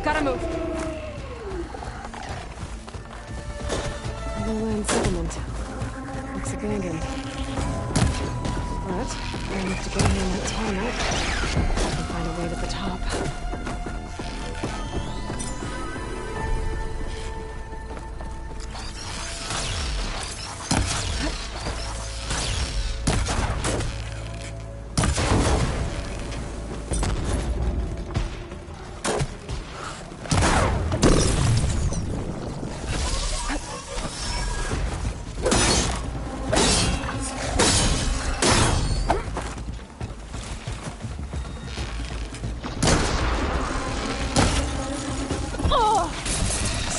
Gotta move. Lowland settlement. Looks abandoned. But I have to get here in that time out. I can find a way to the top.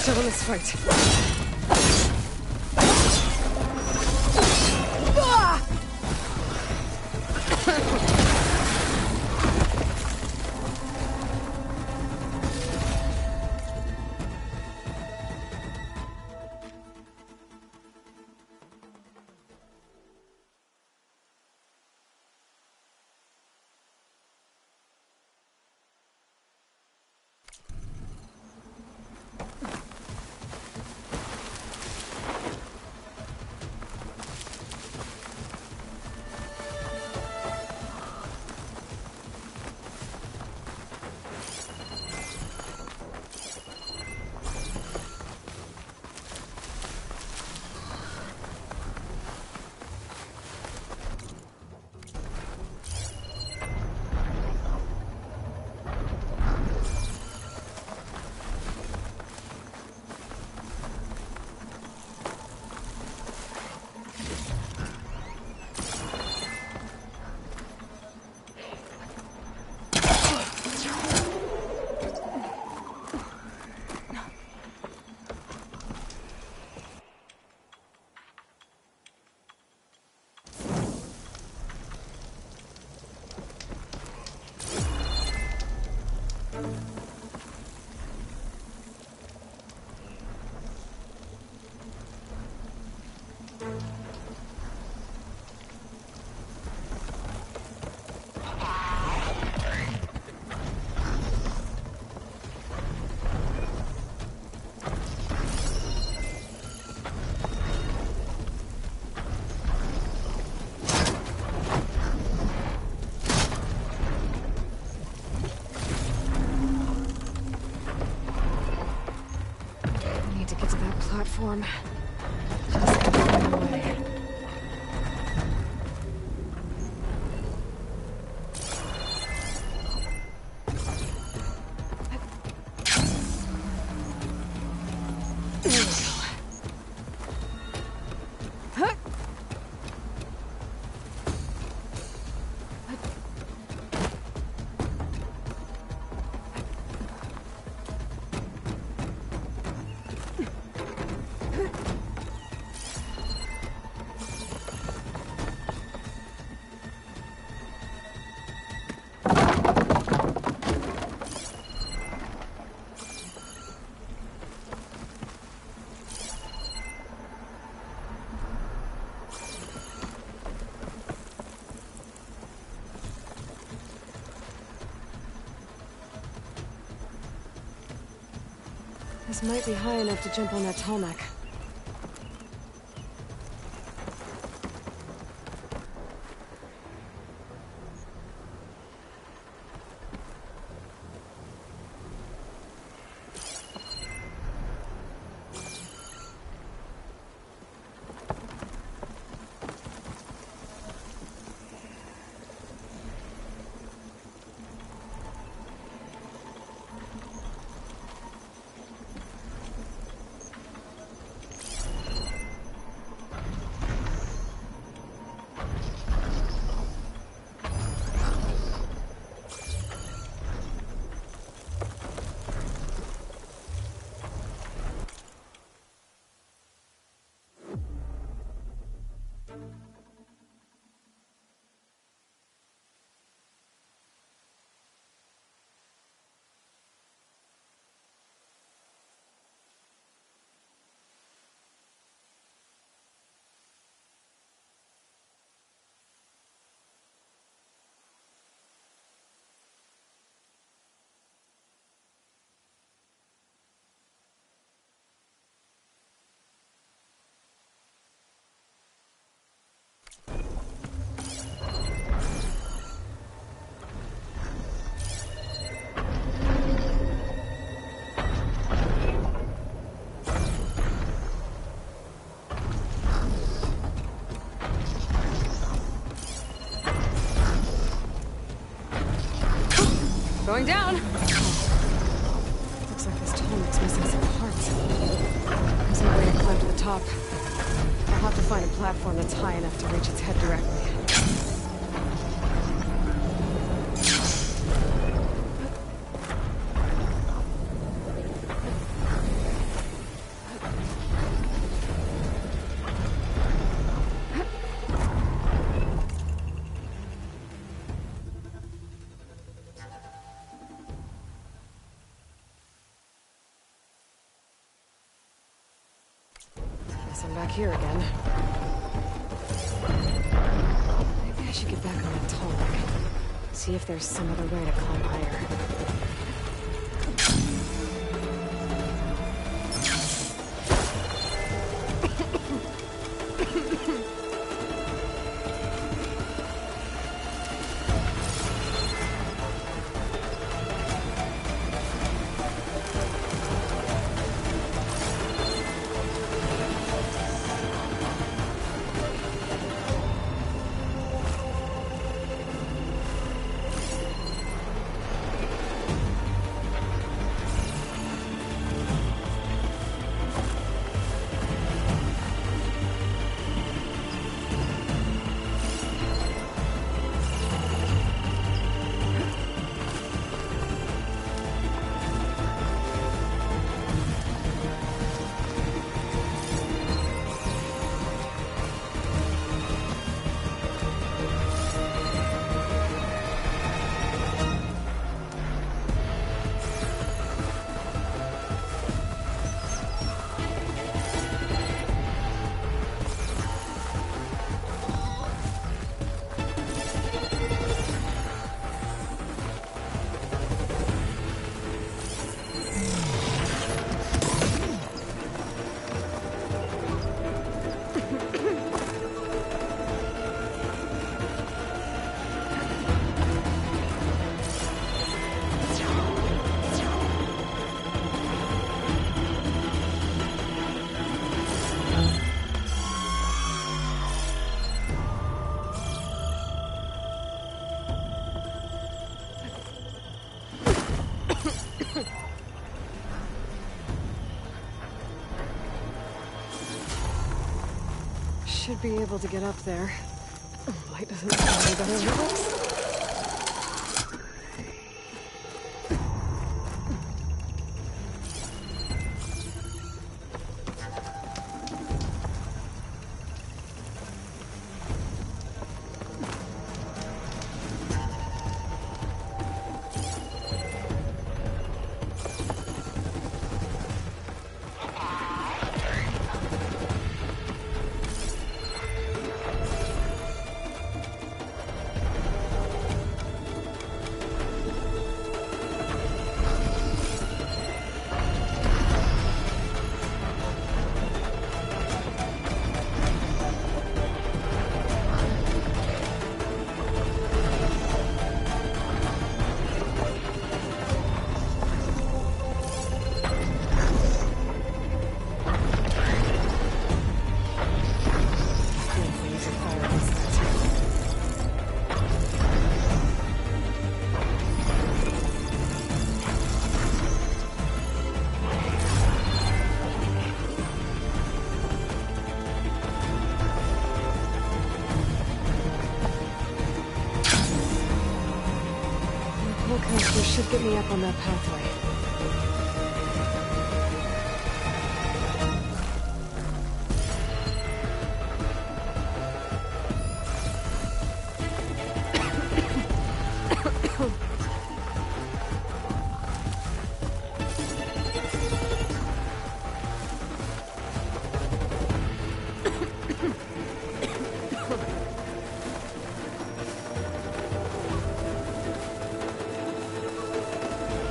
Still in this fight. Platform. Just get out of the way. There we go. This might be high enough to jump on that tarmac. Going down! Looks like this tarmac's missing some parts. There's no way to climb to the top. I'll have to find a platform that's high enough to reach its head directly. I'm back here again. Maybe I should get back on that tarmac. See if there's some other way to climb higher. Should be able to get up there. Light doesn't sound any better than it looks. should get me up on that pathway.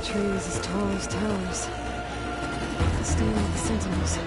Trees as tall as towers. Staying with the sentinels.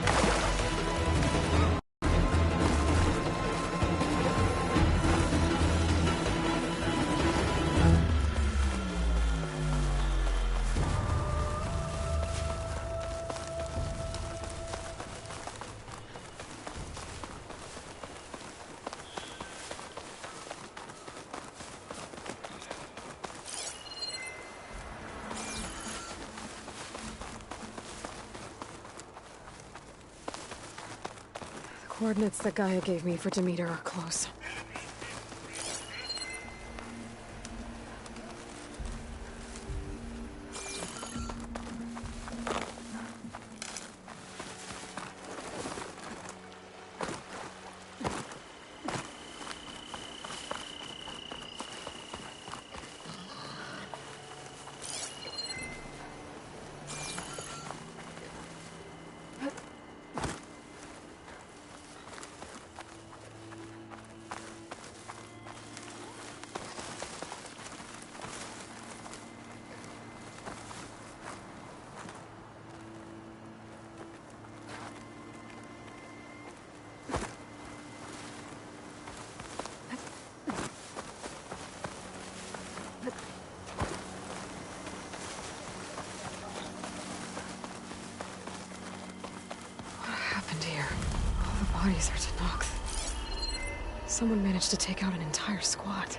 Coordinates that Gaia gave me for Demeter are close. Bodies are Tenakth. Someone managed to take out an entire squad.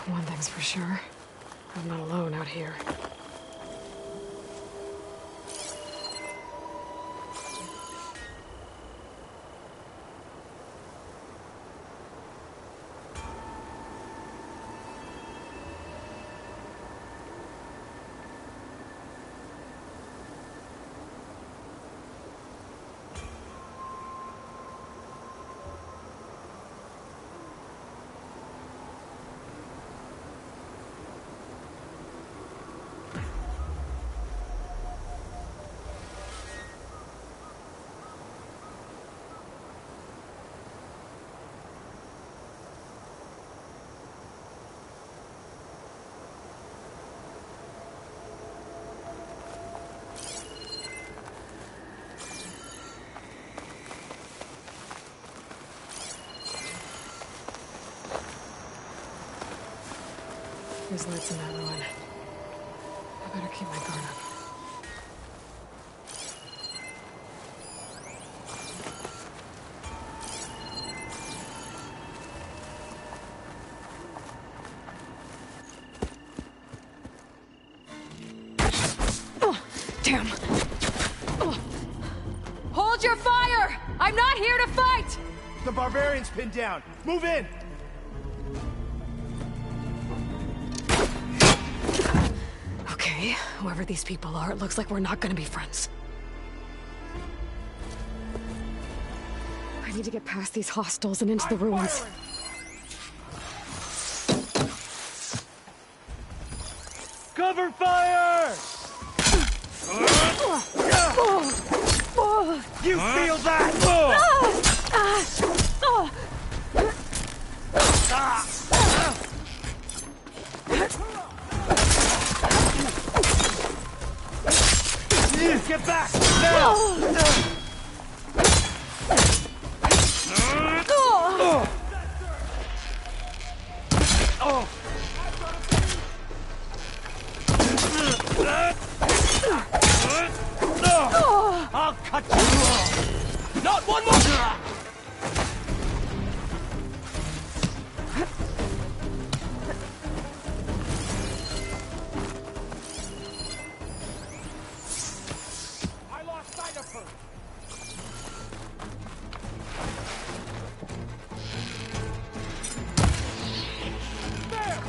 One thing's for sure, I'm not alone out here. There's lights in that ruin. I better keep my guard up. Oh, damn! Oh. Hold your fire! I'm not here to fight! The barbarian's pinned down. Move in! Okay, whoever these people are, it looks like we're not gonna be friends. I need to get past these hostels and into the ruins. Cover fire! You feel that? Get back! Now! I'll cut you off! Not one more! I lost sight of her! There!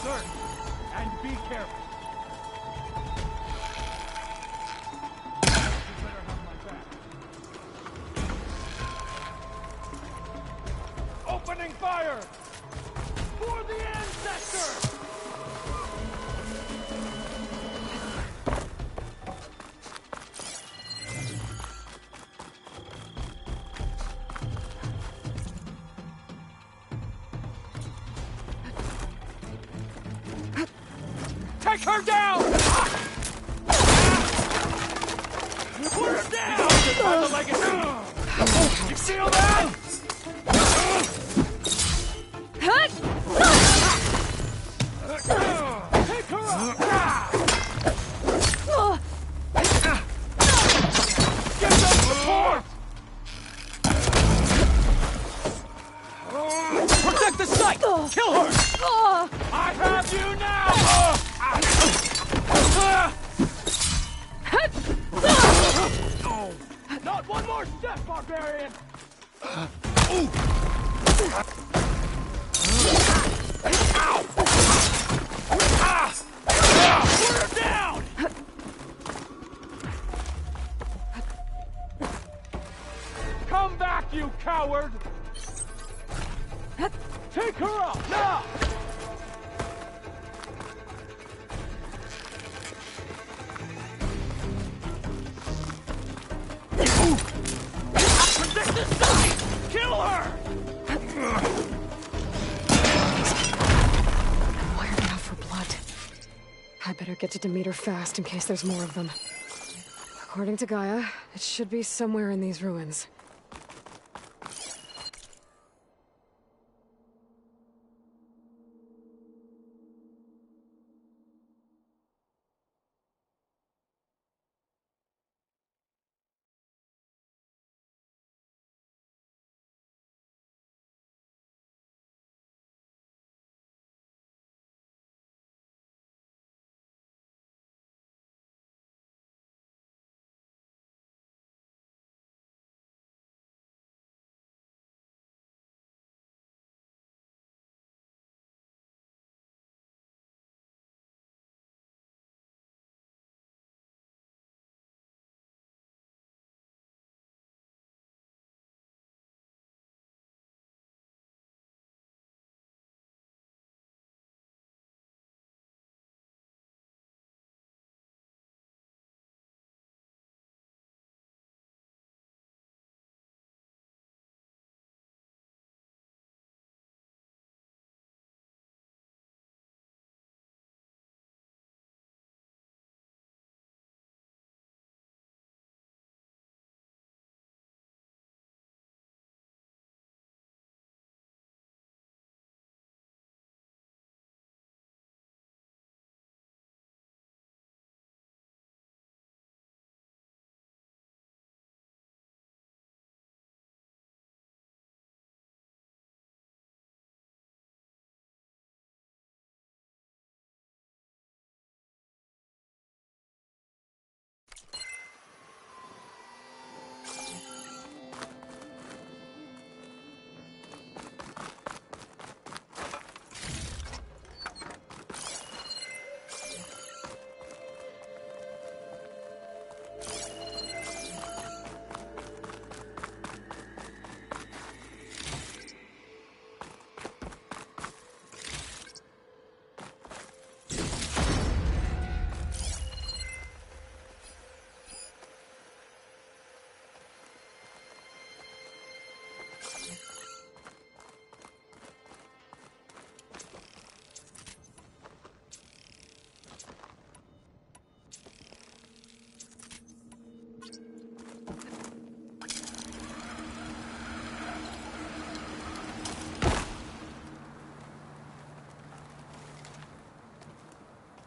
Sir, and be careful. You better have my back. Opening fire! For the ancestor! Take her down! Put her down! I'm the legacy! You feel that? Take her up! Give them support! Protect the site! Kill her! I have you now! Not one more step, barbarian! Put her down! Come back, you coward! Take her up, now! Protect the site! Kill her! I'm wired out for blood. I better get to Demeter fast in case there's more of them. According to Gaia, it should be somewhere in these ruins.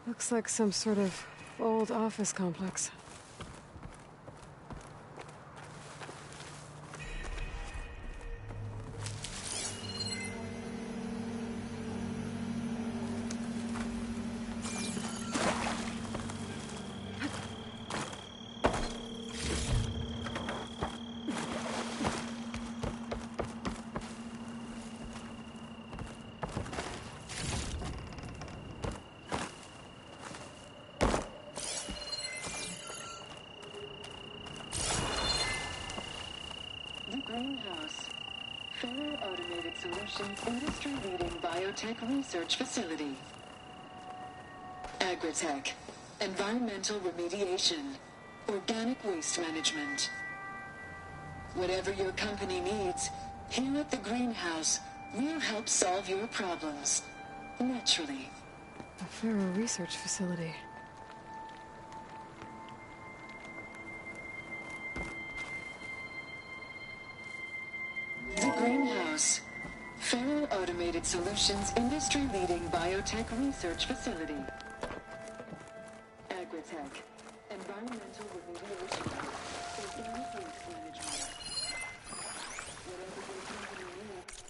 Looks like some sort of old office complex. Greenhouse. Fuller Automated Solutions industry-leading biotech research facility. Agritech. Environmental remediation. Organic waste management. Whatever your company needs, here at the Greenhouse, we'll help solve your problems. Naturally. A Faro research facility. The Greenhouse. Faro Automated Solutions industry-leading biotech research facility. Agritech. Environmental remediation. Organic waste management. Whatever your company needs.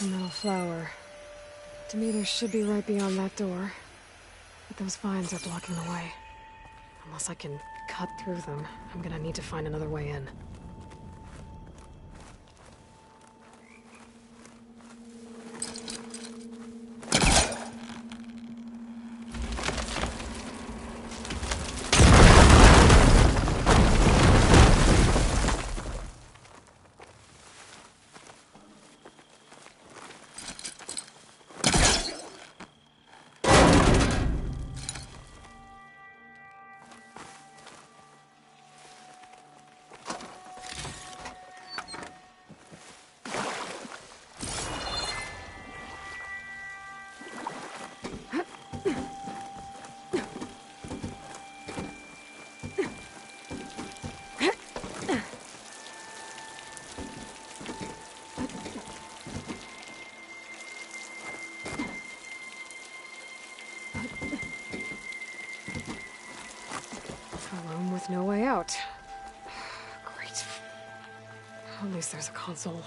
A metal flower. Demeter should be right beyond that door. But those vines are blocking the way. Unless I can cut through them, I'm gonna need to find another way in. A room with no way out. Great. At least there's a console.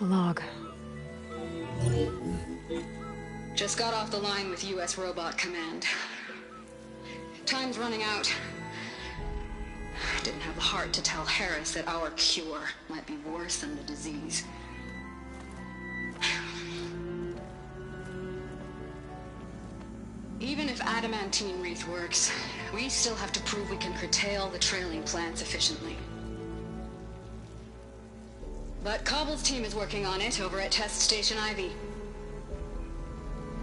A log. Just got off the line with U.S. Robot Command. Time's running out. Didn't have the heart to tell Harris that our cure might be worse than the disease. Even if adamantine wreath works, we still have to prove we can curtail the trailing plants efficiently. But Cobble's team is working on it over at Test Station Ivy.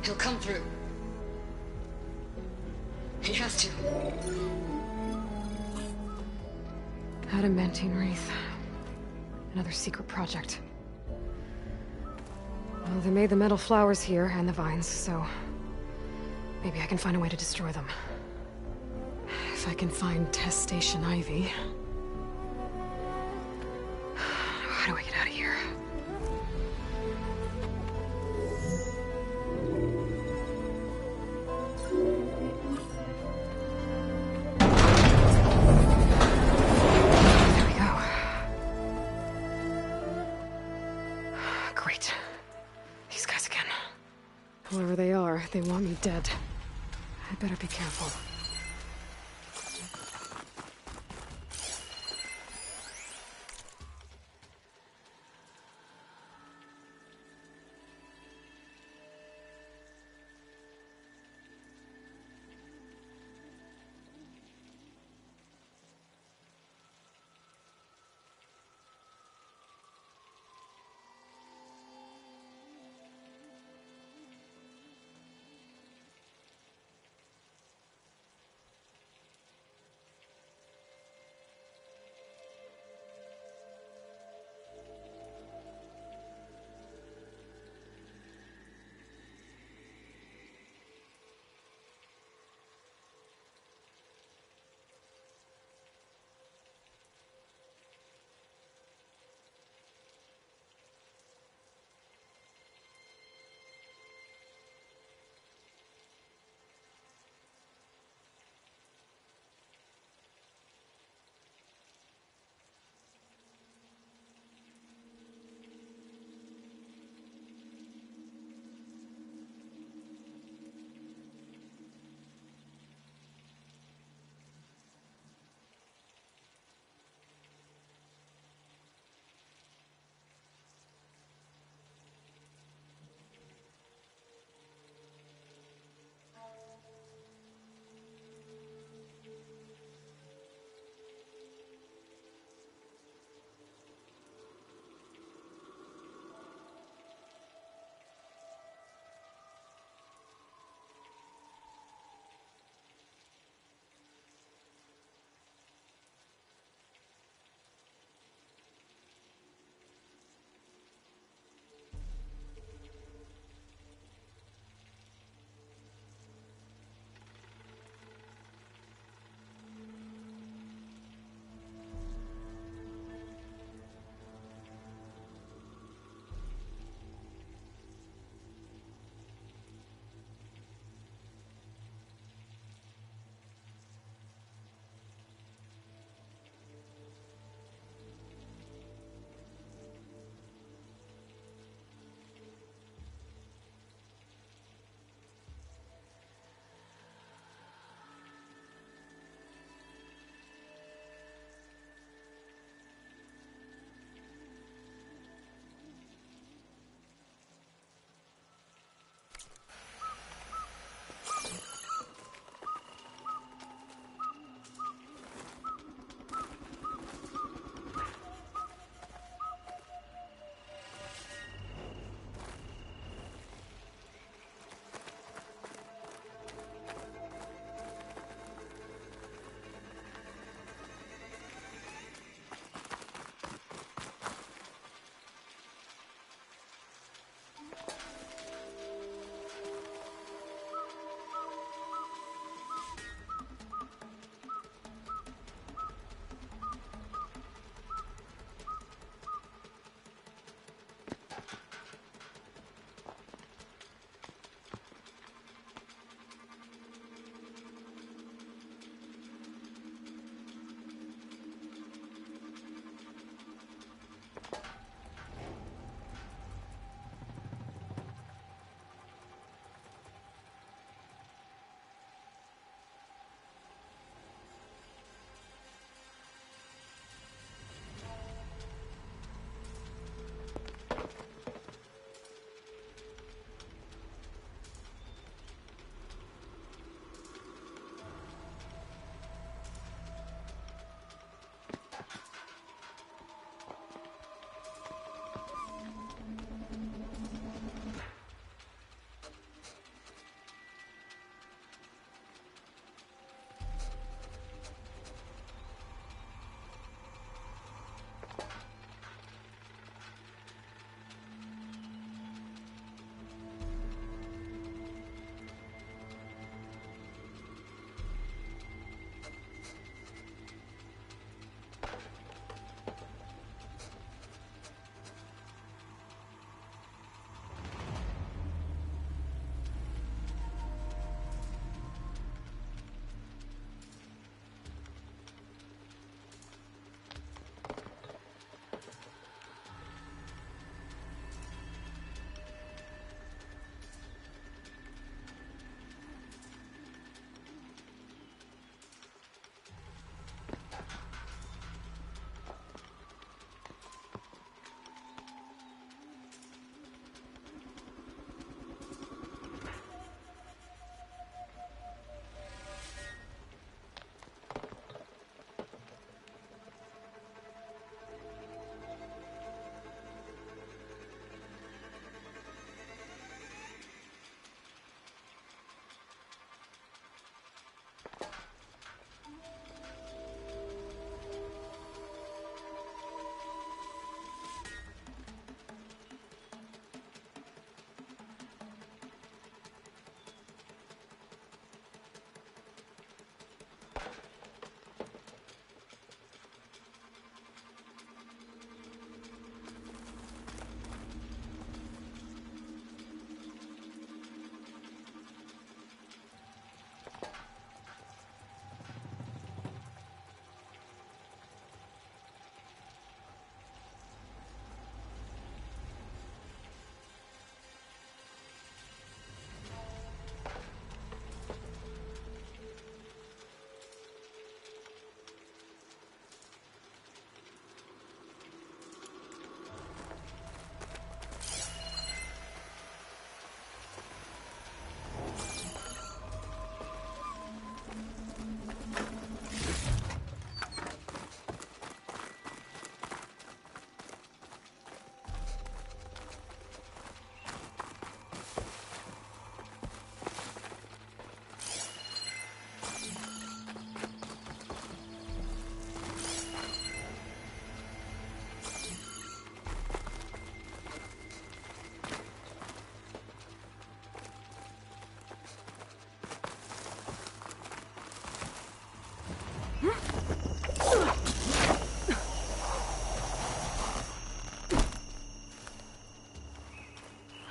He'll come through. He has to. Adamantine wreath. Another secret project. Well, they made the metal flowers here and the vines, so maybe I can find a way to destroy them. If I can find Test Station Ivy. How do I get out of here? There we go. Great. These guys again. Whoever they are, they want me dead. I better be careful.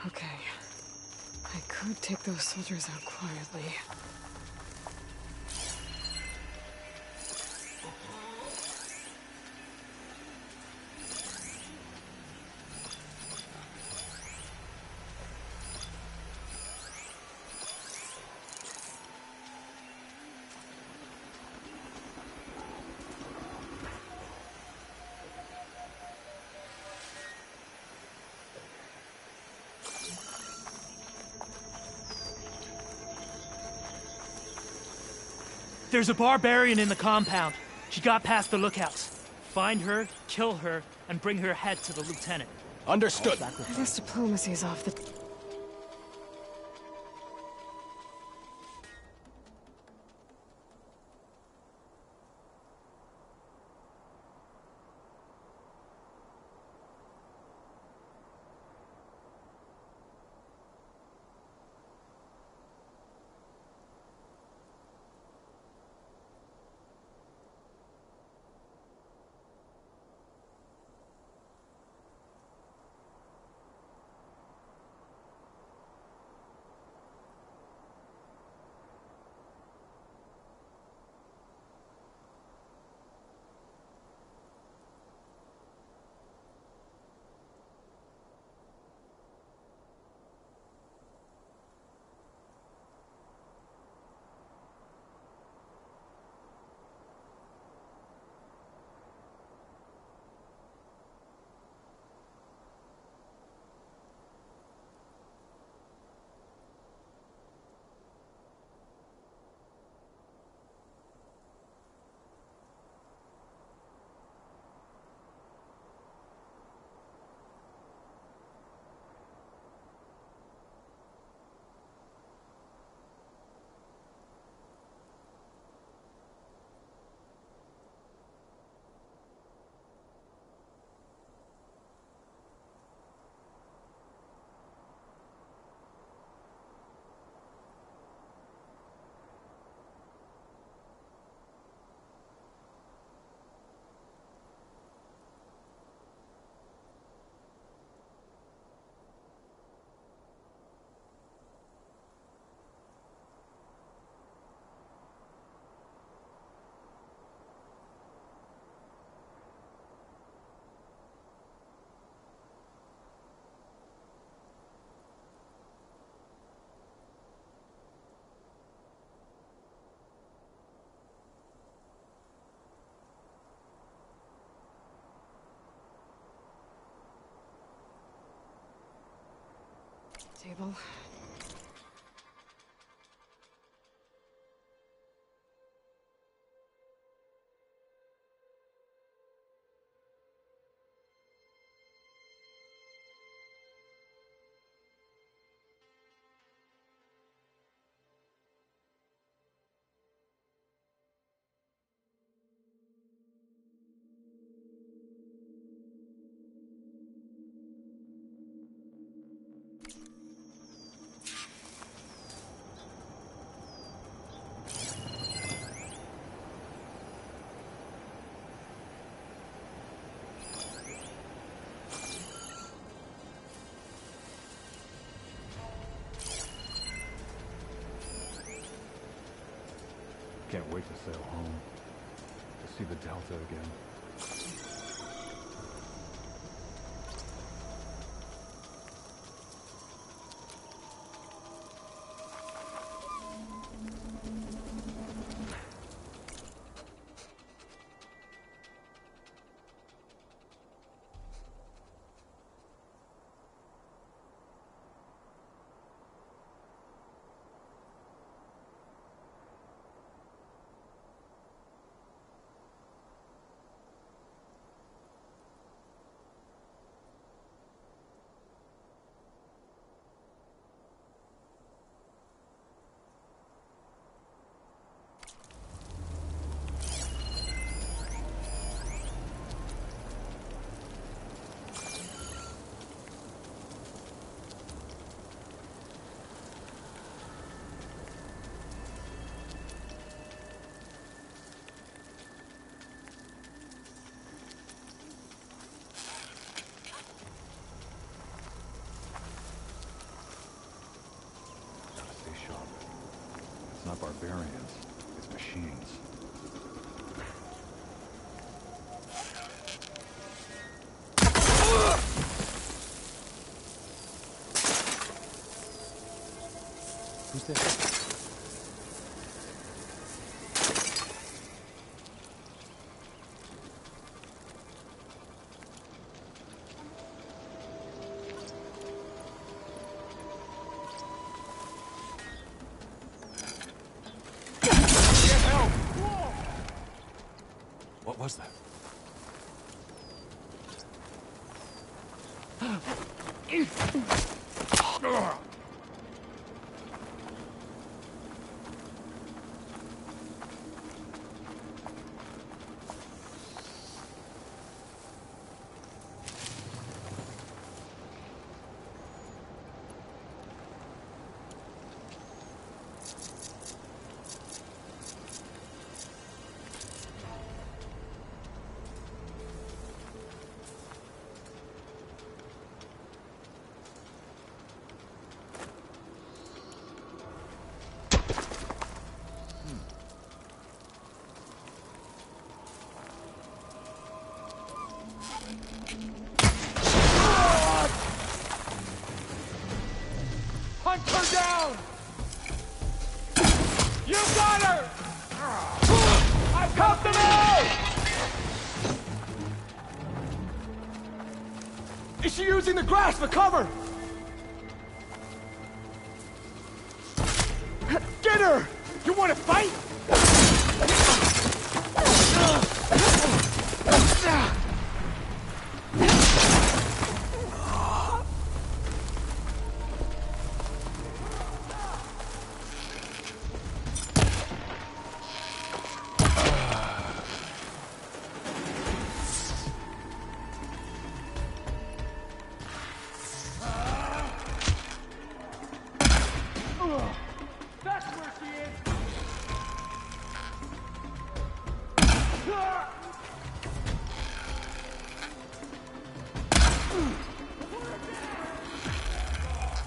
Okay. I could take those soldiers out quietly. There's a barbarian in the compound. She got past the lookouts. Find her, kill her, and bring her head to the lieutenant. Understood. I guess diplomacy's off the... table. Can't wait to sail home. To see the Delta again. Who's there? What was that? Hunt her down! You got her! I've cut them out! Is she using the grass for cover? Get her! You want to fight? That's where she is!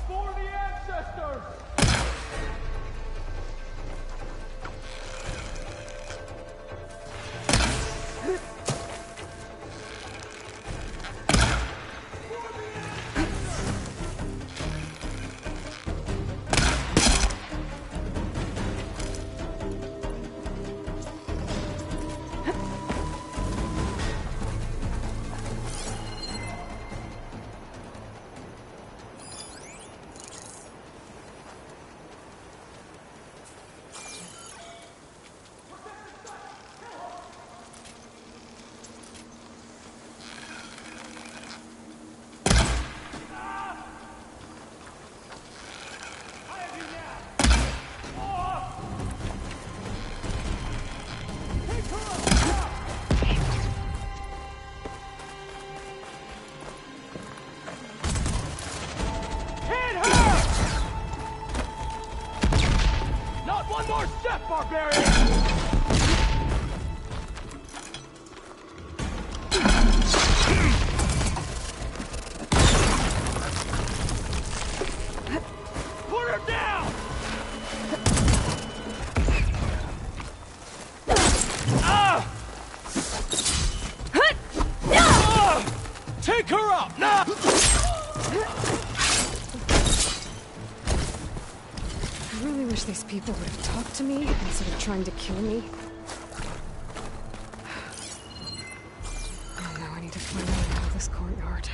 For the ancestors! One more step, barbarian! Put her down! Take her up! Now! I really wish these people would have talked to me instead of trying to kill me. Oh, now I need to find a way out of this courtyard.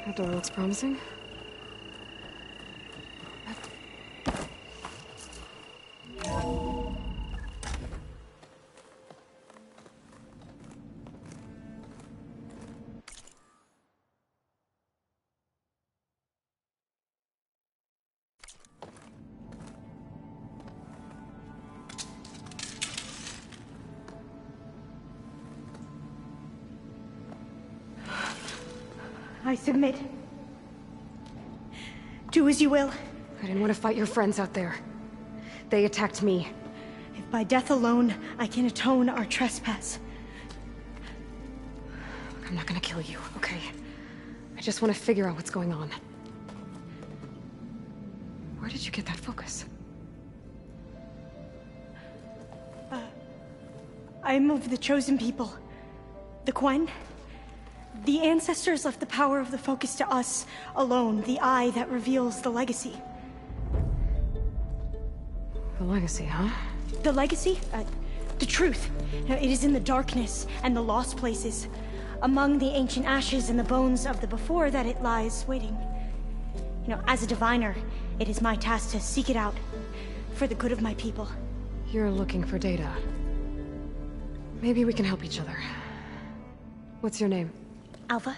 That door looks promising. I submit. Do as you will. I didn't want to fight your friends out there. They attacked me. If by death alone I can atone our trespass. I'm not gonna kill you, okay? I just want to figure out what's going on. Where did you get that focus? I am of the chosen people. The Quen. The ancestors left the power of the focus to us alone, the eye that reveals the legacy. The legacy, huh? The legacy? The truth. It is in the darkness and the lost places, among the ancient ashes and the bones of the before that it lies waiting. As a diviner, it is my task to seek it out, for the good of my people. You're looking for data. Maybe we can help each other. What's your name? Alva.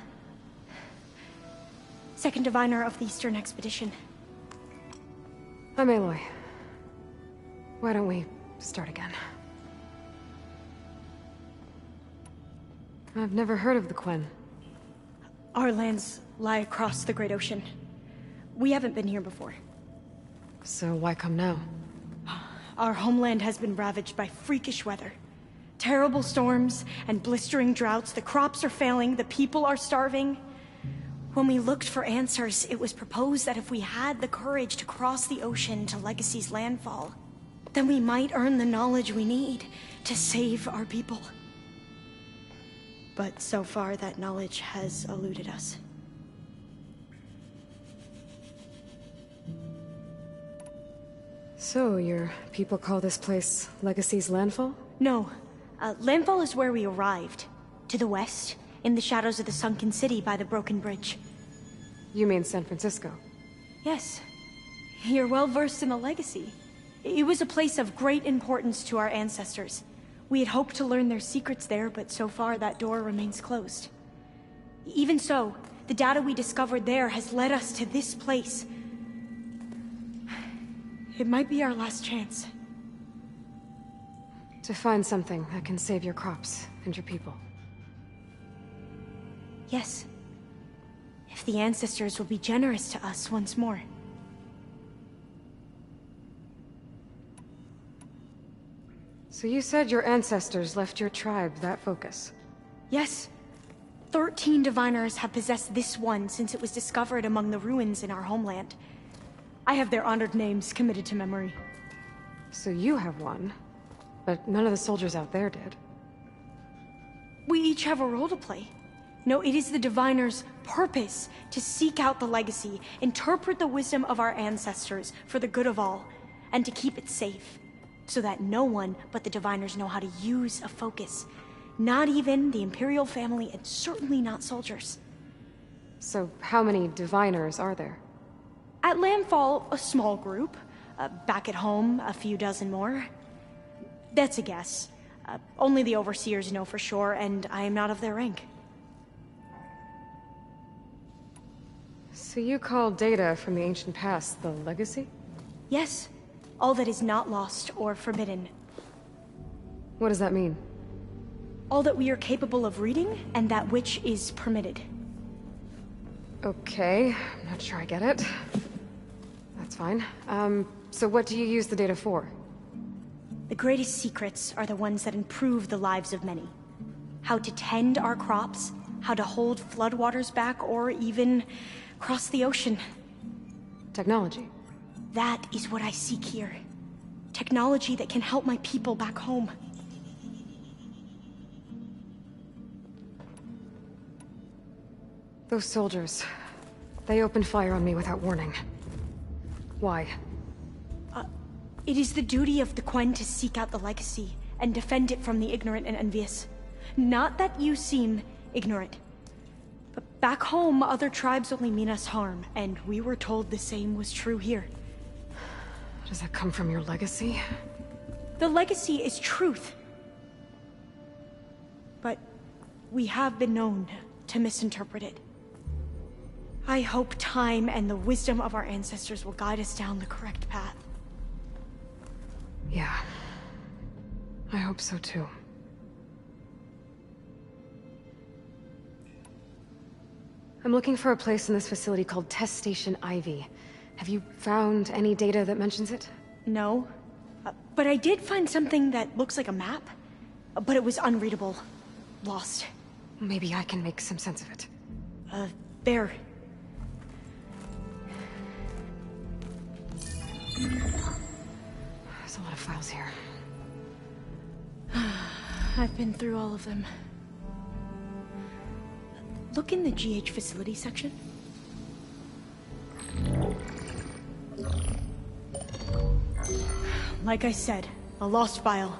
Second diviner of the Eastern Expedition. I'm Aloy. Why don't we start again? I've never heard of the Quen. Our lands lie across the Great Ocean. We haven't been here before. So why come now? Our homeland has been ravaged by freakish weather. Terrible storms and blistering droughts. The crops are failing, the people are starving. When we looked for answers, it was proposed that if we had the courage to cross the ocean to Legacy's landfall, then we might earn the knowledge we need to save our people. But so far, that knowledge has eluded us. So, your people call this place Legacy's landfall? No. Landfall is where we arrived. To the west, in the shadows of the sunken city by the broken bridge. You mean San Francisco? Yes. You're well versed in the Legacy. It was a place of great importance to our ancestors. We had hoped to learn their secrets there, but so far that door remains closed. Even so, the data we discovered there has led us to this place. It might be our last chance. To find something that can save your crops and your people. Yes. If the ancestors will be generous to us once more. So you said your ancestors left your tribe that focus? Yes. 13 diviners have possessed this one since it was discovered among the ruins in our homeland. I have their honored names committed to memory. So you have one, but none of the soldiers out there did. We each have a role to play. No, it is the diviner's purpose to seek out the legacy, interpret the wisdom of our ancestors for the good of all, and to keep it safe, so that no one but the diviners know how to use a focus. Not even the Imperial family, and certainly not soldiers. So how many diviners are there? At Landfall, a small group. Back at home, a few dozen more. That's a guess. Only the overseers know for sure, and I am not of their rank. So you call data from the ancient past the legacy? Yes. All that is not lost or forbidden. What does that mean? All that we are capable of reading, and that which is permitted. Okay, I'm not sure I get it. That's fine. So what do you use the data for? The greatest secrets are the ones that improve the lives of many. How to tend our crops, how to hold floodwaters back, or even cross the ocean. Technology. That is what I seek here. Technology that can help my people back home. Those soldiers, they opened fire on me without warning. Why? It is the duty of the Quen to seek out the legacy and defend it from the ignorant and envious. Not that you seem ignorant, Back home, other tribes only mean us harm, and we were told the same was true here. Does that come from your legacy? The legacy is truth. But we have been known to misinterpret it. I hope time and the wisdom of our ancestors will guide us down the correct path. Yeah. I hope so too. I'm looking for a place in this facility called Test Station Ivy. Have you found any data that mentions it? No. But I did find something that looks like a map. But it was unreadable. Lost. Maybe I can make some sense of it. There. There's a lot of files here. I've been through all of them. Look in the GH facility section. Like I said, a lost file.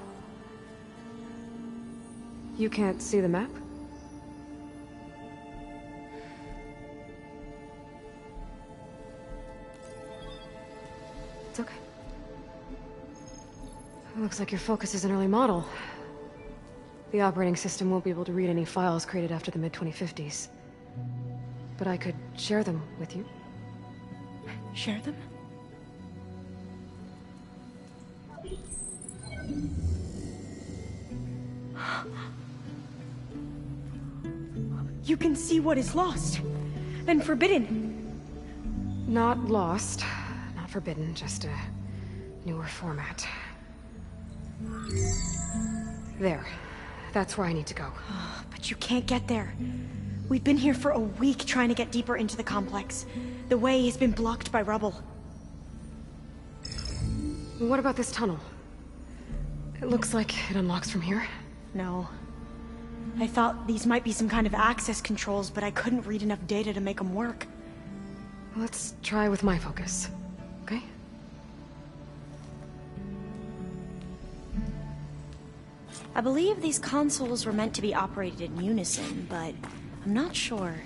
You can't see the map? It's okay. It looks like your focus is an early model. The operating system won't be able to read any files created after the mid-2050s. But I could share them with you. Share them? You can see what is lost. Then forbidden. Not lost. Not forbidden, just a newer format. There. That's where I need to go. But you can't get there. We've been here for a week trying to get deeper into the complex. The way has been blocked by rubble. What about this tunnel? It looks like it unlocks from here. No. I thought these might be some kind of access controls, but I couldn't read enough data to make them work. Let's try with my focus, okay? I believe these consoles were meant to be operated in unison, but I'm not sure.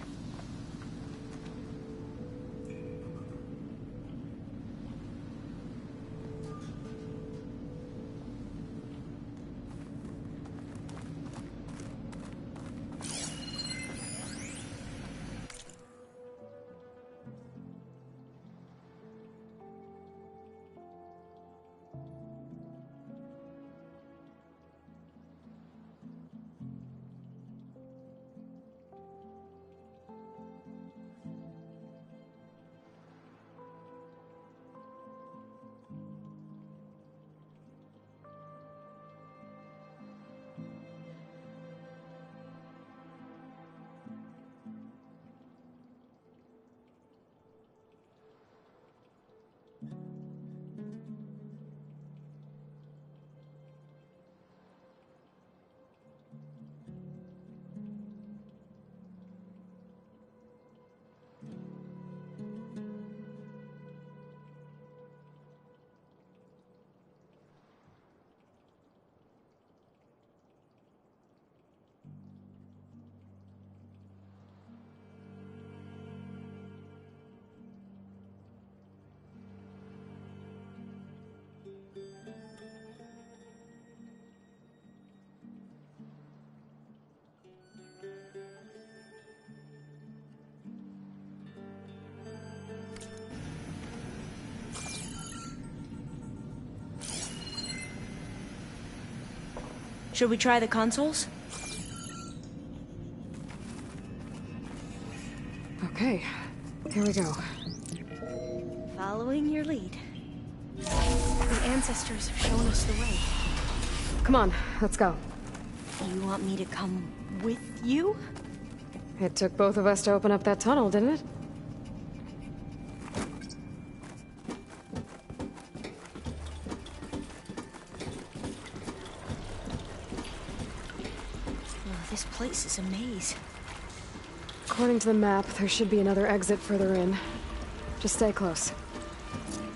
Should we try the consoles? Okay, here we go. Following your lead. The ancestors have shown us the way. Come on, let's go. You want me to come with you? It took both of us to open up that tunnel, didn't it? This place is a maze. According to the map, there should be another exit further in. Just stay close.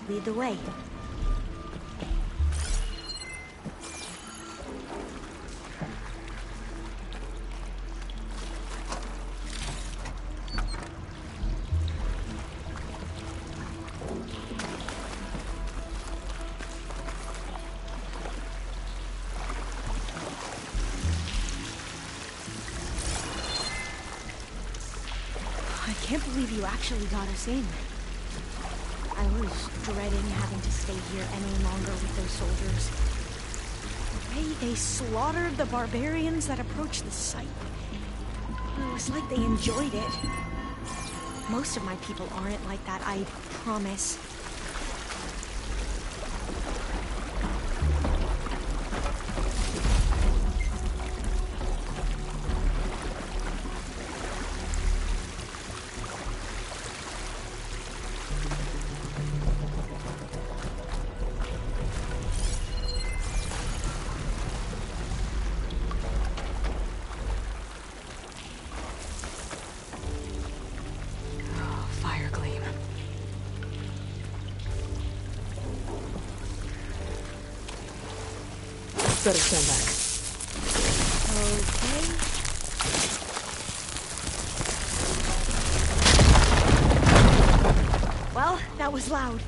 Lead the way. can't believe you actually got us in. I was dreading having to stay here any longer with those soldiers. The way they slaughtered the barbarians that approached the site. It was like they enjoyed it. Most of my people aren't like that, I promise. Fire gleam. Better stand back. Okay. Well, that was loud.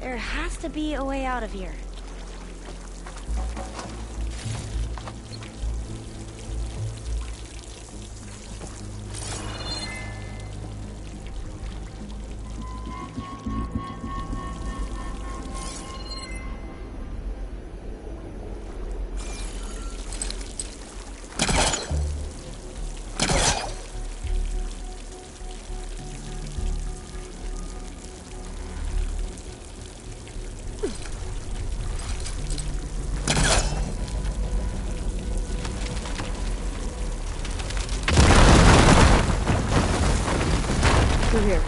There has to be a way out of here. Through here.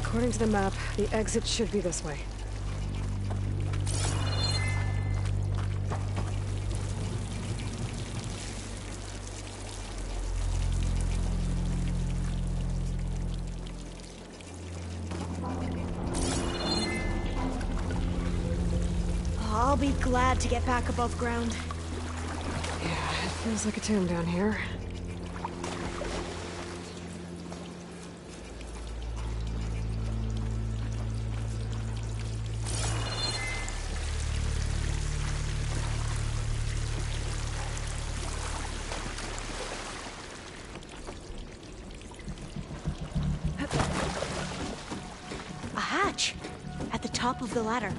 According to the map, the exit should be this way. I'll be glad to get back above ground. Yeah, it feels like a tomb down here. top of the ladder.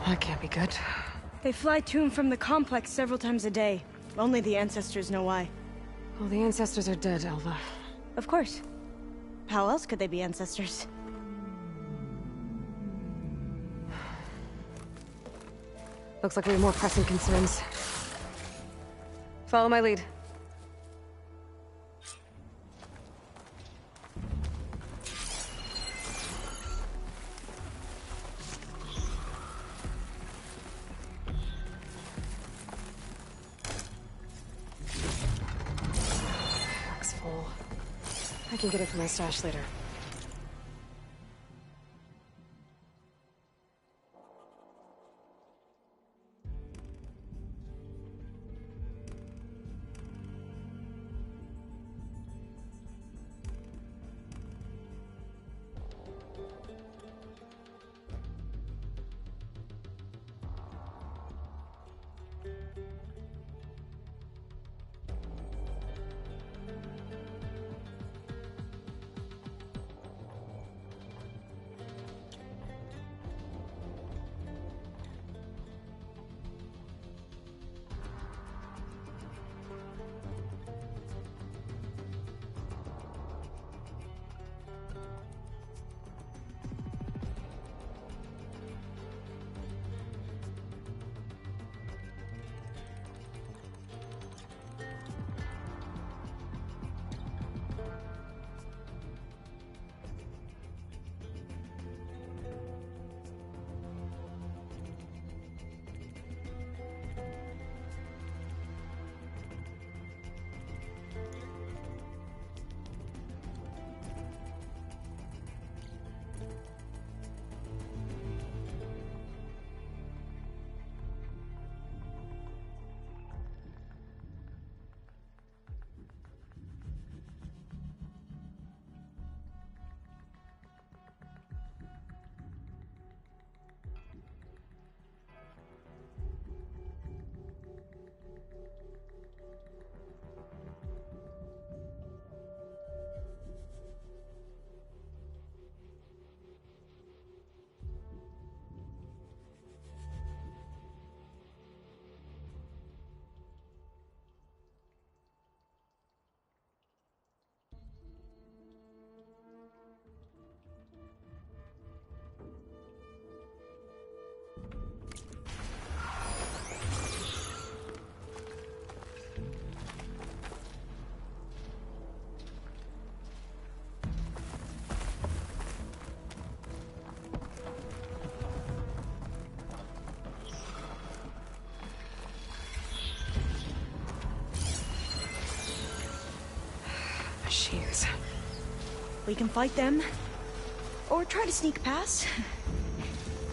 That can't be good. They fly to and from the complex several times a day. Only the ancestors know why. Well, the ancestors are dead, Elva. Of course. How else could they be ancestors? Looks like we have more pressing concerns. Follow my lead. Truck's full. I can get it from my stash later. Machines. We can fight them, or try to sneak past.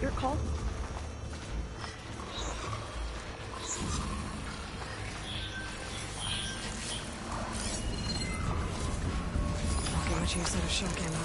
Your call. Okay, what you said of shock ammo.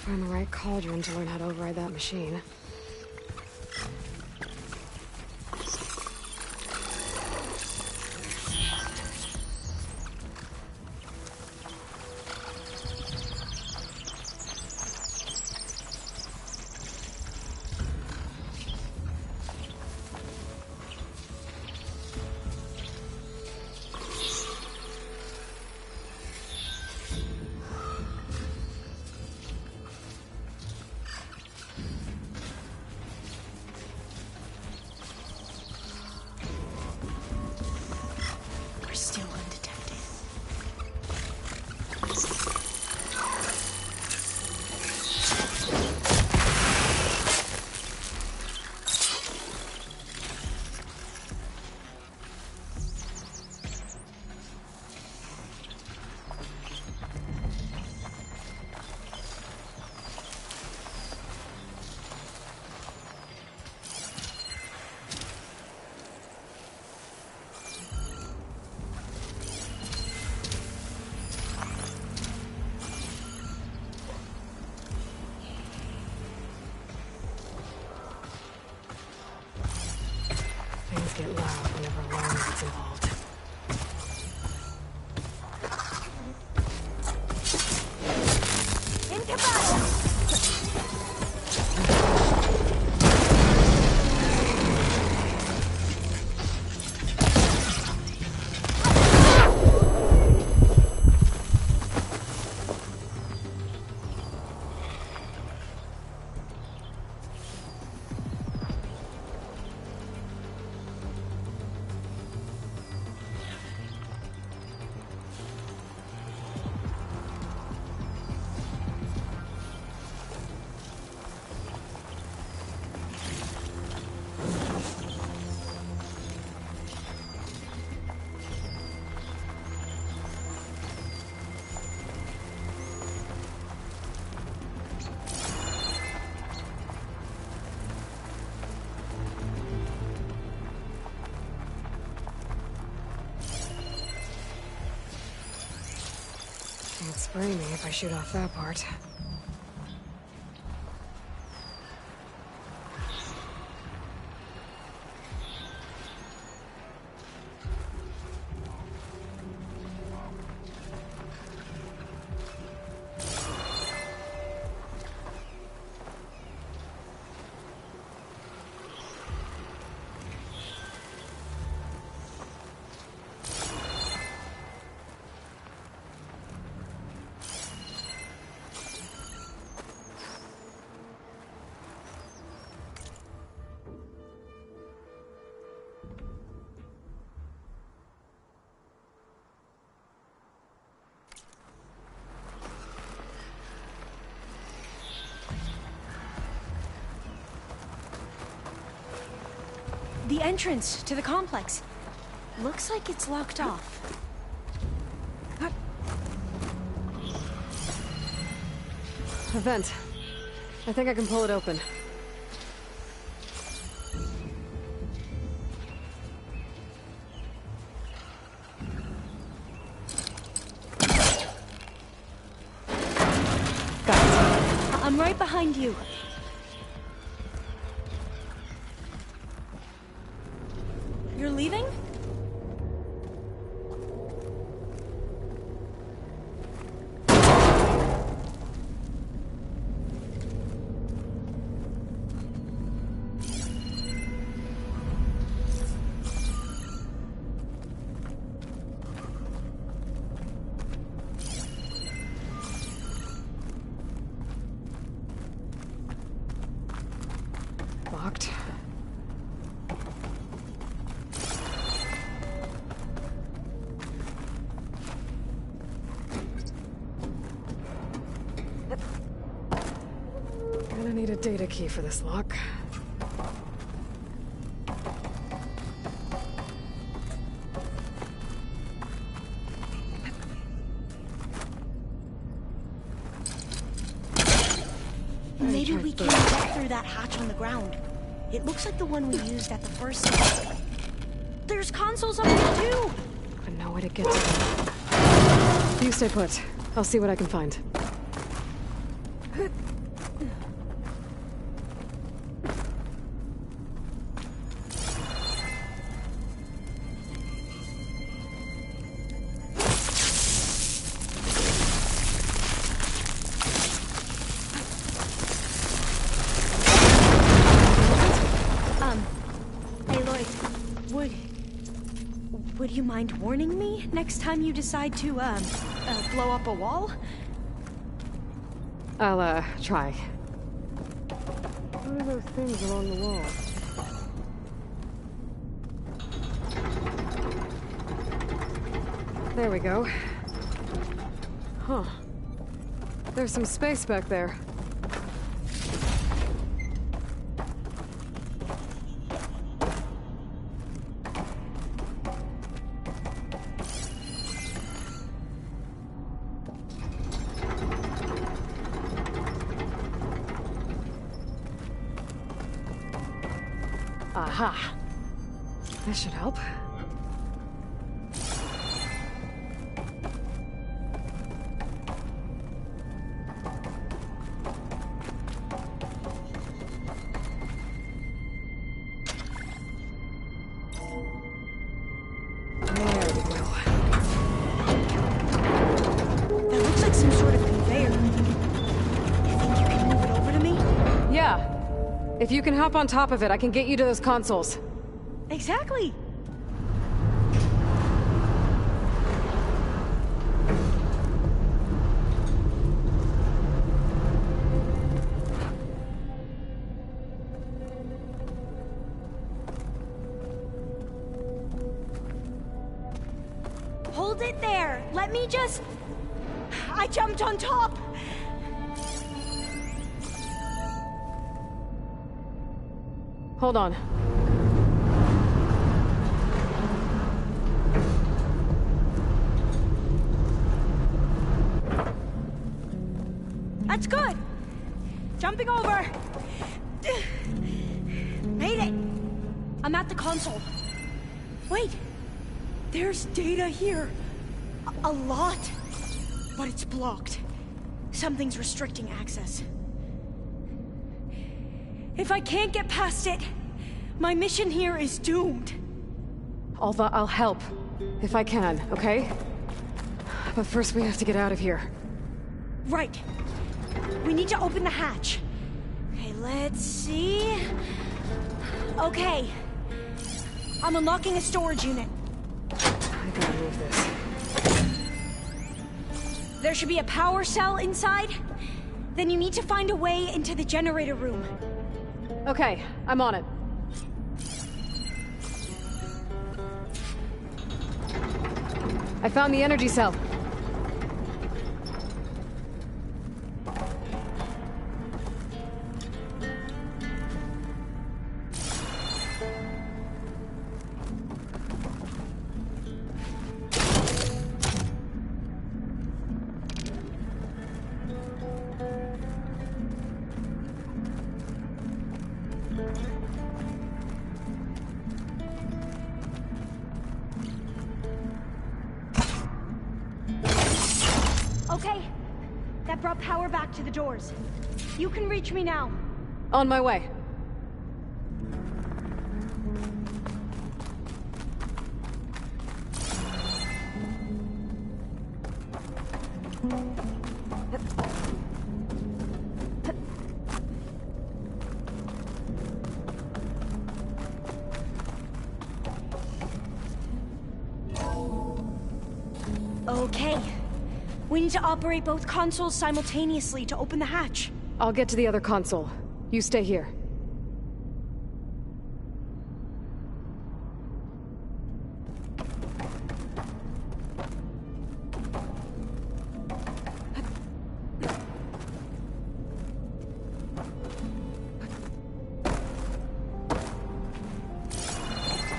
Find the right cauldron to learn how to override that machine. We're still undetected. Things get loud whenever alarm gets involved. Into battle! Can't spray me if I shoot off that part. The entrance to the complex. Looks like it's locked off. A vent. I think I can pull it open. I'm right behind you. You're leaving? Locked. Gonna need a data key for this lock. Maybe we can get through that hatch on the ground. It looks like the one we used at the first time. There's consoles up there too! I know where to get to them. You stay put. I'll see what I can find. Would you mind warning me next time you decide to, blow up a wall? I'll, try. What are those things along the wall? There we go. Huh. There's some space back there. Aha! This should help. That looks like some sort of conveyor. You think you can move it over to me? Yeah. If you can hop on top of it, I can get you to those consoles. Exactly. Hold it there. Let me just... I jumped on top. Hold on. That's good. Jumping over. Made it. I'm at the console. Wait. There's data here. A lot. But it's blocked. Something's restricting access. If I can't get past it, my mission here is doomed. Alva, I'll help. If I can, okay? But first we have to get out of here. Right. We need to open the hatch. Okay, let's see... Okay. I'm unlocking a storage unit. I gotta move this. There should be a power cell inside. Then you need to find a way into the generator room. Okay, I'm on it. I found the energy cell. Okay. That brought power back to the doors. You can reach me now. On my way. Okay. We need to operate both consoles simultaneously to open the hatch. I'll get to the other console. You stay here.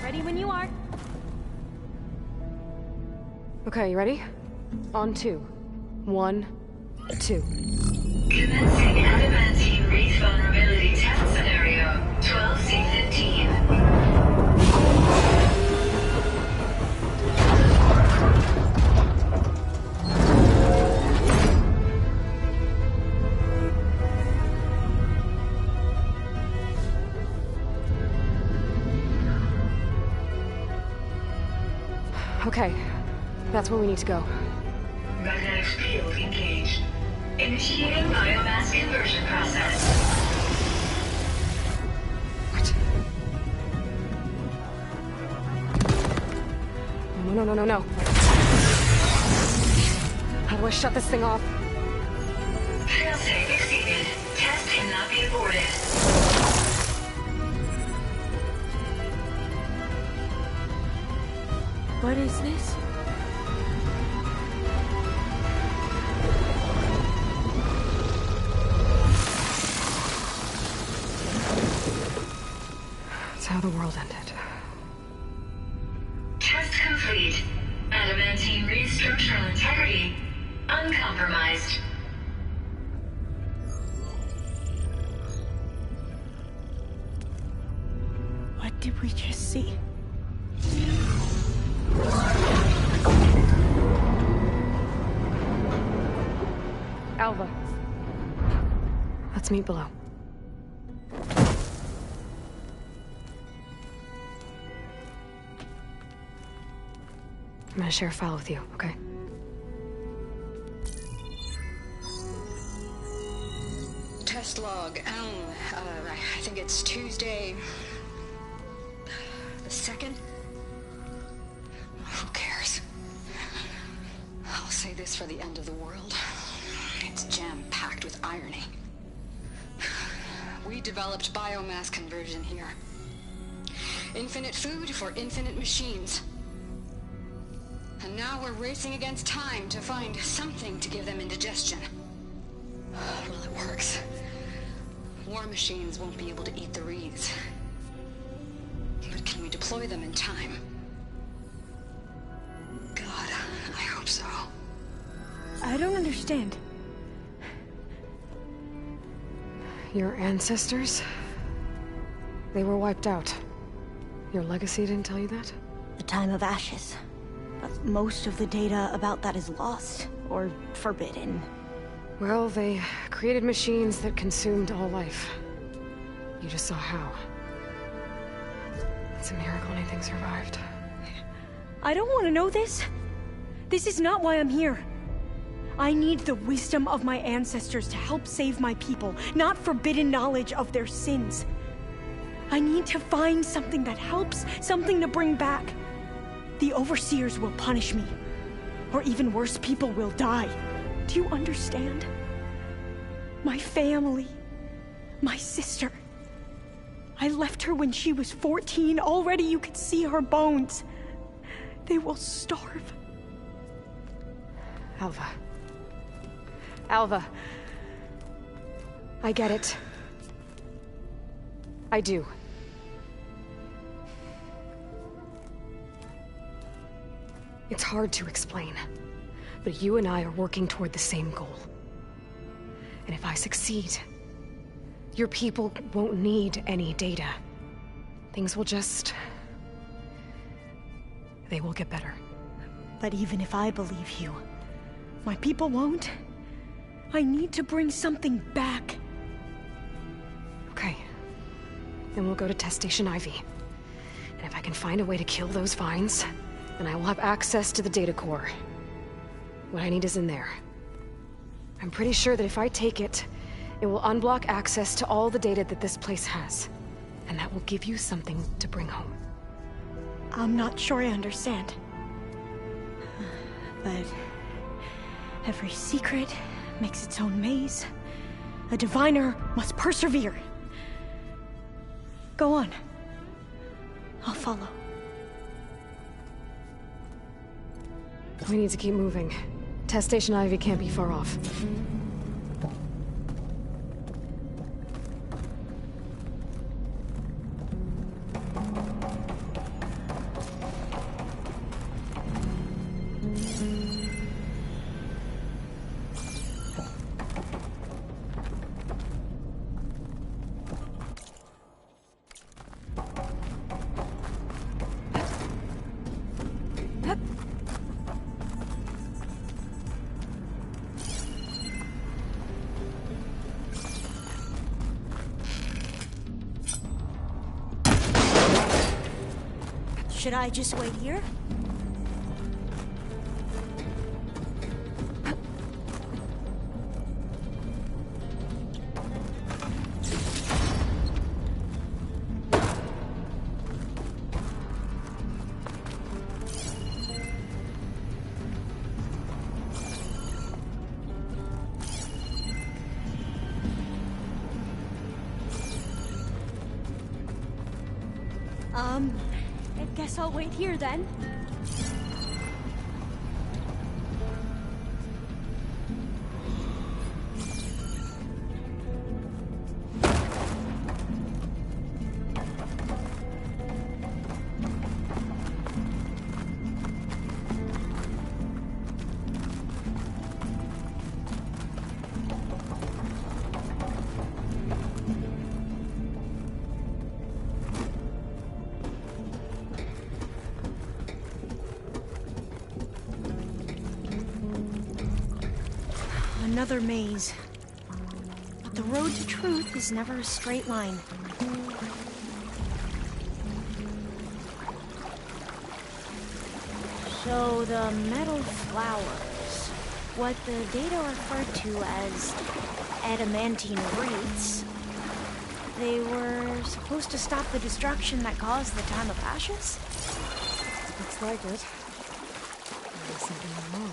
Ready when you are. Okay, you ready? On 2. 1, 2. Commencing adamantine wreath vulnerability test scenario 12C15. Okay, that's where we need to go. Magnetic field engaged. Initiating biomass conversion process. What? no. How do I shut this thing off? Failsafe exceeded. Test cannot be aborted. What is this? It's how the world ended. Test complete. Adamantine read structural integrity uncompromised. What did we just see? Alva. Let's meet below. I'm gonna share a file with you, okay? Test log, I think it's Tuesday... the 2nd? Who cares? I'll say this for the end of the world. It's jam-packed with irony. We developed biomass conversion here. Infinite food for infinite machines. And now we're racing against time to find something to give them indigestion. Well, it works. War machines won't be able to eat the reeds. But can we deploy them in time? God, I hope so. I don't understand. Your ancestors? They were wiped out. Your legacy didn't tell you that? The time of ashes. But most of the data about that is lost, or forbidden. Well, they created machines that consumed all life. You just saw how. It's a miracle anything survived. I don't want to know this. This is not why I'm here. I need the wisdom of my ancestors to help save my people, not forbidden knowledge of their sins. I need to find something that helps, something to bring back. The Overseers will punish me. Or even worse, people will die. Do you understand? My family. My sister. I left her when she was 14. Already you could see her bones. They will starve. Alva. Alva. I get it. I do. It's hard to explain, but you and I are working toward the same goal. And if I succeed, your people won't need any data. Things will just... they will get better. But even if I believe you, my people won't. I need to bring something back. Okay. Then we'll go to Test Station Ivy. And if I can find a way to kill those vines, then I will have access to the data core. What I need is in there. I'm pretty sure that if I take it, it will unblock access to all the data that this place has. And that will give you something to bring home. I'm not sure I understand. But every secret makes its own maze. A diviner must persevere. Go on. I'll follow. We need to keep moving. Test Station Ivy can't be far off. Should I just wait here? I guess I'll wait here then. Another maze. But the road to truth is never a straight line. So the metal flowers, what the data referred to as adamantine wreaths, they were supposed to stop the destruction that caused the Time of Ashes? Looks like it. There's something wrong.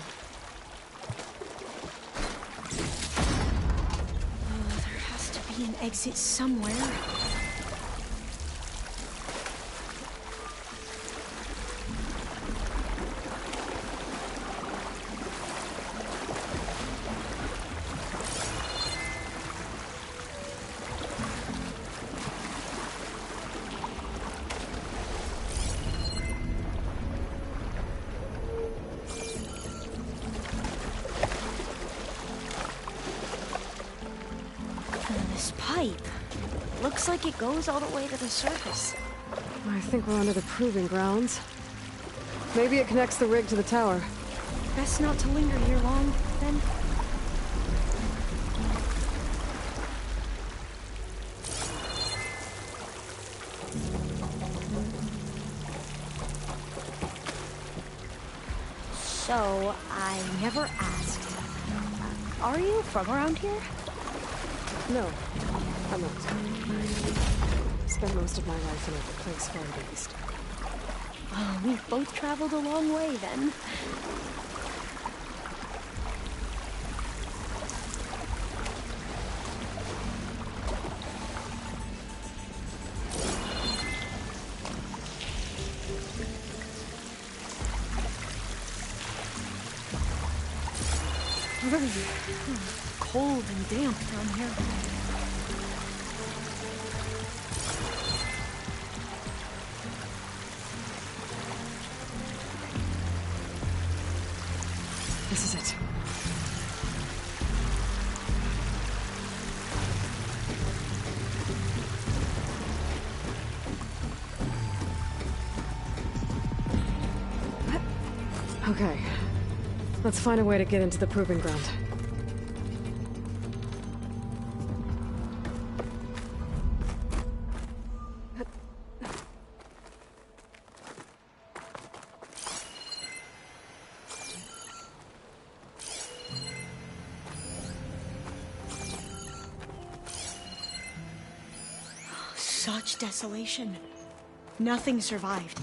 There has to be an exit somewhere. This pipe looks like it goes all the way to the surface. I think we're under the proving grounds. Maybe it connects the rig to the tower. Best not to linger here long, then. So, I never asked. Are you from around here? No, I'm not. I spent most of my life in a place far east. Oh, we've both traveled a long way, then. Cold and damp down here. This is it. Okay. Let's find a way to get into the proving ground. Such desolation. Nothing survived.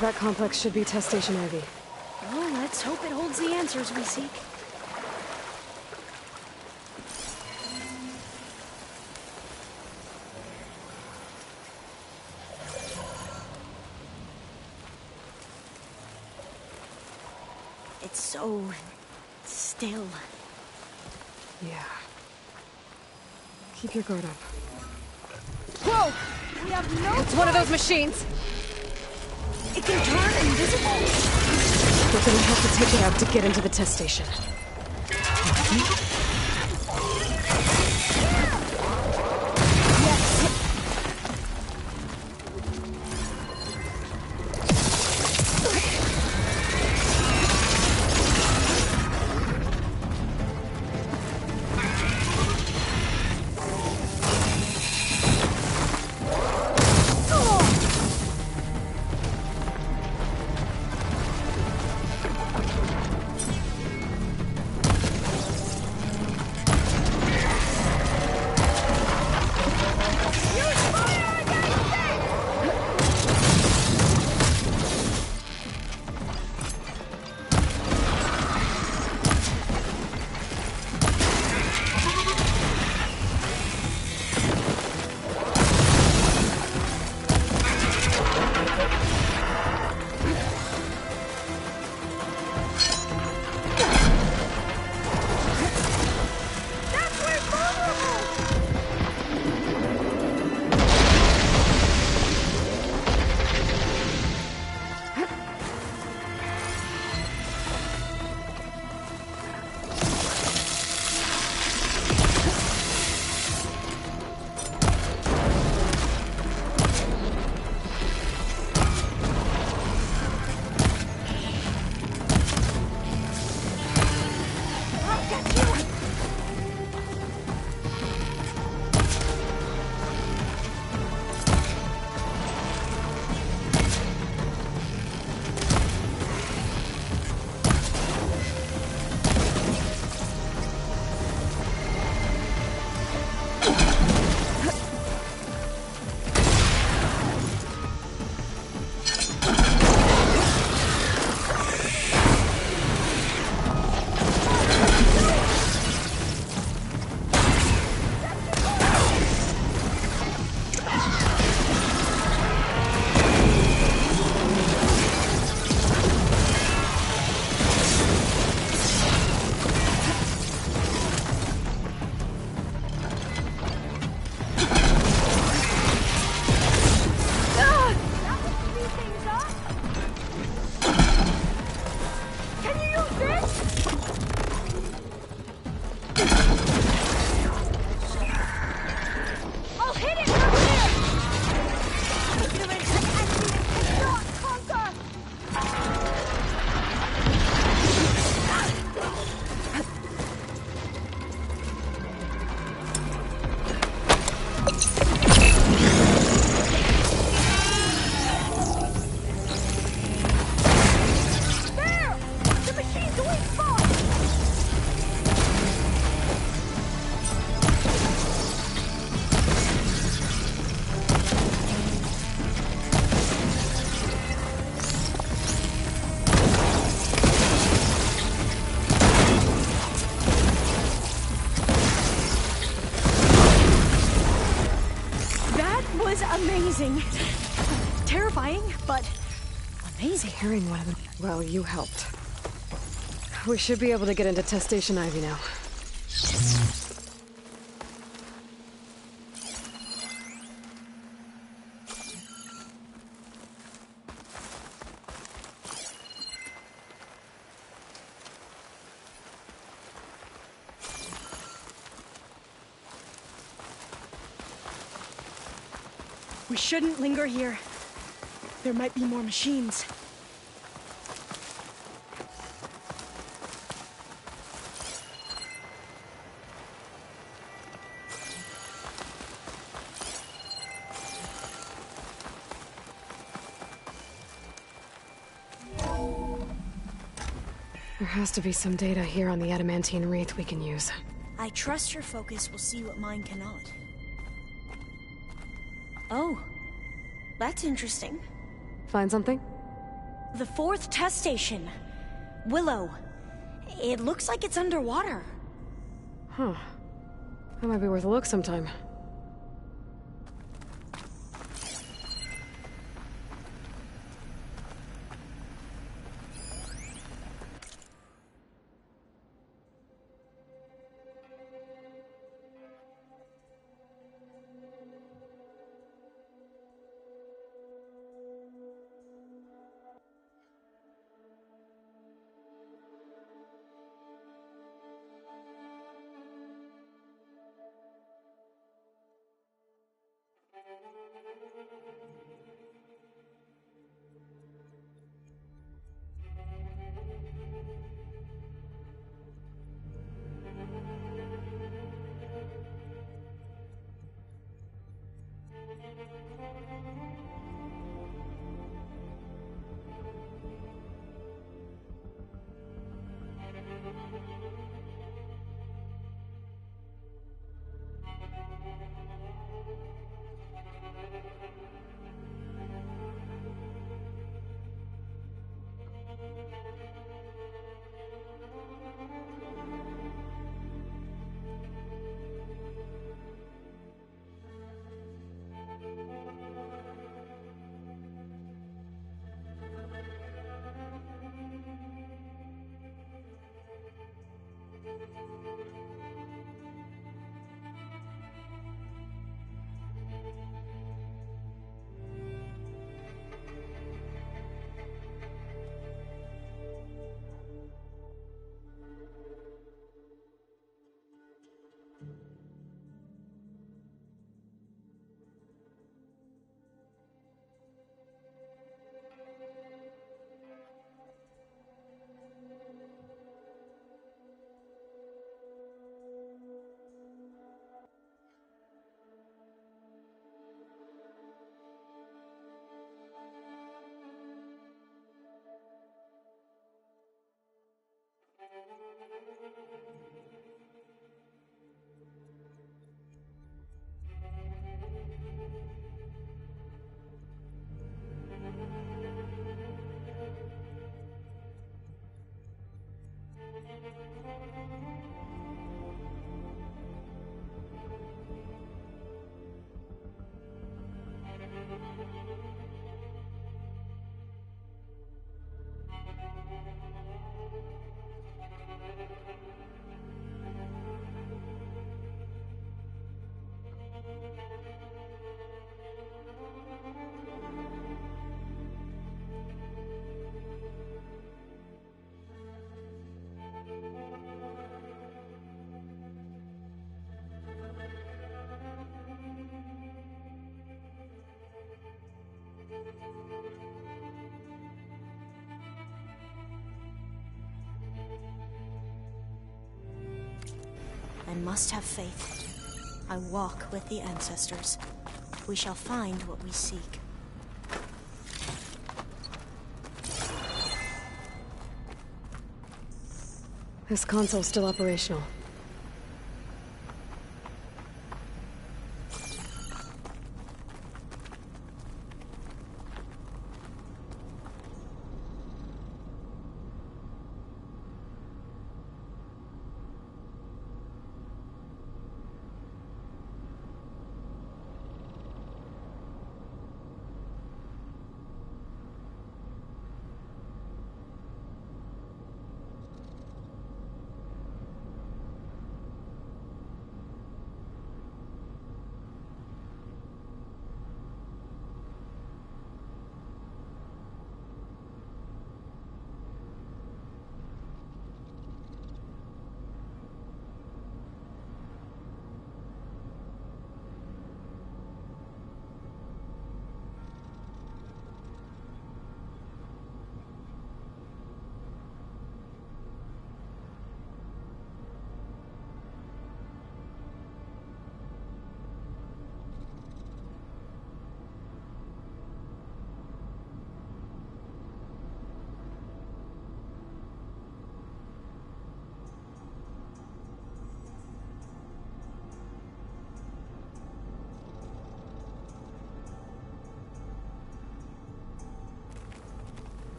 That complex should be test station Ivy. Well, let's hope it holds the answers we seek. It's so still. Yeah. Keep your guard up. Whoa! We have no It's one of those machines! It can turn invisible. We're gonna have to take it out to get into the test station. Amazing. Terrifying, but amazing. Hearing one of them. Well, you helped. We should be able to get into test station Ivy now. We shouldn't linger here. There might be more machines. There has to be some data here on the adamantine wreath we can use. I trust your focus will see what mine cannot. Oh, that's interesting. Find something? The 4th test station. Willow. It looks like it's underwater. Huh. That might be worth a look sometime. I must have faith. I walk with the ancestors. We shall find what we seek. This console's still operational.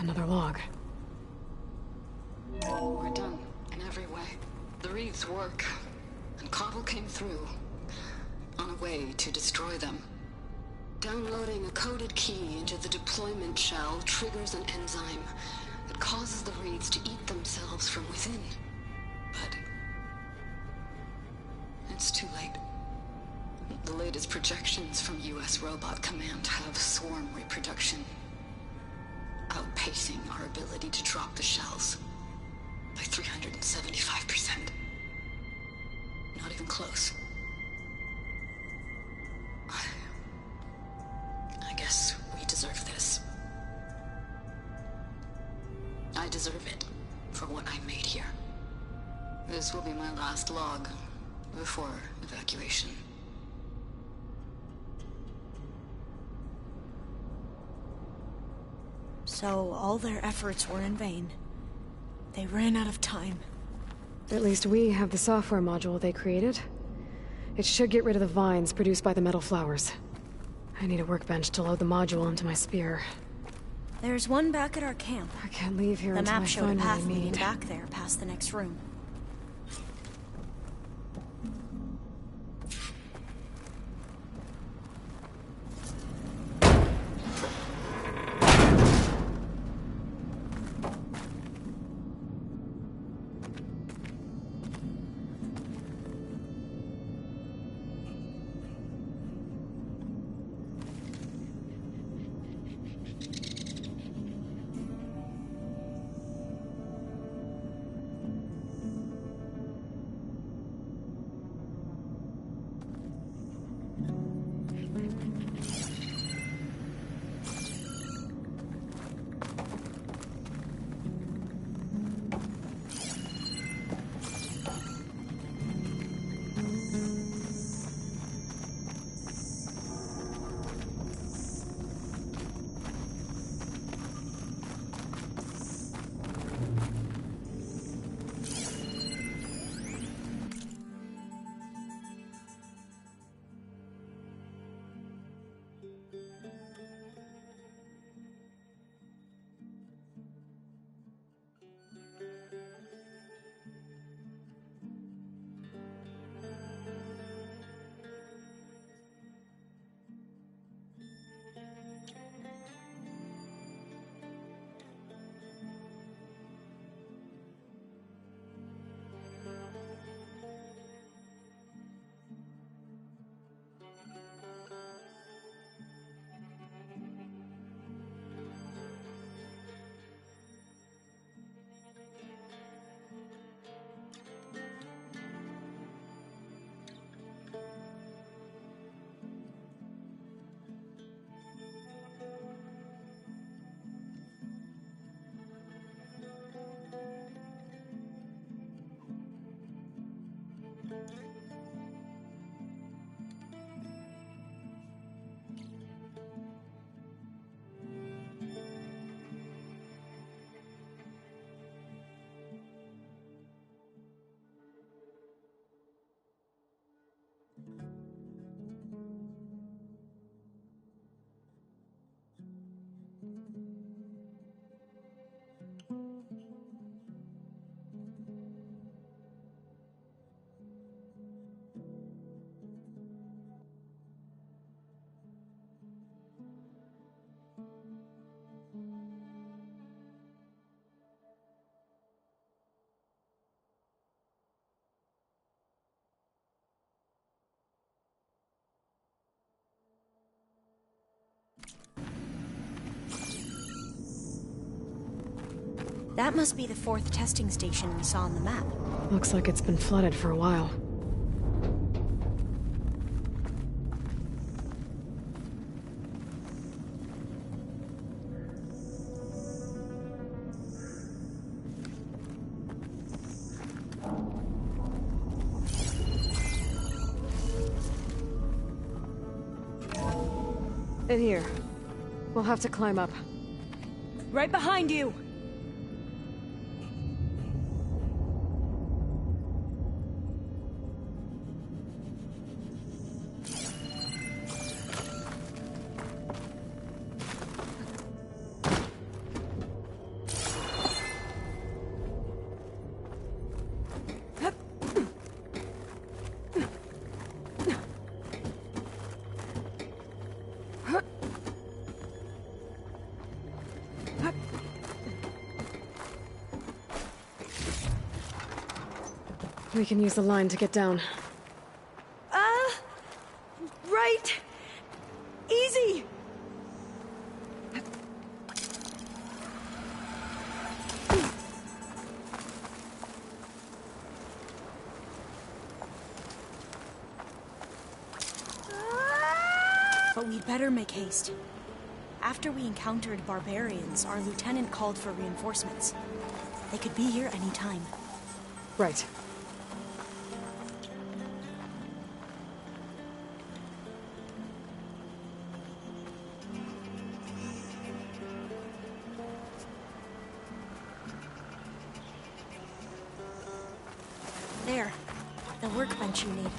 Another log. We're done, in every way. The reeds work, and Cobble came through, on a way to destroy them. Downloading a coded key into the deployment shell triggers an enzyme that causes the reeds to eat themselves from within. But it's too late. The latest projections from US Robot Command have swarm reproduction, outpacing our ability to drop the shells by 375%. Not even close. I guess we deserve this. I deserve it for what I made here. This will be my last log before evacuation. So all their efforts were in vain. They ran out of time. At least we have the software module they created. It should get rid of the vines produced by the metal flowers. I need a workbench to load the module onto my spear. There's one back at our camp. I can't leave here The until I map showed a find what I path leading need. back there past the next room. That must be the 4th testing station we saw on the map. Looks like it's been flooded for a while. In here. We'll have to climb up. Right behind you! We can use the line to get down. Right. Easy. But we'd better make haste. After we encountered barbarians, our lieutenant called for reinforcements. They could be here any time. Right. There. The workbench you need.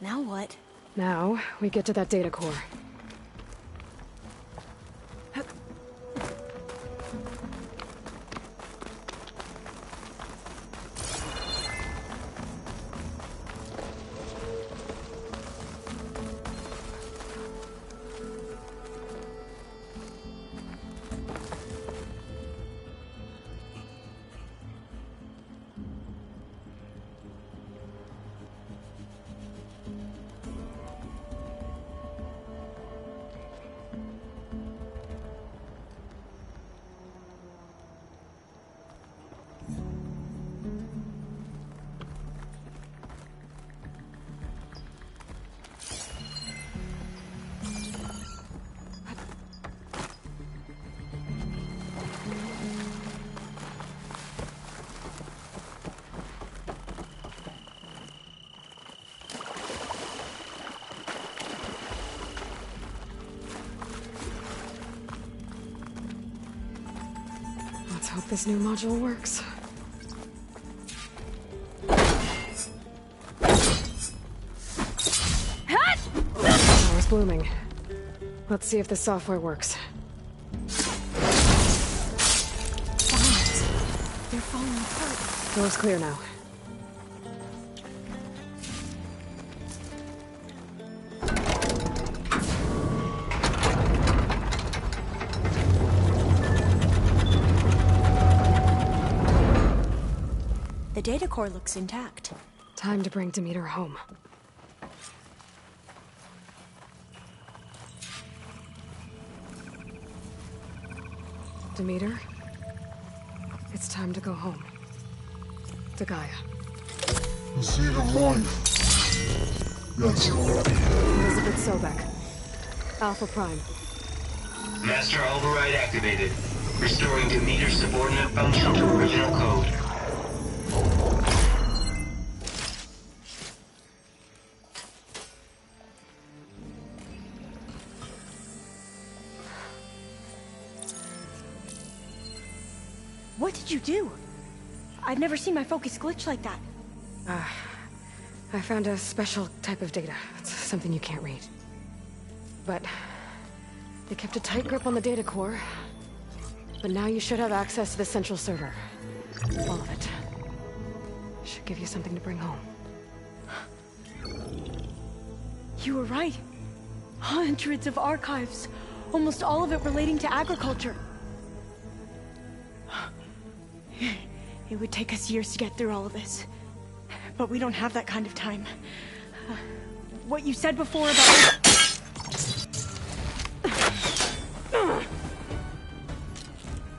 Now what? Now, we get to that data core. Let's hope this new module works. Power's blooming. Let's see if the software works. Sounds. They're falling apart. Door's clear now. The data core looks intact. Time to bring Demeter home. Demeter, it's time to go home. To Gaia. The seed of life. Yes. Elizabeth Sobek. Alpha Prime. Master override activated. Restoring Demeter's subordinate function to original code. What did you do? I've never seen my focus glitch like that. I found a special type of data. It's something you can't read. But they kept a tight grip on the data core. But now you should have access to the central server. All of it. Should give you something to bring home. You were right. Hundreds of archives, almost all of it relating to agriculture. It would take us years to get through all of this, but we don't have that kind of time. What you said before about...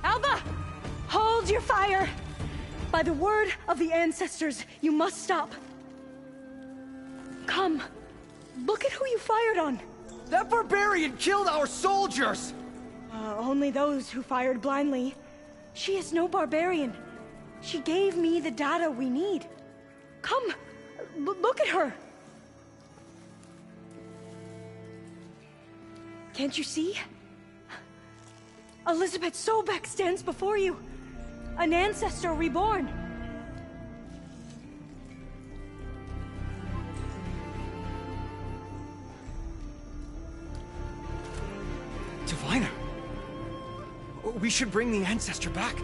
Alva! Hold your fire! By the word of the ancestors, you must stop. Come. Look at who you fired on. That barbarian killed our soldiers! Only those who fired blindly. She is no barbarian. She gave me the data we need. Come, look at her. Can't you see? Elizabeth Sobek stands before you. An ancestor reborn. Diviner! We should bring the ancestor back.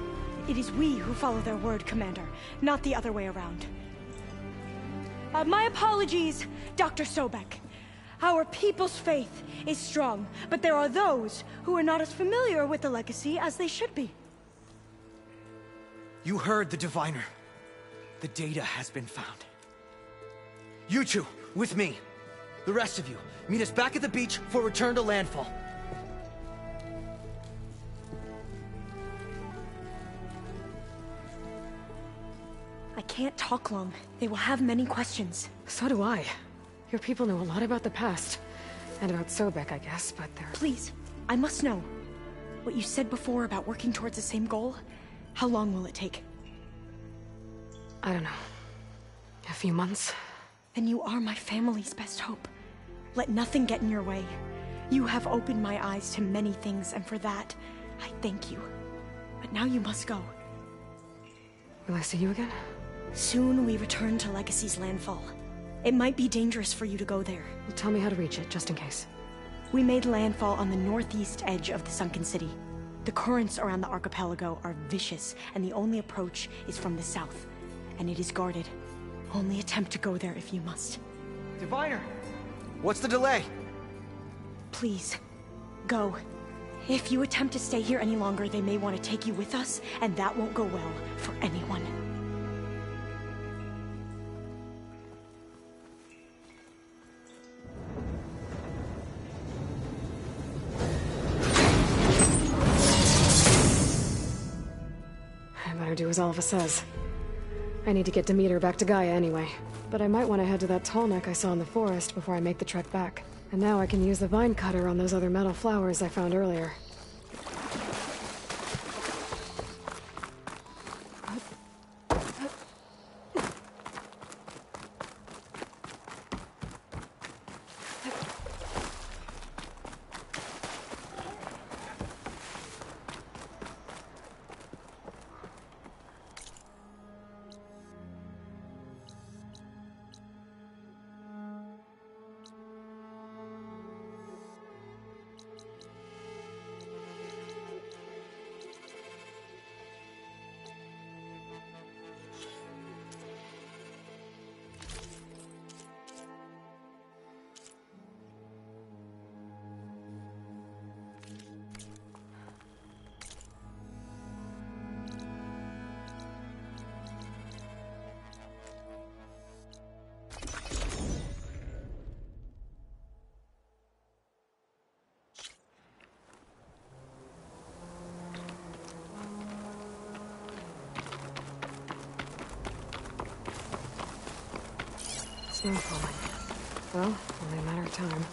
It is we who follow their word, Commander, not the other way around. My apologies, Dr. Sobek. Our people's faith is strong, but there are those who are not as familiar with the legacy as they should be. You heard the Diviner. The data has been found. You two, with me. The rest of you, meet us back at the beach for return to landfall. I can't talk long. They will have many questions. So do I. Your people know a lot about the past. And about Sobek, I guess, but they're... Please, I must know. What you said before about working towards the same goal, how long will it take? I don't know. A few months? Then you are my family's best hope. Let nothing get in your way. You have opened my eyes to many things, and for that, I thank you. But now you must go. Will I see you again? Soon we return to Legacy's landfall. It might be dangerous for you to go there. Well, tell me how to reach it, just in case. We made landfall on the northeast edge of the sunken city. The currents around the archipelago are vicious, and the only approach is from the south. And it is guarded. Only attempt to go there if you must. Diviner! What's the delay? Please, go. If you attempt to stay here any longer, they may want to take you with us, and that won't go well for anyone. I better do as Alva says. I need to get Demeter back to Gaia anyway. But I might want to head to that tall neck I saw in the forest before I make the trek back. And now I can use the vine cutter on those other metal flowers I found earlier. Snow falling. Well, only a matter of time.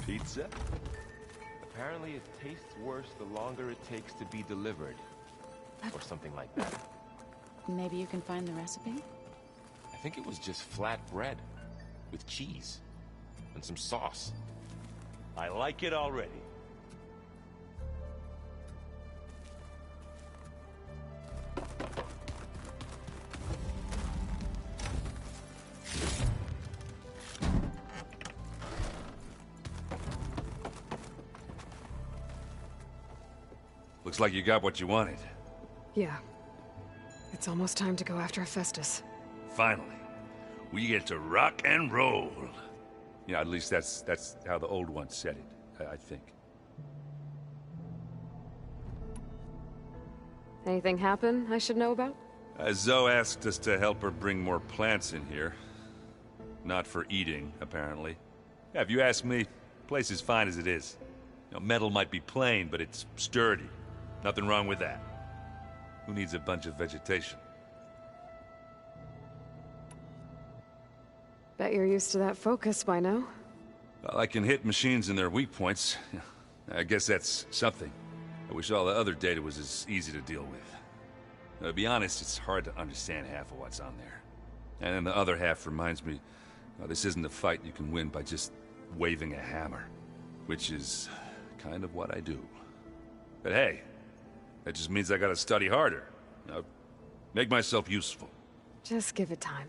Pizza? Apparently it tastes worse the longer it takes to be delivered. Or something like that. Maybe you can find the recipe? I think it was just flat bread. With cheese. and some sauce. I like it already. Looks like you got what you wanted. Yeah. It's almost time to go after Hephaestus. Finally. We get to rock and roll. Yeah, at least that's how the old ones said it, I think. Anything happen I should know about? Zoe asked us to help her bring more plants in here. Not for eating, apparently. Yeah, if you ask me, the place is fine as it is. You know, metal might be plain, but it's sturdy. Nothing wrong with that. Who needs a bunch of vegetation? Bet you're used to that focus by now. Well, I can hit machines in their weak points. I guess that's something. I wish all the other data was as easy to deal with. To be honest, it's hard to understand half of what's on there. And then the other half reminds me, this isn't a fight you can win by just waving a hammer. Which is kind of what I do. But hey, that just means I gotta study harder. Make myself useful. Just give it time.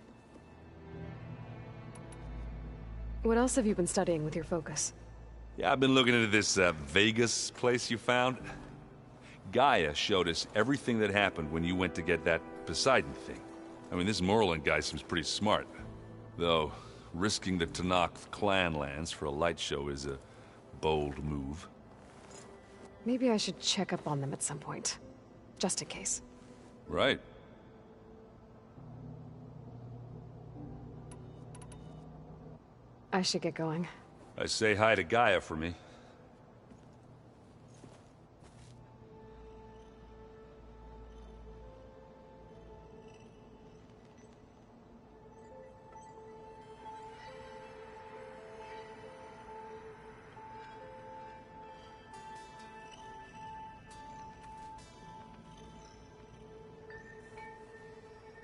What else have you been studying with your focus? Yeah, I've been looking into this Vegas place you found. Gaia showed us everything that happened when you went to get that Poseidon thing. I mean, this Morlund guy seems pretty smart. Though, risking the Tenakth clan lands for a light show is a bold move. Maybe I should check up on them at some point. Just in case. Right. I should get going. Say hi to Gaia for me.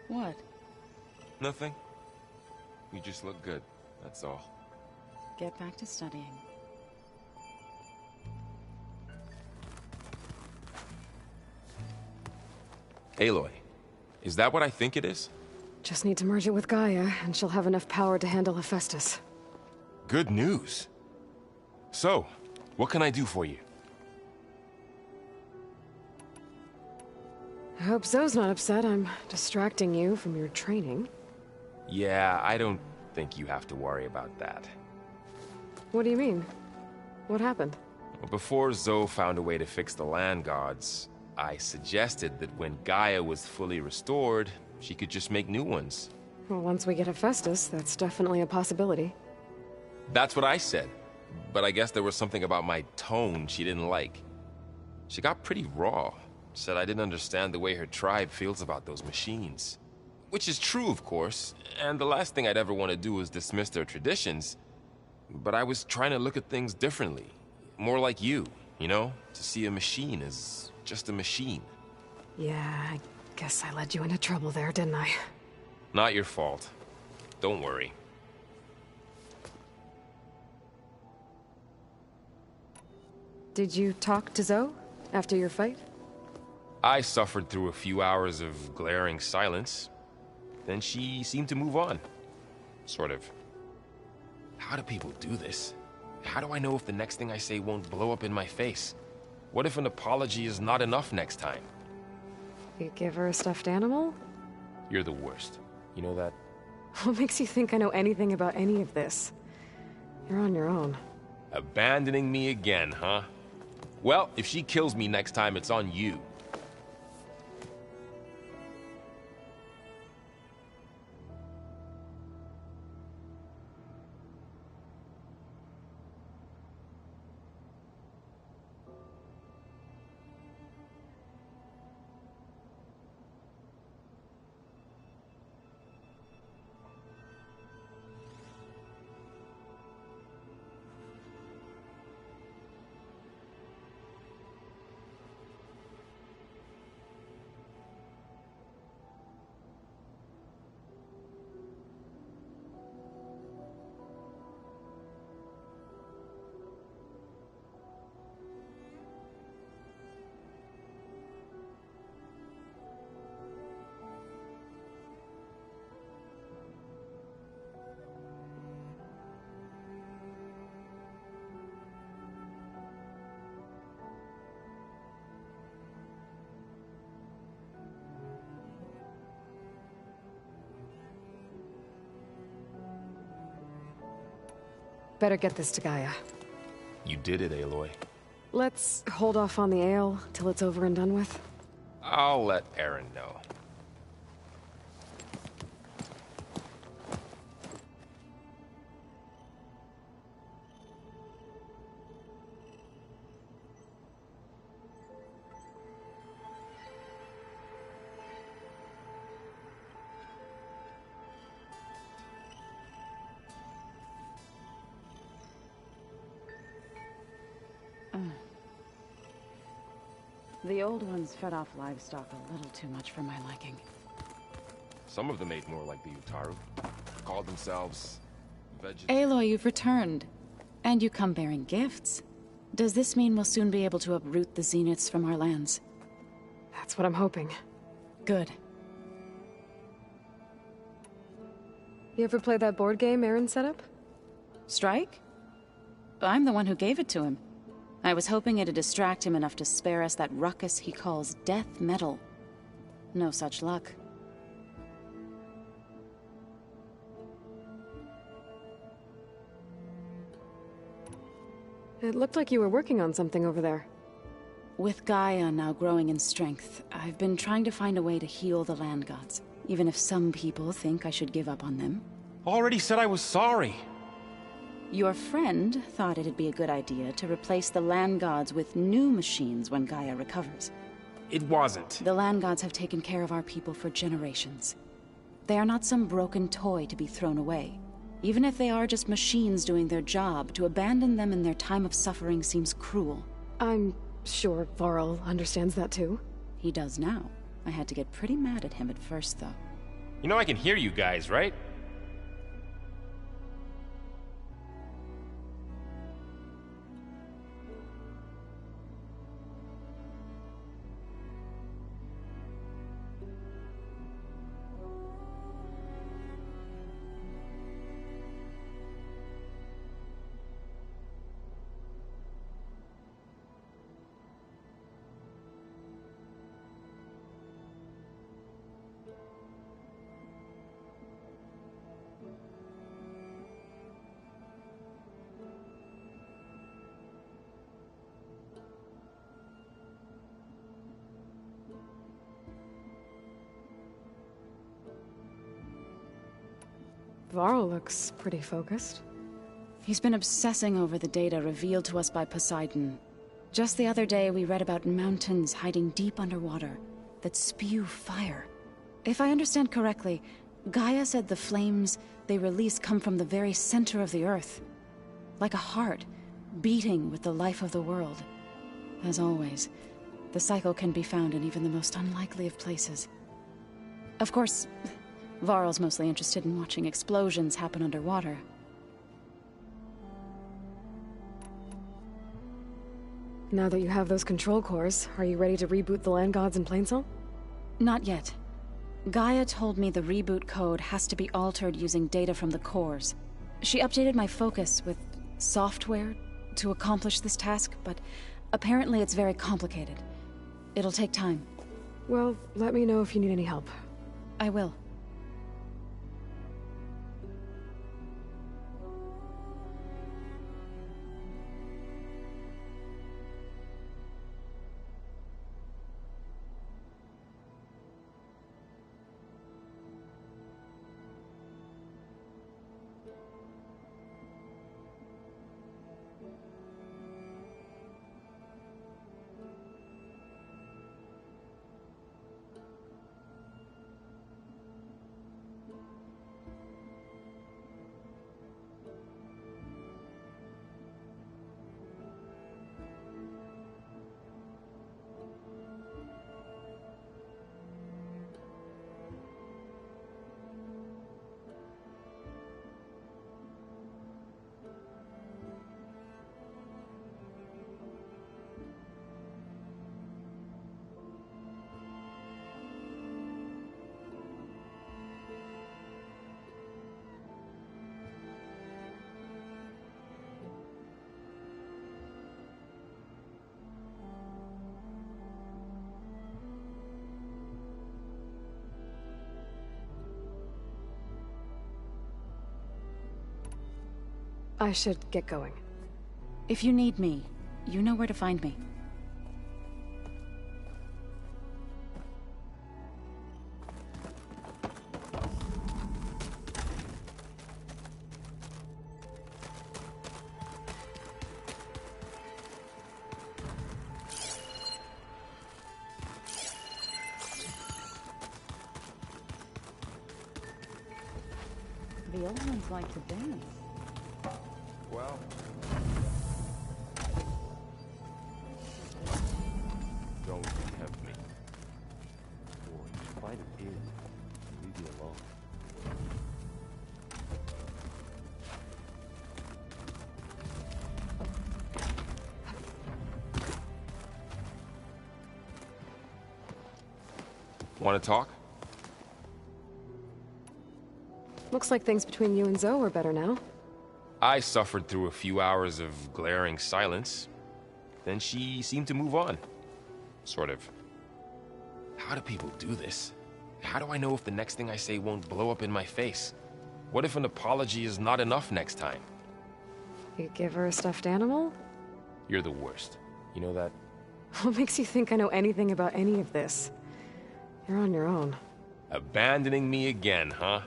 What? Nothing. You just look good, that's all. Get back to studying. Aloy, is that what I think it is? Just need to merge it with Gaia, and she'll have enough power to handle Hephaestus. Good news. So, what can I do for you? I hope Zoe's not upset I'm distracting you from your training. Yeah, I don't think you have to worry about that. What do you mean? What happened? Before Zoe found a way to fix the land gods, I suggested that when Gaia was fully restored, she could just make new ones. Well, once we get Hephaestus, that's definitely a possibility. That's what I said. But I guess there was something about my tone she didn't like. She got pretty raw. Said I didn't understand the way her tribe feels about those machines. Which is true, of course, and the last thing I'd ever want to do is dismiss their traditions. But I was trying to look at things differently. More like you know? To see a machine as just a machine. Yeah, I guess I led you into trouble there, didn't I? Not your fault. Don't worry. Did you talk to Zoe after your fight? I suffered through a few hours of glaring silence. Then she seemed to move on. Sort of. How do people do this? How do I know if the next thing I say won't blow up in my face? What if an apology is not enough next time? You give her a stuffed animal? You're the worst. You know that? What makes you think I know anything about any of this? You're on your own. Abandoning me again, huh? Well, if she kills me next time, it's on you. better get this to Gaia. You did it, Aloy. Let's hold off on the ale till it's over and done with. I'll let Aaron know. The old ones fed off livestock a little too much for my liking. Some of them ate more like the Utaru. Called themselves... Aloy, you've returned. And you come bearing gifts. Does this mean we'll soon be able to uproot the Zeniths from our lands? That's what I'm hoping. Good. You ever play that board game Aaron set up? Strike? I'm the one who gave it to him. I was hoping it'd distract him enough to spare us that ruckus he calls death metal. No such luck. It looked like you were working on something over there. With Gaia now growing in strength, I've been trying to find a way to heal the land gods, even if some people think I should give up on them. Already said I was sorry. Your friend thought it'd be a good idea to replace the land gods with new machines when Gaia recovers. It wasn't. The land gods have taken care of our people for generations. They are not some broken toy to be thrown away. Even if they are just machines doing their job, to abandon them in their time of suffering seems cruel. I'm sure Varl understands that too. He does now. I had to get pretty mad at him at first, though. You know I can hear you guys, right? Varl looks pretty focused. He's been obsessing over the data revealed to us by Poseidon. Just the other day, we read about mountains hiding deep underwater that spew fire. If I understand correctly, Gaia said the flames they release come from the very center of the Earth. Like a heart, beating with the life of the world. As always, the cycle can be found in even the most unlikely of places. Of course, Varl's mostly interested in watching explosions happen underwater. Now that you have those control cores, are you ready to reboot the land gods in Plainsong? Not yet. Gaia told me the reboot code has to be altered using data from the cores. She updated my focus with software to accomplish this task, but apparently it's very complicated. It'll take time. Well, let me know if you need any help. I will. I should get going. If you need me, you know where to find me. The old ones like to dance. Well... Don't tempt me. Boy, find him in. Leave me alone. Want to talk? Looks like things between you and Zoe are better now. I suffered through a few hours of glaring silence. Then she seemed to move on. Sort of. How do people do this? How do I know if the next thing I say won't blow up in my face? What if an apology is not enough next time? You give her a stuffed animal? You're the worst. You know that? What makes you think I know anything about any of this? You're on your own. Abandoning me again, huh?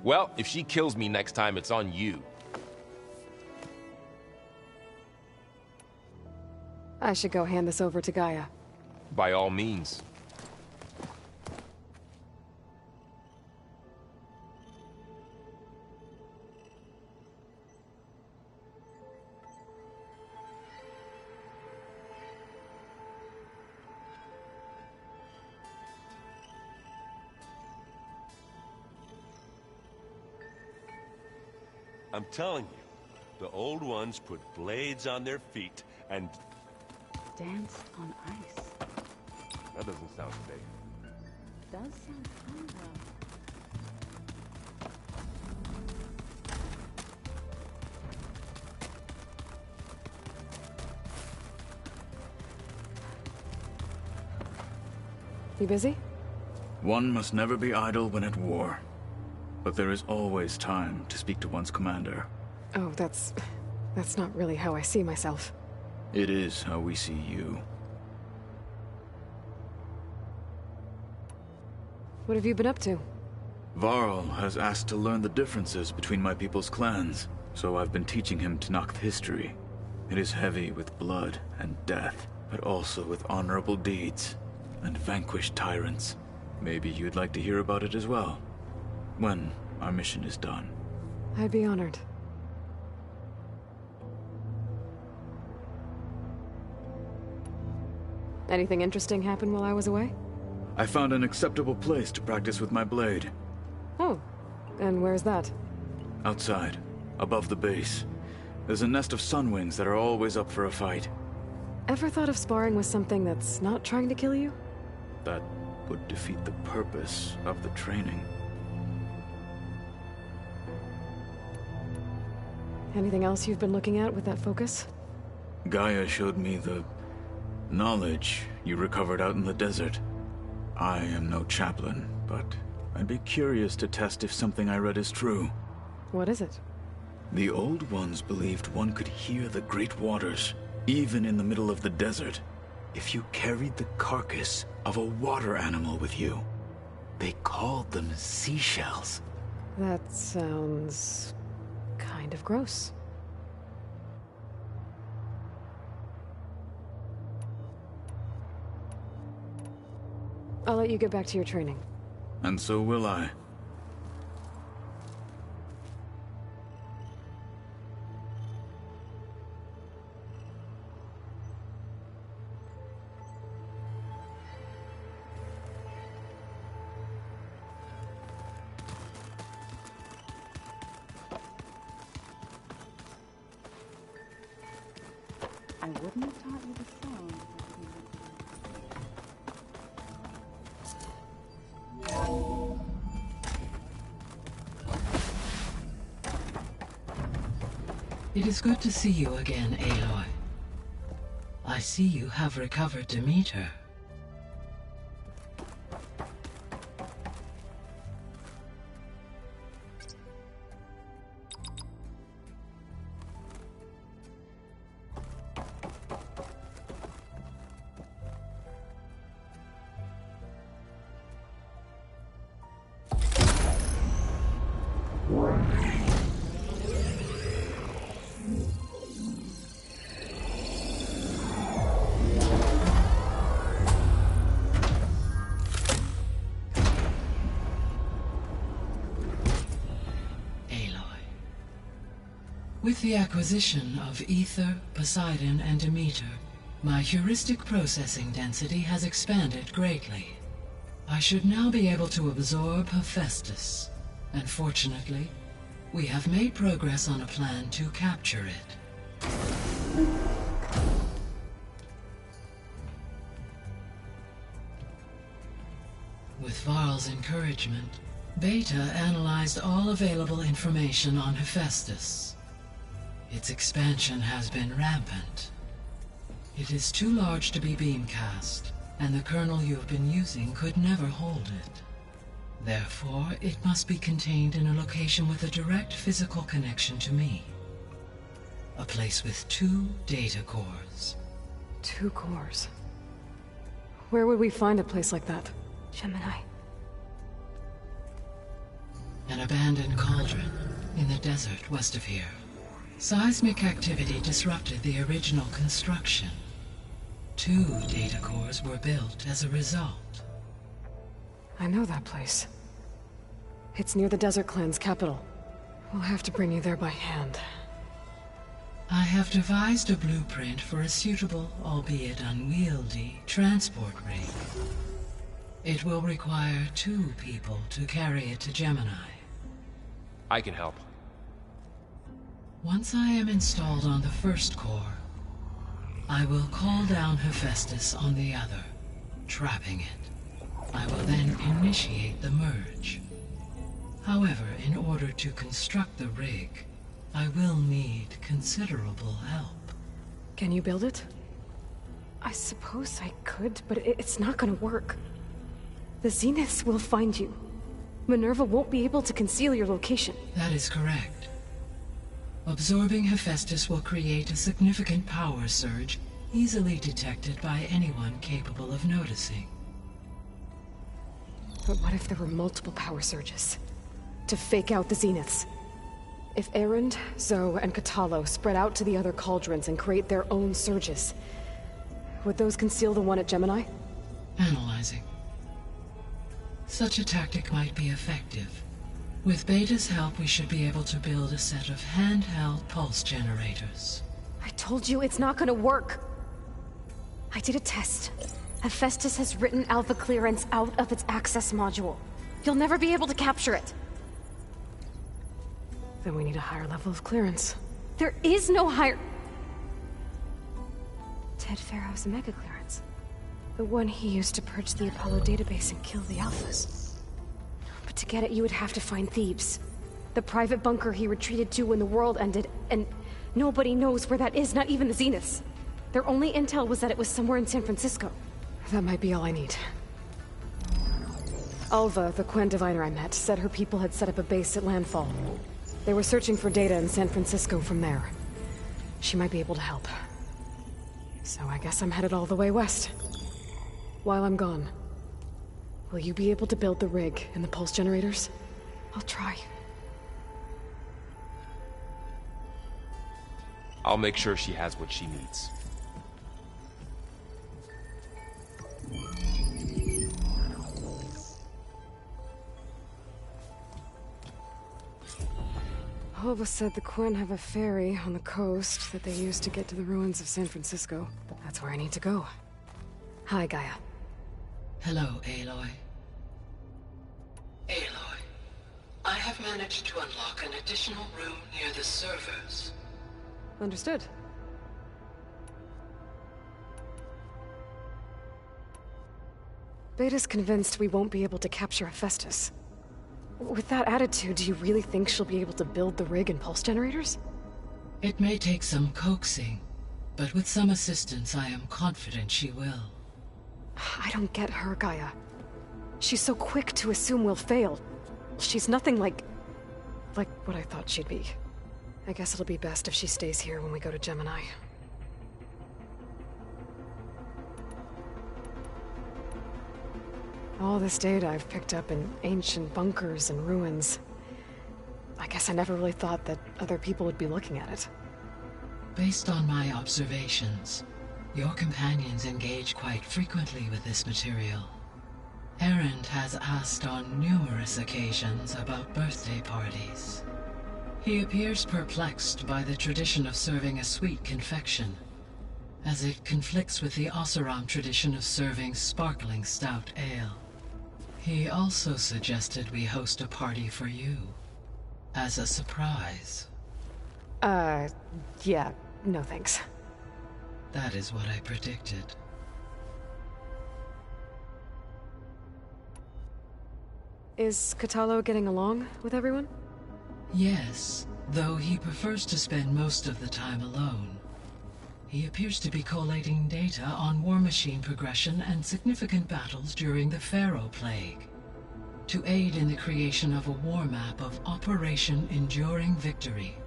Well, if she kills me next time, it's on you. I should go hand this over to Gaia. By all means. I'm telling you, the old ones put blades on their feet and... Danced on ice. That doesn't sound safe. Does sound fun, though. You busy? One must never be idle when at war. But there is always time to speak to one's commander. Oh, that's not really how I see myself. It is how we see you. What have you been up to? Varl has asked to learn the differences between my people's clans, so I've been teaching him Tenakth history. It is heavy with blood and death, but also with honorable deeds and vanquished tyrants. Maybe you'd like to hear about it as well, when our mission is done. I'd be honored. Anything interesting happen while I was away? I found an acceptable place to practice with my blade. Oh, and where's that? Outside, above the base. There's a nest of sunwings that are always up for a fight. Ever thought of sparring with something that's not trying to kill you? That would defeat the purpose of the training. Anything else you've been looking at with that focus? Gaia showed me the knowledge you recovered out in the desert. I am no chaplain, but I'd be curious to test if something I read is true. What is it? The Old Ones believed one could hear the great waters, even in the middle of the desert, if you carried the carcass of a water animal with you. They called them seashells. That sounds... kind of gross. I'll let you get back to your training. And so will I. I wouldn't have taught you the song. It is good to see you again, Aloy. I see you have recovered Demeter. With the acquisition of Ether, Poseidon, and Demeter, my heuristic processing density has expanded greatly. I should now be able to absorb Hephaestus, and fortunately, we have made progress on a plan to capture it. With Varl's encouragement, Beta analyzed all available information on Hephaestus. Its expansion has been rampant. It is too large to be beamcast, and the kernel you have been using could never hold it. Therefore, it must be contained in a location with a direct physical connection to me. A place with 2 data cores. 2 cores? Where would we find a place like that? Gemini. An abandoned cauldron in the desert west of here. Seismic activity disrupted the original construction. 2 data cores were built as a result. I know that place. It's near the Desert Clan's capital. We'll have to bring you there by hand. I have devised a blueprint for a suitable, albeit unwieldy, transport rig. It will require 2 people to carry it to Gemini. I can help. Once I am installed on the first core, I will call down Hephaestus on the other, trapping it. I will then initiate the merge. However, in order to construct the rig, I will need considerable help. Can you build it? I suppose I could, but it's not gonna work. The Zeniths will find you. Minerva won't be able to conceal your location. That is correct. Absorbing Hephaestus will create a significant power surge, easily detected by anyone capable of noticing. But what if there were multiple power surges? To fake out the Zeniths? If Erend, Zoe, and Katalo spread out to the other cauldrons and create their own surges, would those conceal the one at Gemini? Analyzing. Such a tactic might be effective. With Beta's help, we should be able to build a set of handheld pulse generators. I told you it's not gonna work. I did a test. Hephaestus has written Alpha clearance out of its access module. You'll never be able to capture it. Then we need a higher level of clearance. There is no higher... Ted Pharaoh's mega clearance. The one he used to purge the Apollo database and kill the Alphas. But to get it, you would have to find Thebes. The private bunker he retreated to when the world ended, and nobody knows where that is, not even the Zeniths. Their only intel was that it was somewhere in San Francisco. That might be all I need. Alva, the Quen diviner I met, said her people had set up a base at landfall. They were searching for data in San Francisco from there. She might be able to help. So I guess I'm headed all the way west. While I'm gone, will you be able to build the rig and the pulse generators? I'll try. I'll make sure she has what she needs. Alva said the Quen have a ferry on the coast that they use to get to the ruins of San Francisco. That's where I need to go. Hi, Gaia. Hello, Aloy. Aloy, I have managed to unlock an additional room near the servers. Understood. Beta's convinced we won't be able to capture Hephaestus. With that attitude, do you really think she'll be able to build the rig and pulse generators? It may take some coaxing, but with some assistance, I am confident she will. I don't get her, Gaia. She's so quick to assume we'll fail. She's nothing like what I thought she'd be. I guess it'll be best if she stays here when we go to Gemini. All this data I've picked up in ancient bunkers and ruins. I guess I never really thought that other people would be looking at it. Based on my observations, your companions engage quite frequently with this material. Erend has asked on numerous occasions about birthday parties. He appears perplexed by the tradition of serving a sweet confection, as it conflicts with the Oseram tradition of serving sparkling stout ale. He also suggested we host a party for you, as a surprise. Yeah, no thanks. That is what I predicted. Is Kotallo getting along with everyone? Yes, though he prefers to spend most of the time alone. He appears to be collating data on war machine progression and significant battles during the Pharaoh Plague, to aid in the creation of a war map of Operation Enduring Victory.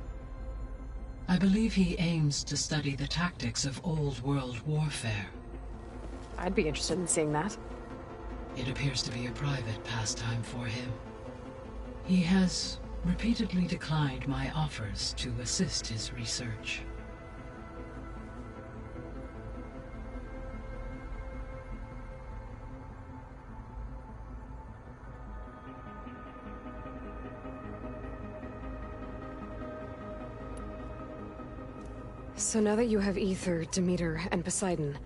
I believe he aims to study the tactics of old world warfare. I'd be interested in seeing that. It appears to be a private pastime for him. He has repeatedly declined my offers to assist his research. So now that you have Aether, Demeter, and Poseidon,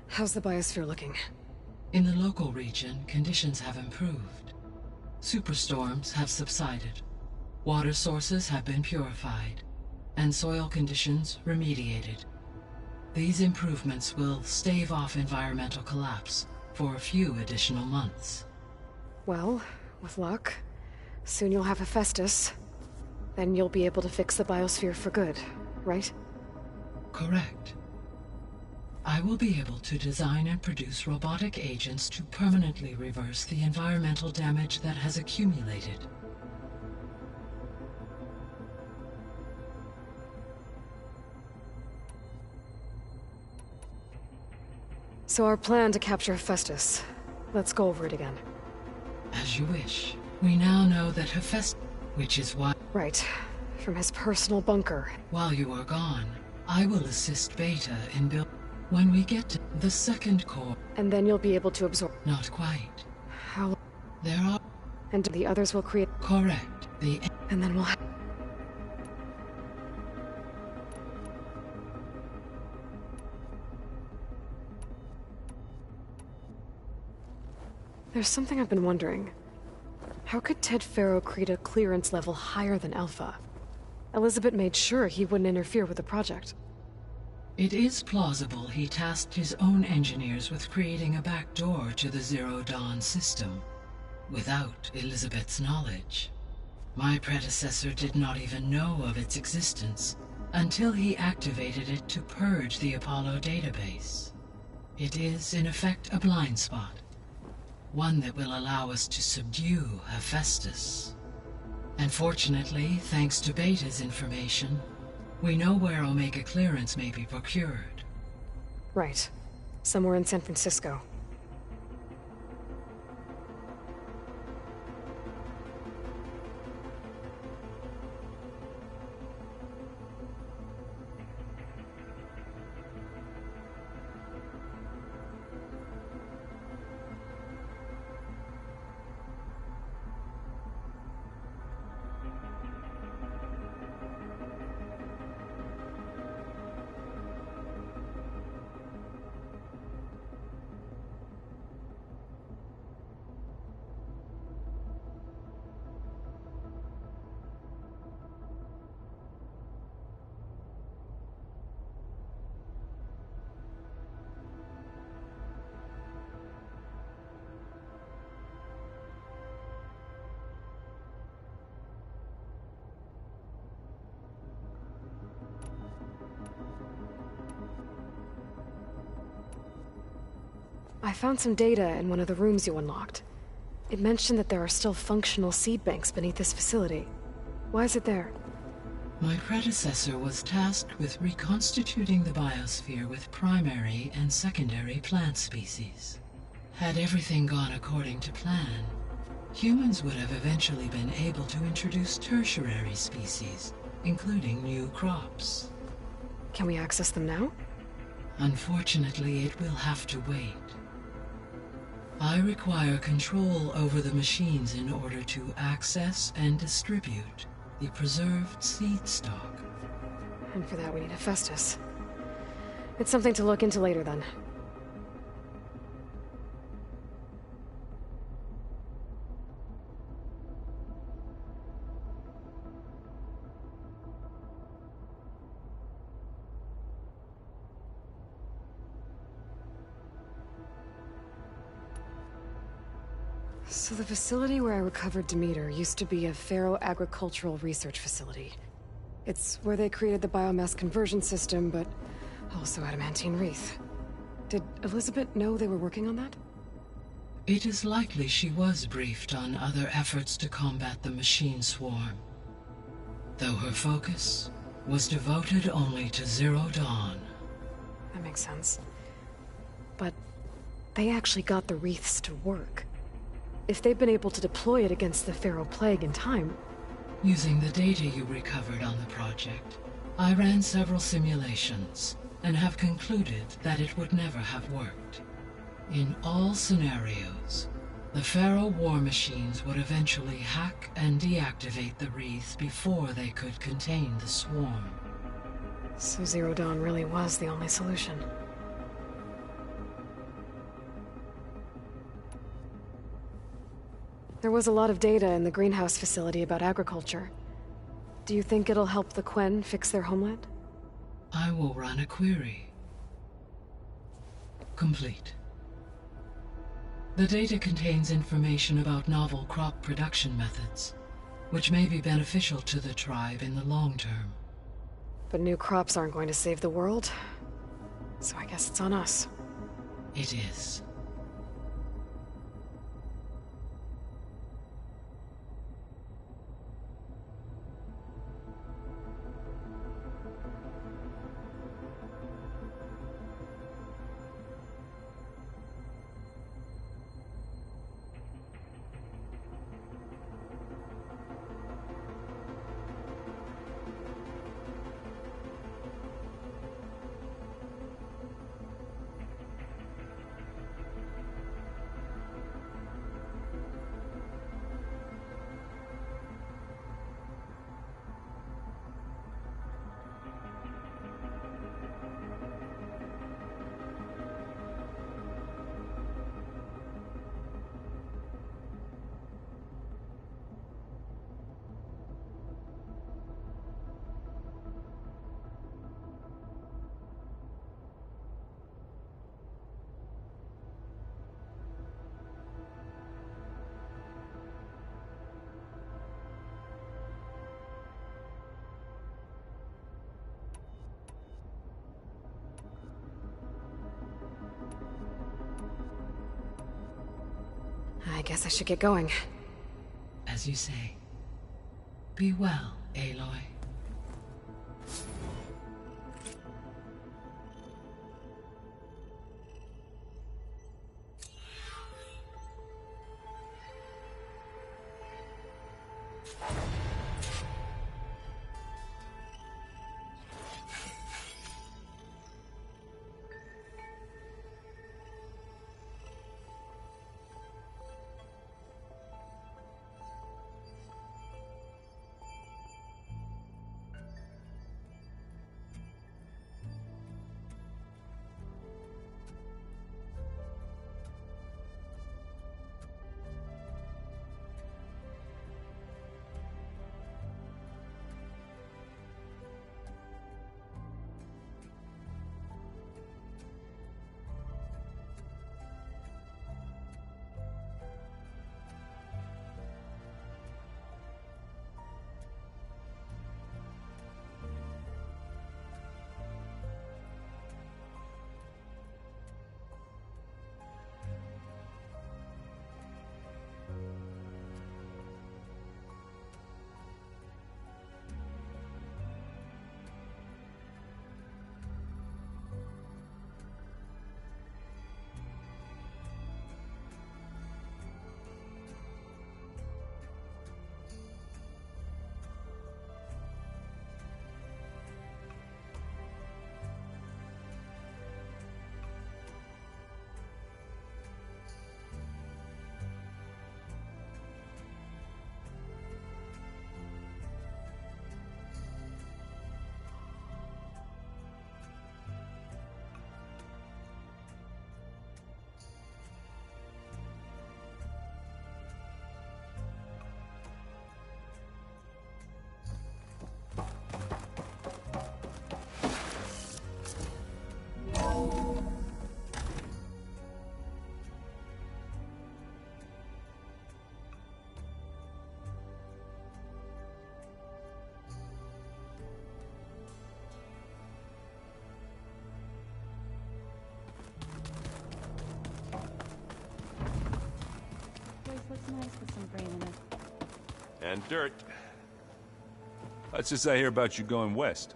how's the biosphere looking? In the local region, conditions have improved. Superstorms have subsided. Water sources have been purified, and soil conditions remediated. These improvements will stave off environmental collapse for a few additional months. Well, with luck, soon you'll have Hephaestus. Then you'll be able to fix the biosphere for good, right? Correct. I will be able to design and produce robotic agents to permanently reverse the environmental damage that has accumulated. So our plan to capture Hephaestus. Let's go over it again. As you wish. We now know that Hephaestus, which is why... Right. From his personal bunker. While you are gone, I will assist Beta in build... When we get to the second core... And then you'll be able to absorb... Not quite. How... There are... And the others will create... Correct. And then we'll... There's something I've been wondering. How could Ted Faro create a clearance level higher than Alpha? Elizabeth made sure he wouldn't interfere with the project. It is plausible he tasked his own engineers with creating a back door to the Zero Dawn system, without Elizabeth's knowledge. My predecessor did not even know of its existence until he activated it to purge the Apollo database. It is, in effect, a blind spot. One that will allow us to subdue Hephaestus. And fortunately, thanks to Beta's information, we know where Omega clearance may be procured. Right. Somewhere in San Francisco. I found some data in one of the rooms you unlocked. It mentioned that there are still functional seed banks beneath this facility. Why is it there? My predecessor was tasked with reconstituting the biosphere with primary and secondary plant species. Had everything gone according to plan, humans would have eventually been able to introduce tertiary species, including new crops. Can we access them now? Unfortunately, it will have to wait. I require control over the machines in order to access and distribute the preserved seed stock. And for that we need Hephaestus. It's something to look into later then. So the facility where I recovered Demeter used to be a Pharaoh agricultural research facility. It's where they created the biomass conversion system, but also adamantine wreath. Did Elizabeth know they were working on that? It is likely she was briefed on other efforts to combat the machine swarm, though her focus was devoted only to Zero Dawn. That makes sense. But they actually got the wreaths to work. If they've been able to deploy it against the Pharaoh Plague in time... Using the data you recovered on the project, I ran several simulations and have concluded that it would never have worked. In all scenarios, the Pharaoh war machines would eventually hack and deactivate the wreath before they could contain the swarm. So Zero Dawn really was the only solution. There was a lot of data in the greenhouse facility about agriculture. Do you think it'll help the Quen fix their homeland? I will run a query. Complete. The data contains information about novel crop production methods, which may be beneficial to the tribe in the long term. But new crops aren't going to save the world, so I guess it's on us. It is. I guess I should get going. As you say. Be well, Aloy. and dirt. What's this I hear about you going west?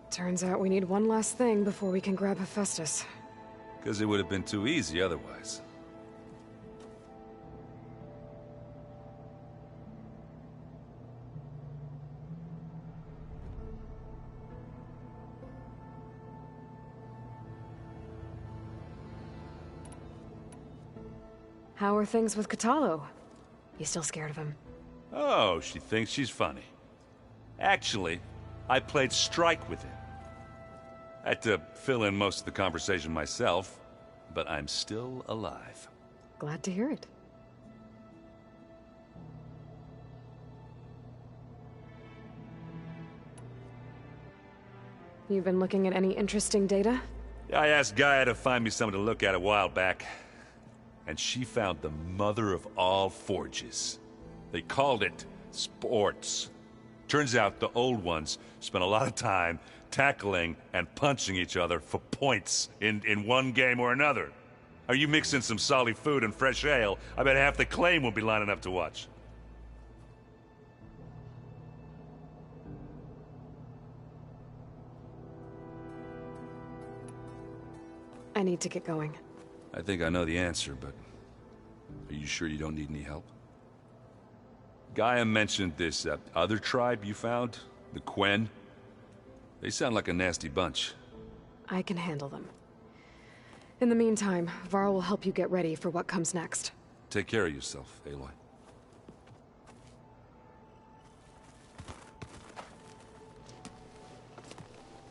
Turns out we need one last thing before we can grab Hephaestus. Because it would have been too easy otherwise. How are things with Kotallo? You still scared of him? Oh, she thinks she's funny. Actually, I played strike with him. I had to fill in most of the conversation myself, but I'm still alive. Glad to hear it. You've been looking at any interesting data? I asked Gaia to find me something to look at a while back, and she found the mother of all forges. They called it sports. Turns out the old ones spent a lot of time tackling and punching each other for points in one game or another. Are you mixing some solid food and fresh ale? I bet half the claim will be lining up to watch. I need to get going. I think I know the answer, but are you sure you don't need any help? Gaia mentioned this other tribe you found, the Quen. They sound like a nasty bunch. I can handle them. In the meantime, Varl will help you get ready for what comes next. Take care of yourself, Aloy.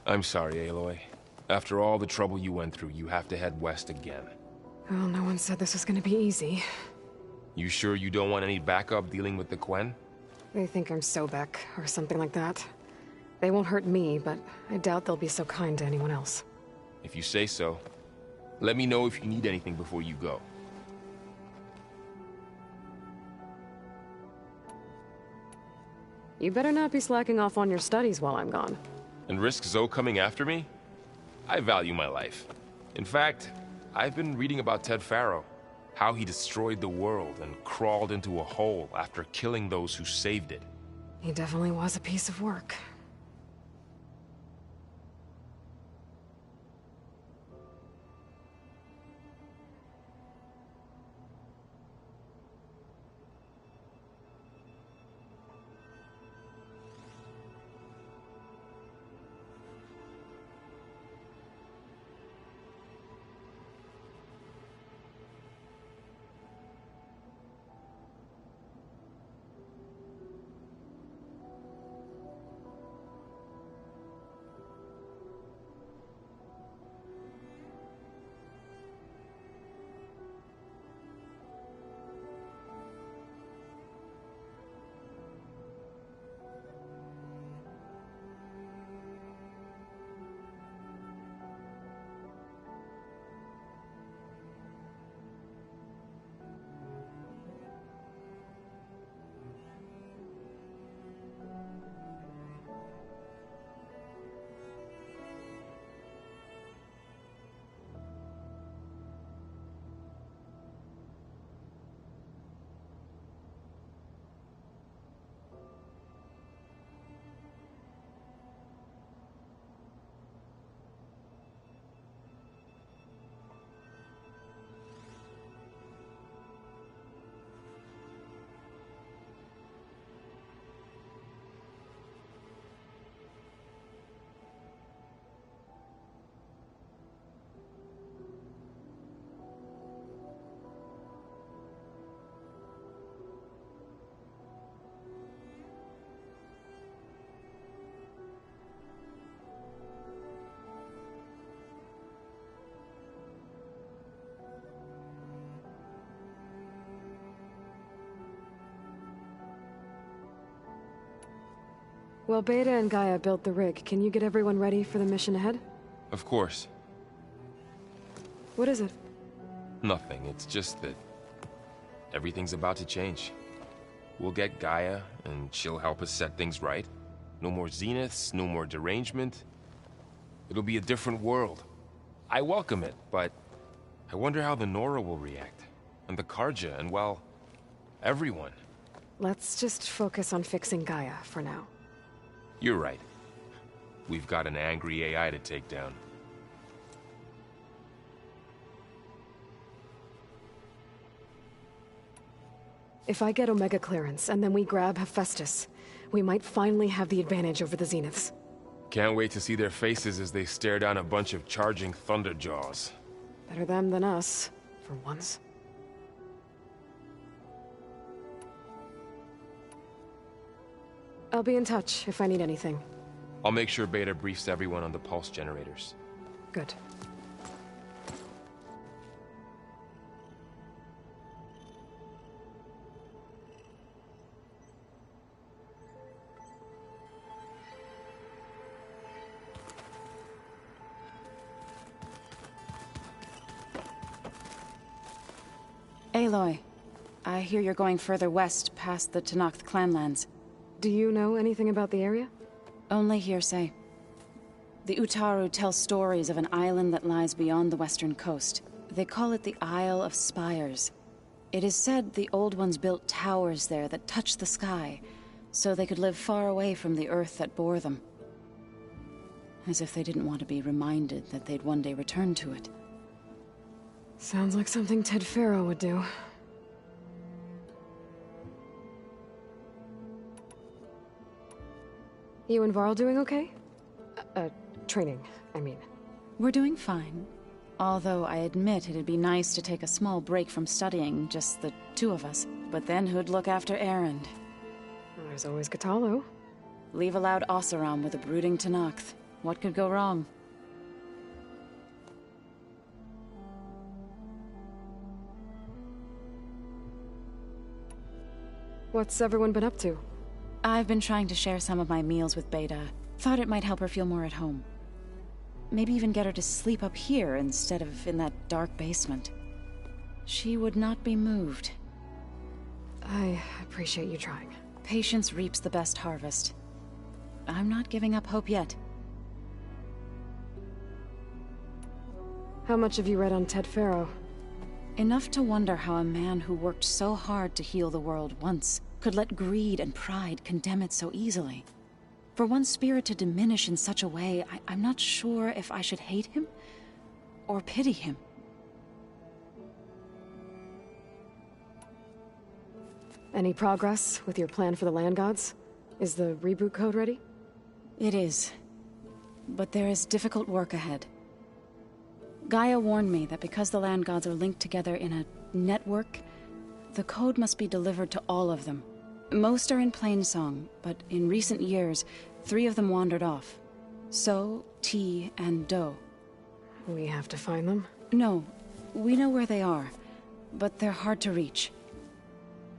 I'm sorry, Aloy. After all the trouble you went through, you have to head west again. Well, no one said this was gonna be easy. You sure you don't want any backup dealing with the Quen? They think I'm Sobek, or something like that. They won't hurt me, but I doubt they'll be so kind to anyone else. If you say so. Let me know if you need anything before you go. You better not be slacking off on your studies while I'm gone. And risk Zoe coming after me? I value my life. In fact, I've been reading about Ted Faro. How he destroyed the world and crawled into a hole after killing those who saved it. He definitely was a piece of work. Well, Beta and Gaia built the rig. Can you get everyone ready for the mission ahead? Of course. What is it? Nothing. It's just that everything's about to change. We'll get Gaia, and she'll help us set things right. No more zeniths, no more derangement. It'll be a different world. I welcome it, but I wonder how the Nora will react. And the Karja, and well, everyone. Let's just focus on fixing Gaia for now. You're right. We've got an angry AI to take down. If I get Omega clearance, and then we grab Hephaestus, we might finally have the advantage over the Zeniths. Can't wait to see their faces as they stare down a bunch of charging Thunderjaws. Better them than us, for once. I'll be in touch if I need anything. I'll make sure Beta briefs everyone on the pulse generators. Good. Aloy, I hear you're going further west past the Tenakth clanlands. Do you know anything about the area? Only hearsay. The Utaru tell stories of an island that lies beyond the western coast. They call it the Isle of Spires. It is said the Old Ones built towers there that touch the sky, so they could live far away from the earth that bore them. As if they didn't want to be reminded that they'd one day return to it. Sounds like something Ted Faro would do. You and Varl doing okay? Training, I mean. We're doing fine. Although I admit it'd be nice to take a small break from studying, just the two of us. But then who'd look after Erend? There's always Kotallo. Leave a loud Oseram with a brooding Tenakth. What could go wrong? What's everyone been up to? I've been trying to share some of my meals with Beta. Thought it might help her feel more at home. Maybe even get her to sleep up here instead of in that dark basement. She would not be moved. I appreciate you trying. Patience reaps the best harvest. I'm not giving up hope yet. How much have you read on Ted Faro? Enough to wonder how a man who worked so hard to heal the world once could let greed and pride condemn it so easily. For one's spirit to diminish in such a way, I'm not sure if I should hate him or pity him. Any progress with your plan for the Land Gods? Is the reboot code ready? It is. But there is difficult work ahead. Gaia warned me that because the Land Gods are linked together in a network, the code must be delivered to all of them. Most are in Plainsong, but in recent years, 3 of them wandered off. So, T, and Do. We have to find them? No, we know where they are, but they're hard to reach.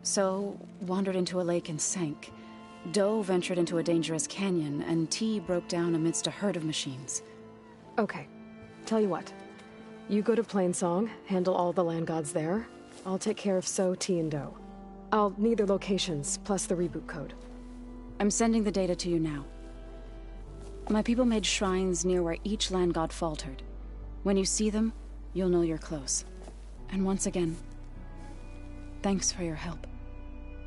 So, wandered into a lake and sank. Do ventured into a dangerous canyon, and T broke down amidst a herd of machines. Okay. Tell you what. You go to Plainsong, handle all the Land Gods there. I'll take care of So, T, and Do. I'll need their locations, plus the reboot code. I'm sending the data to you now. My people made shrines near where each Land God faltered. When you see them, you'll know you're close. And once again, thanks for your help.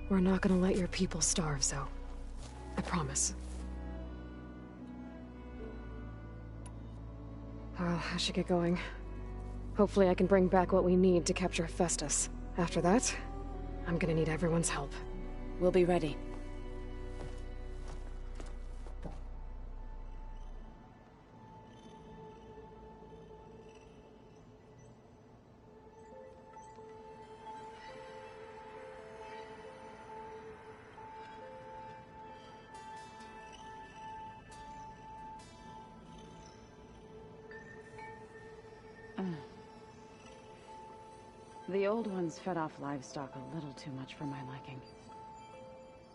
We're not gonna let your people starve, Zo. I promise. Well, I should get going. Hopefully I can bring back what we need to capture Hephaestus. After that, I'm gonna need everyone's help. We'll be ready. The old ones fed off livestock a little too much for my liking.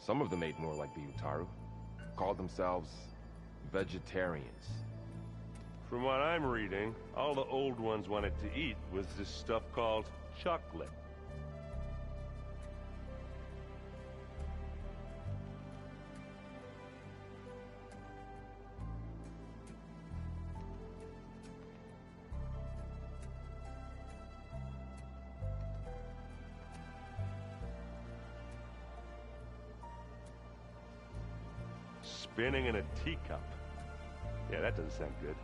Some of them ate more like the Utaru. Called themselves vegetarians. From what I'm reading, all the old ones wanted to eat was this stuff called chocolate. spinning in a teacup. Yeah, that doesn't sound good.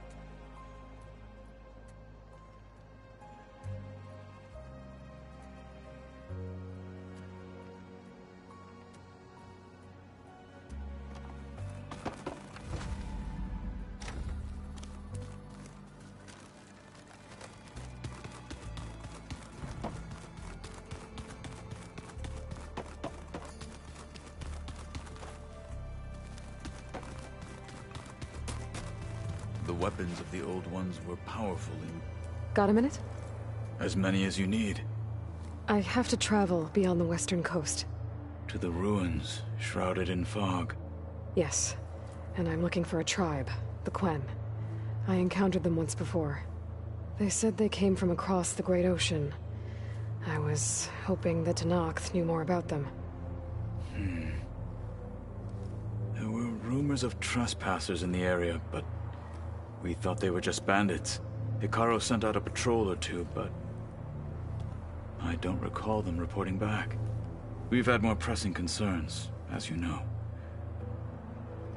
The weapons of the Old Ones were powerful in... Got a minute? As many as you need. I have to travel beyond the western coast. To the ruins, shrouded in fog. Yes, and I'm looking for a tribe, the Quen. I encountered them once before. They said they came from across the Great Ocean. I was hoping that Tenakth knew more about them. There were rumors of trespassers in the area, but we thought they were just bandits. Hekarro sent out a patrol or two, but I don't recall them reporting back. We've had more pressing concerns, as you know.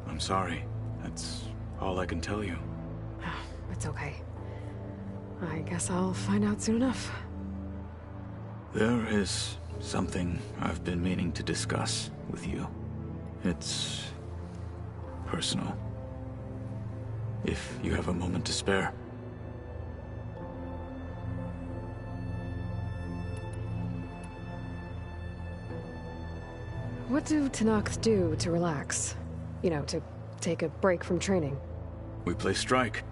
I'm sorry. That's all I can tell you. It's okay. I guess I'll find out soon enough. There is something I've been meaning to discuss with you. It's personal. If you have a moment to spare. What do Tenakth do to relax? You know, to take a break from training? We play strike.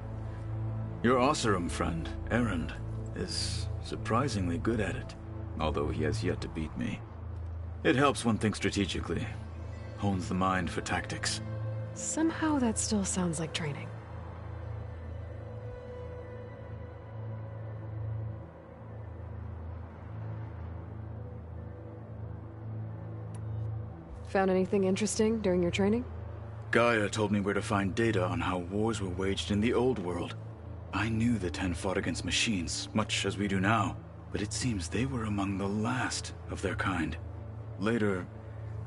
Your Oseram friend, Erend, is surprisingly good at it, although he has yet to beat me. It helps one think strategically, hones the mind for tactics. Somehow that still sounds like training. Found anything interesting during your training? Gaia told me where to find data on how wars were waged in the old world. I knew the Ten fought against machines, much as we do now, but it seems they were among the last of their kind. Later,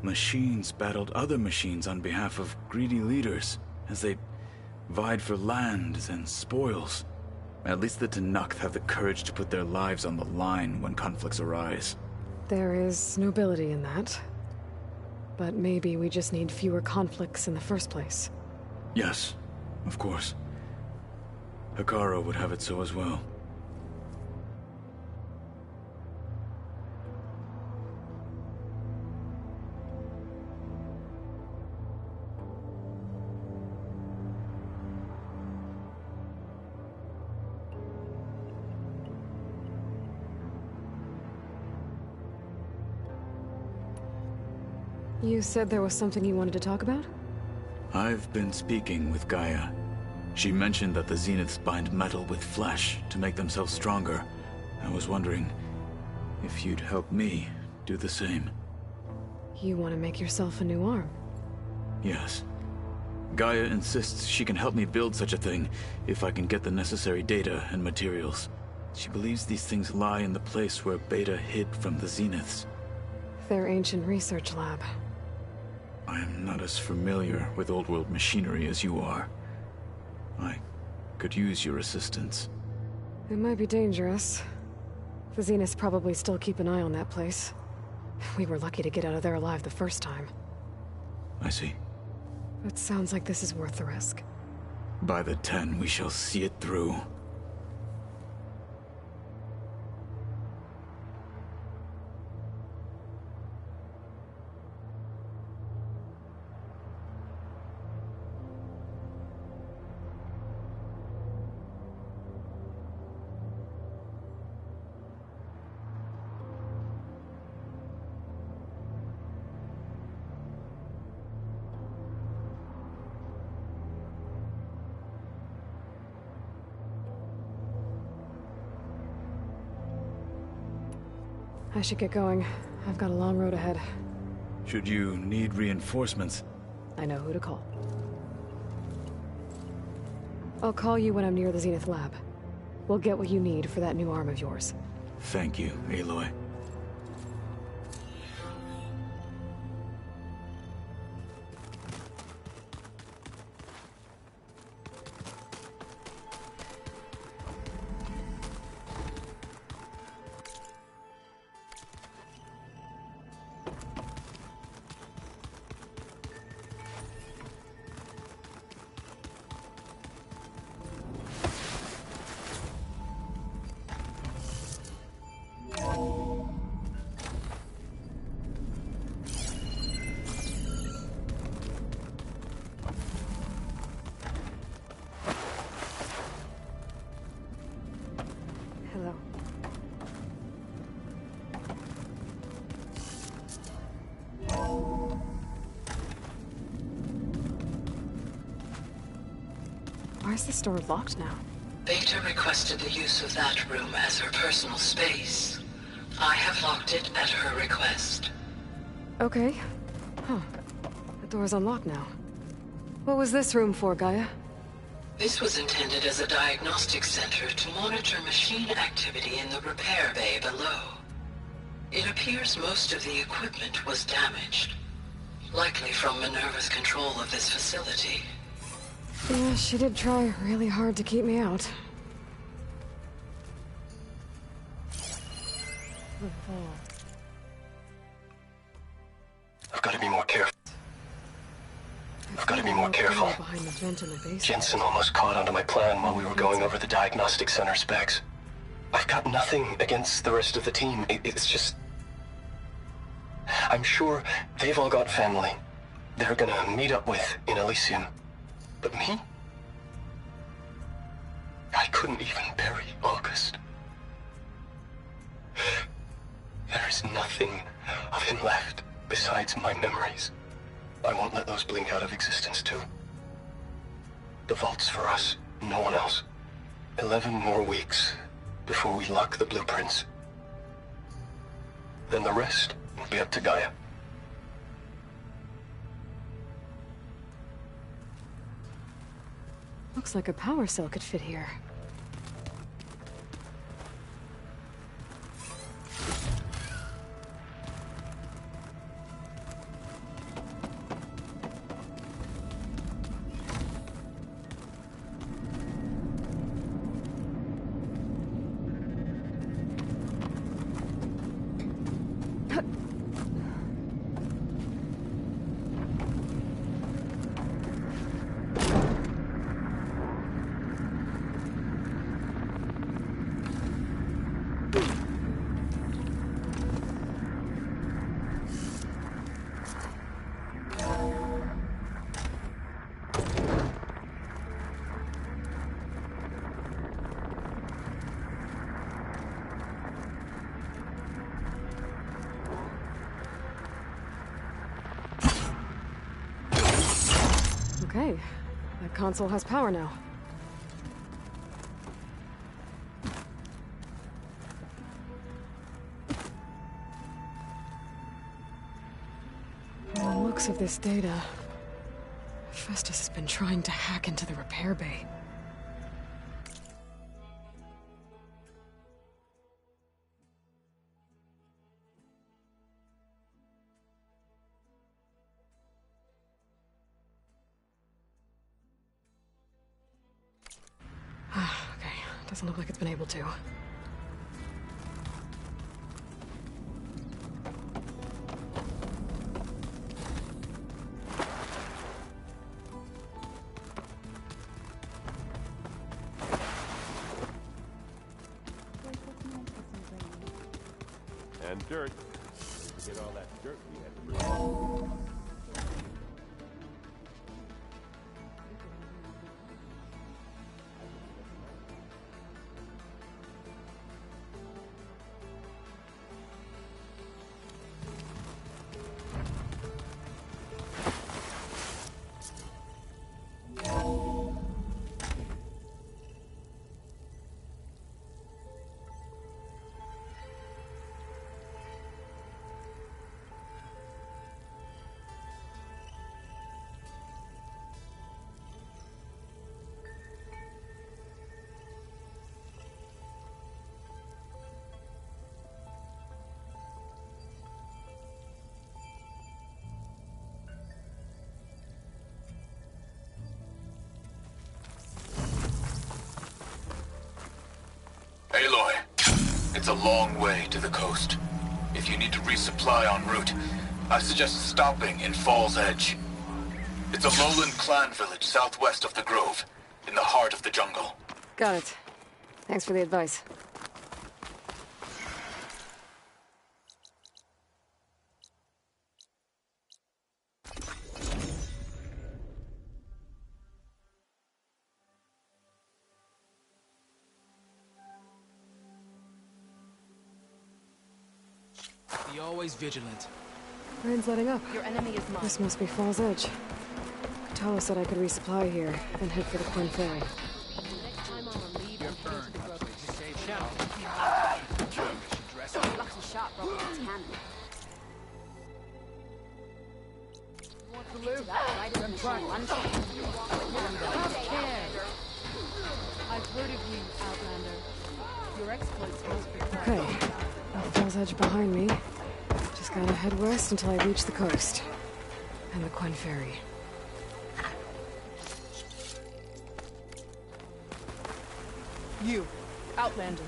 machines battled other machines on behalf of greedy leaders, as they vied for lands and spoils. At least the Tenakth have the courage to put their lives on the line when conflicts arise. There is nobility in that. But maybe we just need fewer conflicts in the first place. Yes, of course. Hekarro would have it so as well. You said there was something you wanted to talk about? I've been speaking with Gaia. She mentioned that the Zeniths bind metal with flesh to make themselves stronger. I was wondering if you'd help me do the same. You want to make yourself a new arm? Yes. Gaia insists she can help me build such a thing if I can get the necessary data and materials. She believes these things lie in the place where Beta hid from the Zeniths. Their ancient research lab. I am not as familiar with old world machinery as you are. I could use your assistance. It might be dangerous. The Zeniths probably still keep an eye on that place. We were lucky to get out of there alive the first time. I see. It sounds like this is worth the risk. By the 10, we shall see it through. I should get going. I've got a long road ahead. Should you need reinforcements? I know who to call. I'll call you when I'm near the Zenith lab. We'll get what you need for that new arm of yours. Thank you, Aloy. Hello. Why is this door locked now? Beta requested the use of that room as her personal space. I have locked it at her request. Okay. Huh. The door's unlocked now. What was this room for, Gaia? This was intended as a diagnostic center to monitor machine activity in the repair bay below. It appears most of the equipment was damaged, likely from Minerva's control of this facility. Yeah, she did try really hard to keep me out. I've got to be more careful. I've got to be more careful. Behind the vent in the basement. Jensen almost caught onto my plan while we were going over the diagnostic center specs. I've got nothing against the rest of the team. It's just... I'm sure they've all got family they're gonna meet up with in Elysium. But me? I couldn't even bury August. There is nothing of him left besides my memories. I won't let those blink out of existence too. The vault's for us, no one else. 11 more weeks before we lock the blueprints. Then the rest will be up to Gaia. Looks like a power cell could fit here. Okay, that console has power now. From the looks of this data, Hephaestus has been trying to hack into the repair bay. Okay, doesn't look like it's been able to. And dirt. Get all that dirt we had to bring. Aloy, it's a long way to the coast. If you need to resupply en route, I suggest stopping in Fall's Edge. It's a lowland clan village southwest of the Grove, in the heart of the jungle. Got it. Thanks for the advice. always vigilant. Rain's letting up. Your enemy is mine. This must be Fall's Edge. Katala said I could resupply here, then head for the Quinn Ferry. Next time I'll relieve You're and burned. to the grove. Just save shell. Lucky shot, broken its cannon. Want to live? Right in the front. I've heard of you, Outlander. Your exploits must be proud. Okay, got Fall's Edge behind me. Just gotta head west until I reach the coast. And the Quinn Ferry. You, Outlander.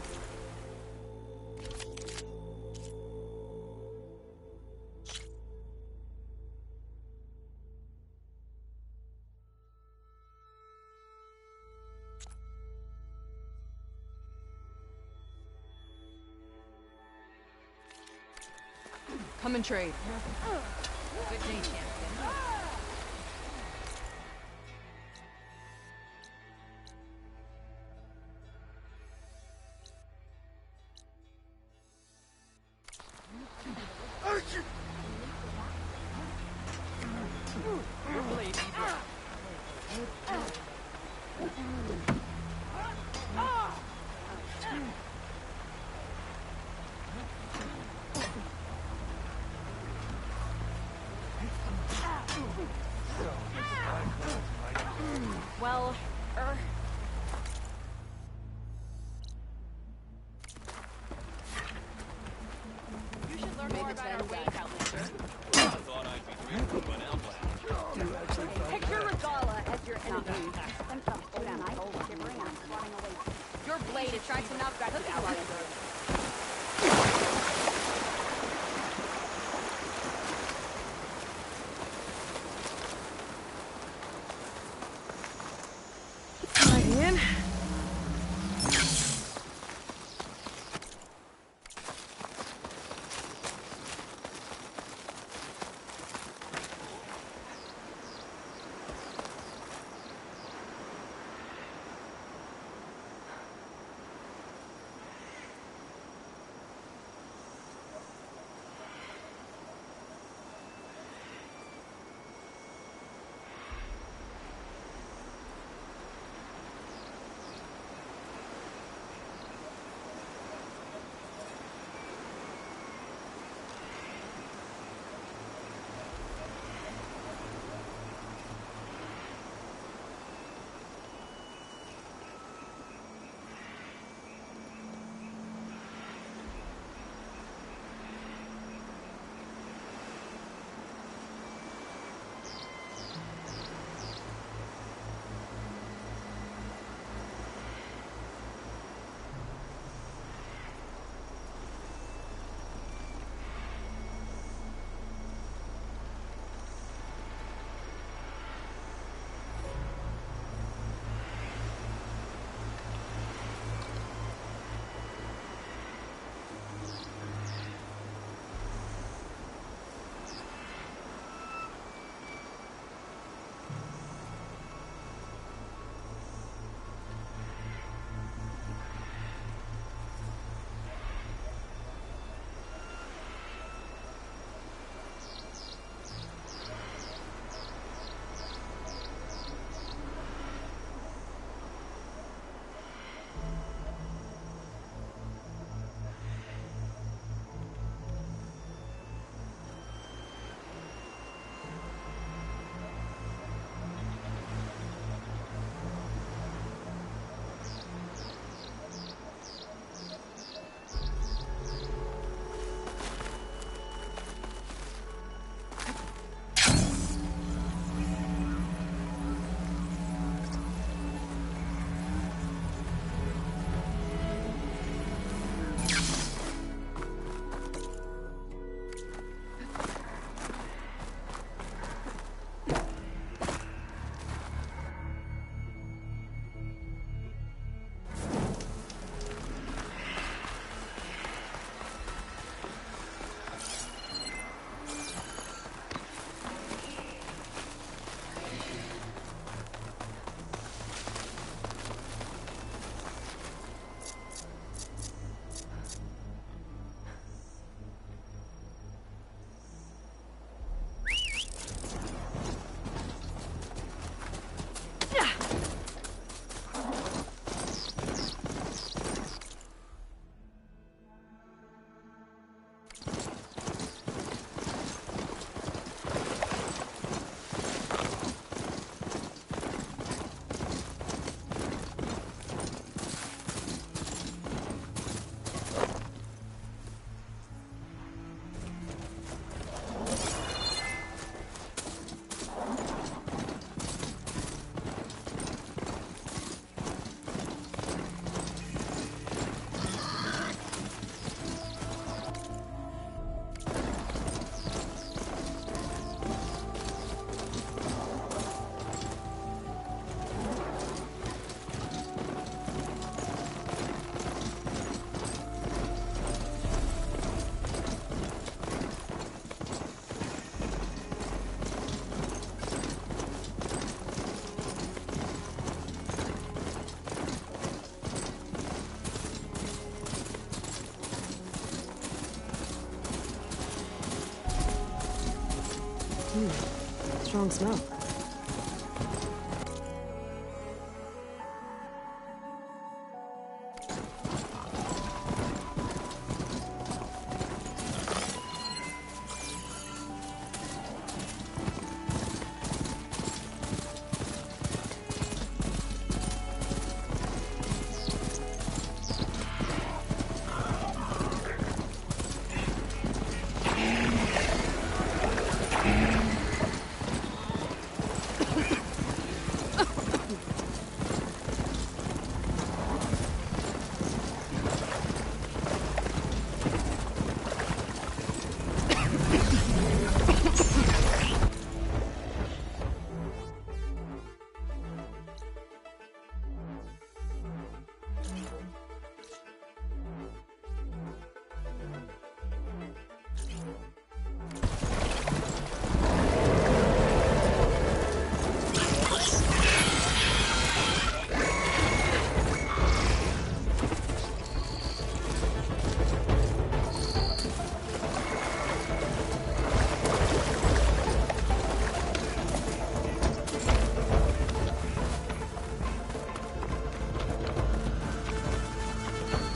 Come and trade. Good day, champion. Your blade be black. Well, you should learn more about our ways, Outlander. I thought I'd be grateful to an outlander. Picture Regala as your enemy. Your blade attracts enough cookie Outlander. In. Strong smell.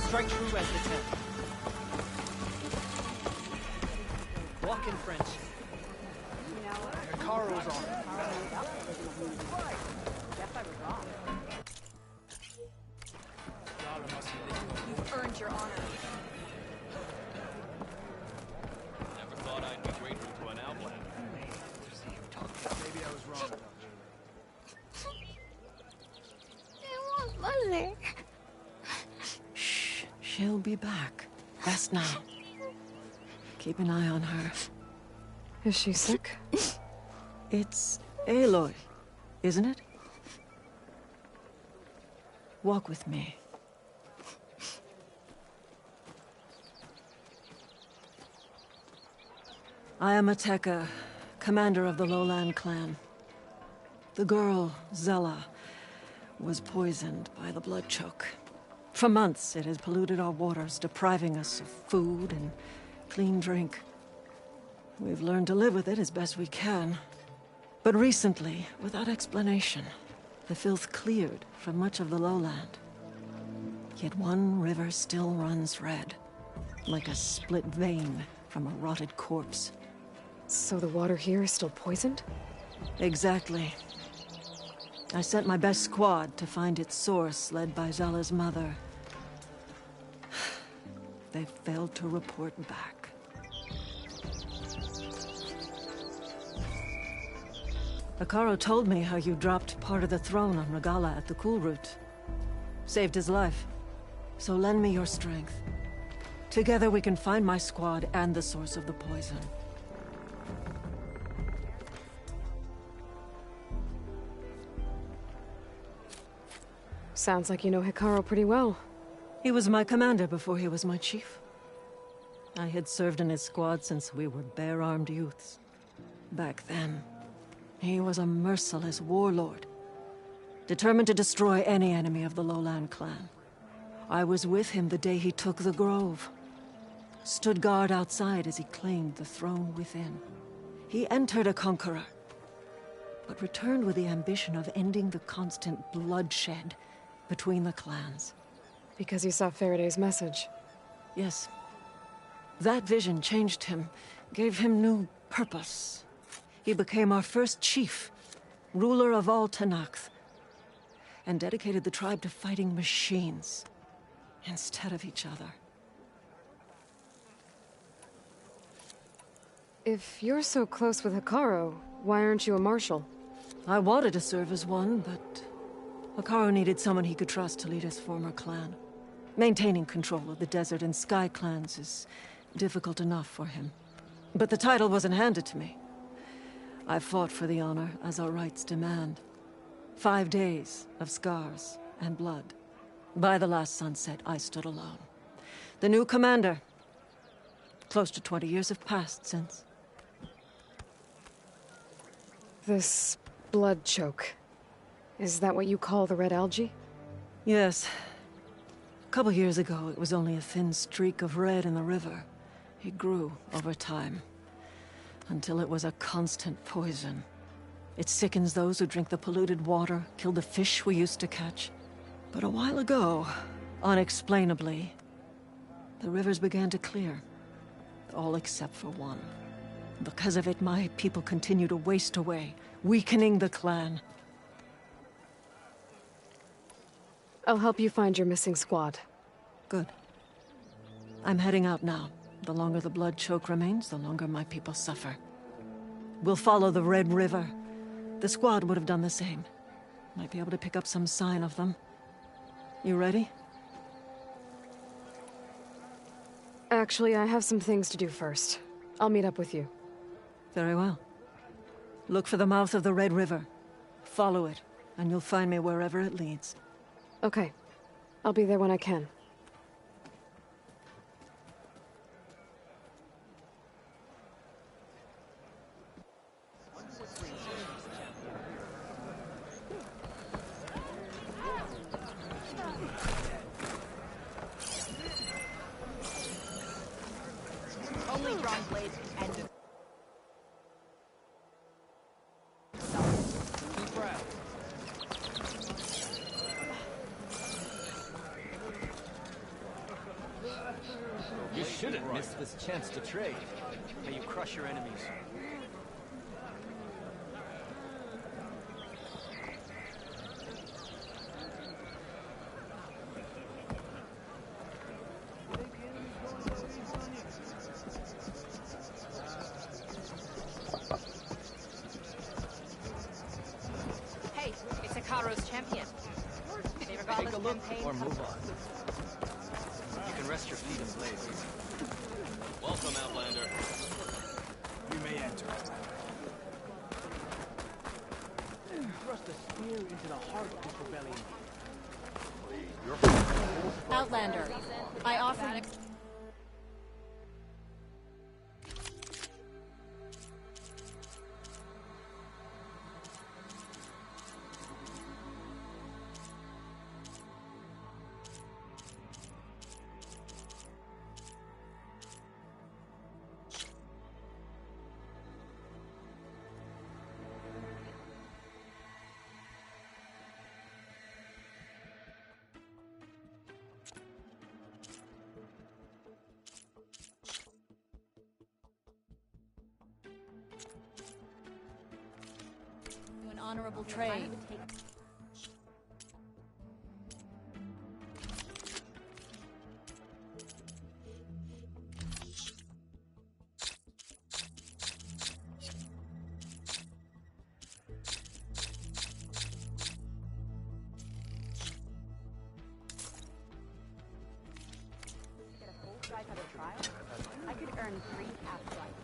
Strike true as the 10. Walk in French. Caro's on. You've earned your honor. Never thought I'd be grateful to an outlander. Maybe I was wrong about Mother. Shh. She'll be back. Rest now. Keep an eye on her. Is she sick? It's Aloy, isn't it? Walk with me. I am Ateka, commander of the Lowland clan. The girl, Zella, was poisoned by the blood choke. For months, it has polluted our waters, depriving us of food and clean drink. We've learned to live with it as best we can. But recently, without explanation, the filth cleared from much of the lowland. Yet one river still runs red, like a split vein from a rotted corpse. So the water here is still poisoned? Exactly. I sent my best squad to find its source, led by Zella's mother. They failed to report back. Hekarro told me how you dropped part of the throne on Regalla at the Cool Route. Saved his life. So lend me your strength. Together we can find my squad and the source of the poison. Sounds like you know Hekarro pretty well. He was my commander before he was my chief. I had served in his squad since we were bare-armed youths. Back then, he was a merciless warlord, determined to destroy any enemy of the Lowland clan. I was with him the day he took the Grove. Stood guard outside as he claimed the throne within. He entered a conqueror, but returned with the ambition of ending the constant bloodshed between the clans. Because he saw Faraday's message? Yes. That vision changed him, gave him new purpose. He became our first chief, ruler of all Tenakth, and dedicated the tribe to fighting machines instead of each other. If you're so close with Hekarro, why aren't you a marshal? I wanted to serve as one, but Hekarro needed someone he could trust to lead his former clan. Maintaining control of the Desert and Sky clans is difficult enough for him. But the title wasn't handed to me. I fought for the honor as our rights demand. 5 days of scars and blood. By the last sunset, I stood alone. The new commander. Close to 20 years have passed since. This blood choke. Is that what you call the red algae? Yes. A couple years ago, it was only a thin streak of red in the river. It grew over time. until it was a constant poison. It sickens those who drink the polluted water, killed the fish we used to catch. But a while ago, unexplainably, the rivers began to clear. All except for one. Because of it, my people continue to waste away, weakening the clan. I'll help you find your missing squad. Good. I'm heading out now. The longer the blood choke remains, the longer my people suffer. We'll follow the Red River. The squad would have done the same. Might be able to pick up some sign of them. You ready? Actually, I have some things to do first. I'll meet up with you. Very well. Look for the mouth of the Red River. Follow it, and you'll find me wherever it leads. Okay. I'll be there when I can. Only drawn blades and deep breath. You shouldn't miss this chance to trade. May you crush your enemies. Hey, it's Hikaru's champion. They regardless Take a look campaign or move comes- on. You can rest your feet in place. Welcome, Outlander. You may enter. Thrust a spear into the heart of this rebellion. Outlander, I offer you... an honorable trade. I could earn 3 half-life.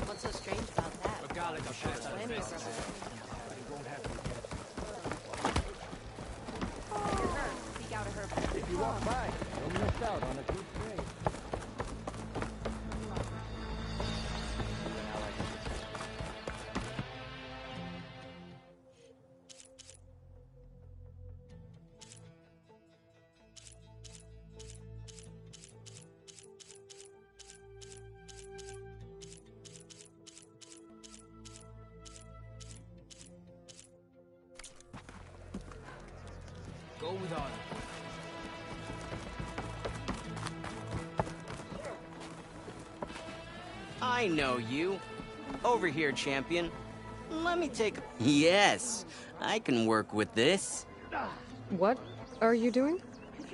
What's so strange about that? Regardless of shots out of Flaming fists. rubber. You won't have to You're hurt. Speak out of her. If you walk by, you'll miss out on a good trade. go with honor. I know you. Over here, champion. Let me take... Yes, I can work with this. What are you doing?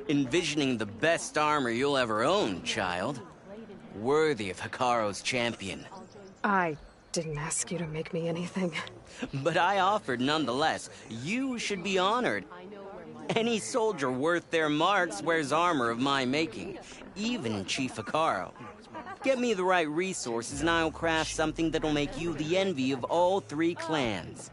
Envisioning the best armor you'll ever own, child. Worthy of Hikaru's champion. I didn't ask you to make me anything. But I offered nonetheless. You should be honored. Any soldier worth their marks wears armor of my making, even Chief Hikaru. Get me the right resources and I'll craft something that'll make you the envy of all 3 clans.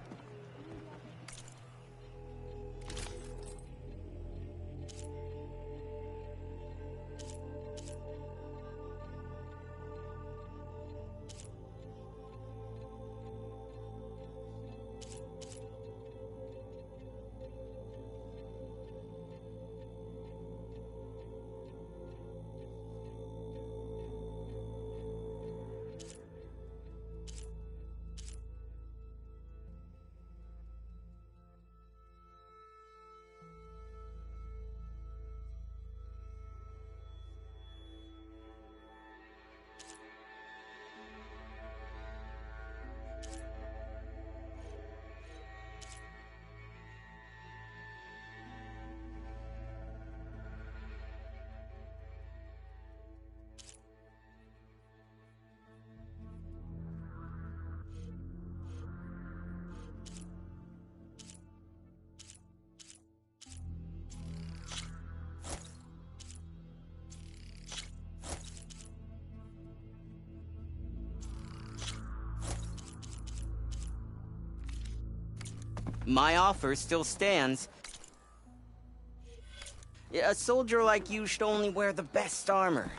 My offer still stands. A soldier like you should only wear the best armor.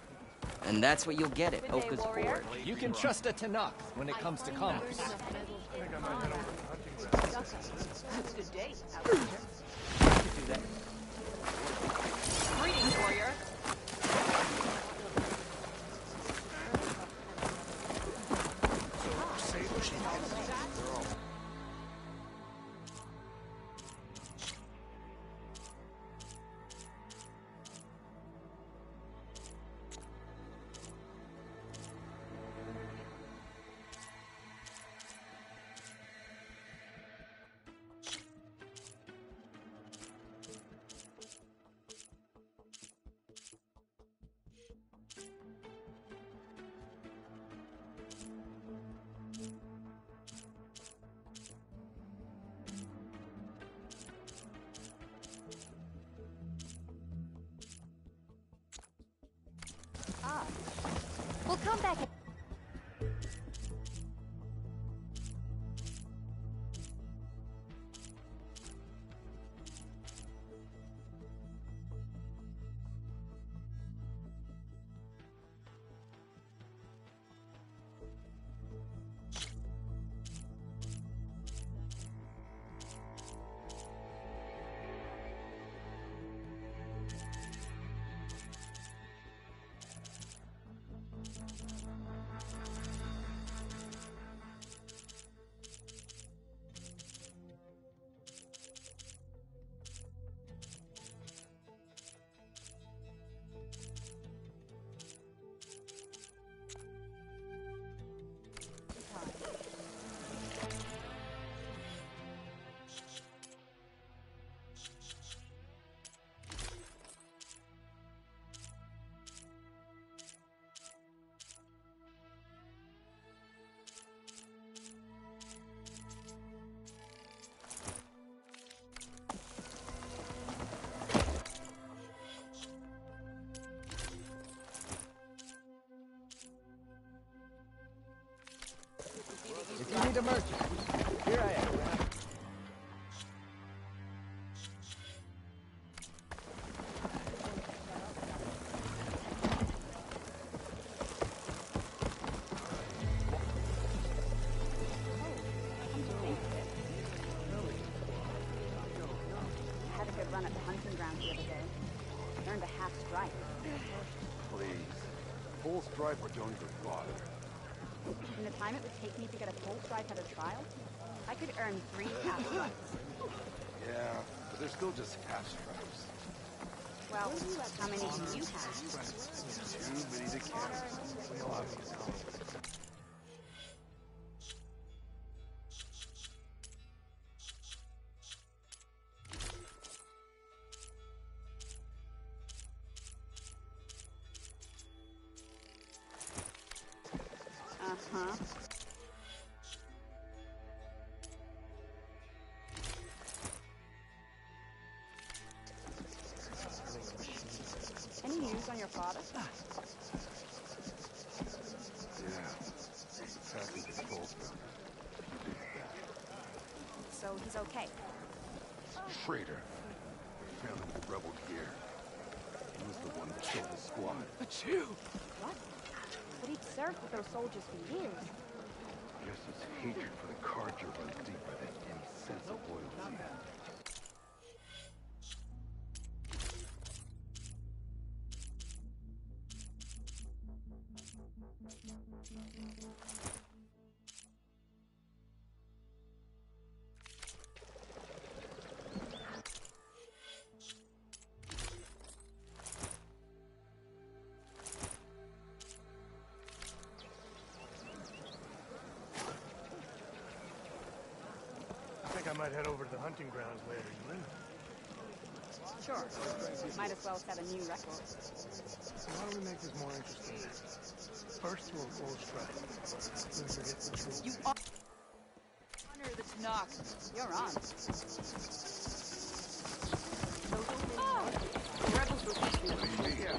And that's what you'll get at Oka's board. You can trust a Tanakh when it comes to commerce. Good day, Greetings, warrior. We'll come back. If you need a merchant, here I am. Had a good run at the hunting grounds the other day. Earned a half stripe. Please. Full stripe or don't even bother. In the time it would take me to get a full stripe at a trial, I could earn 3 half stripes. Yeah, but they're still just half stripes. Well, how many do you have? Too many to count. Obviously. Uh-huh. Any news on your father? Yeah. Happy to both. So he's okay. Traitor. Found him in rebel gear. He was the one that killed the squad. But you! What? But he'd served with those soldiers for years. Guess his hatred for the Carja runs deeper than any sense of loyalty. I might head over to the hunting grounds later. You in? Sure. Might as well set a new record. So how do we make this more interesting? First, we'll full strike. Then forget the truth. You honor the Tanakh. You're on. Oh! The rebels will keep you.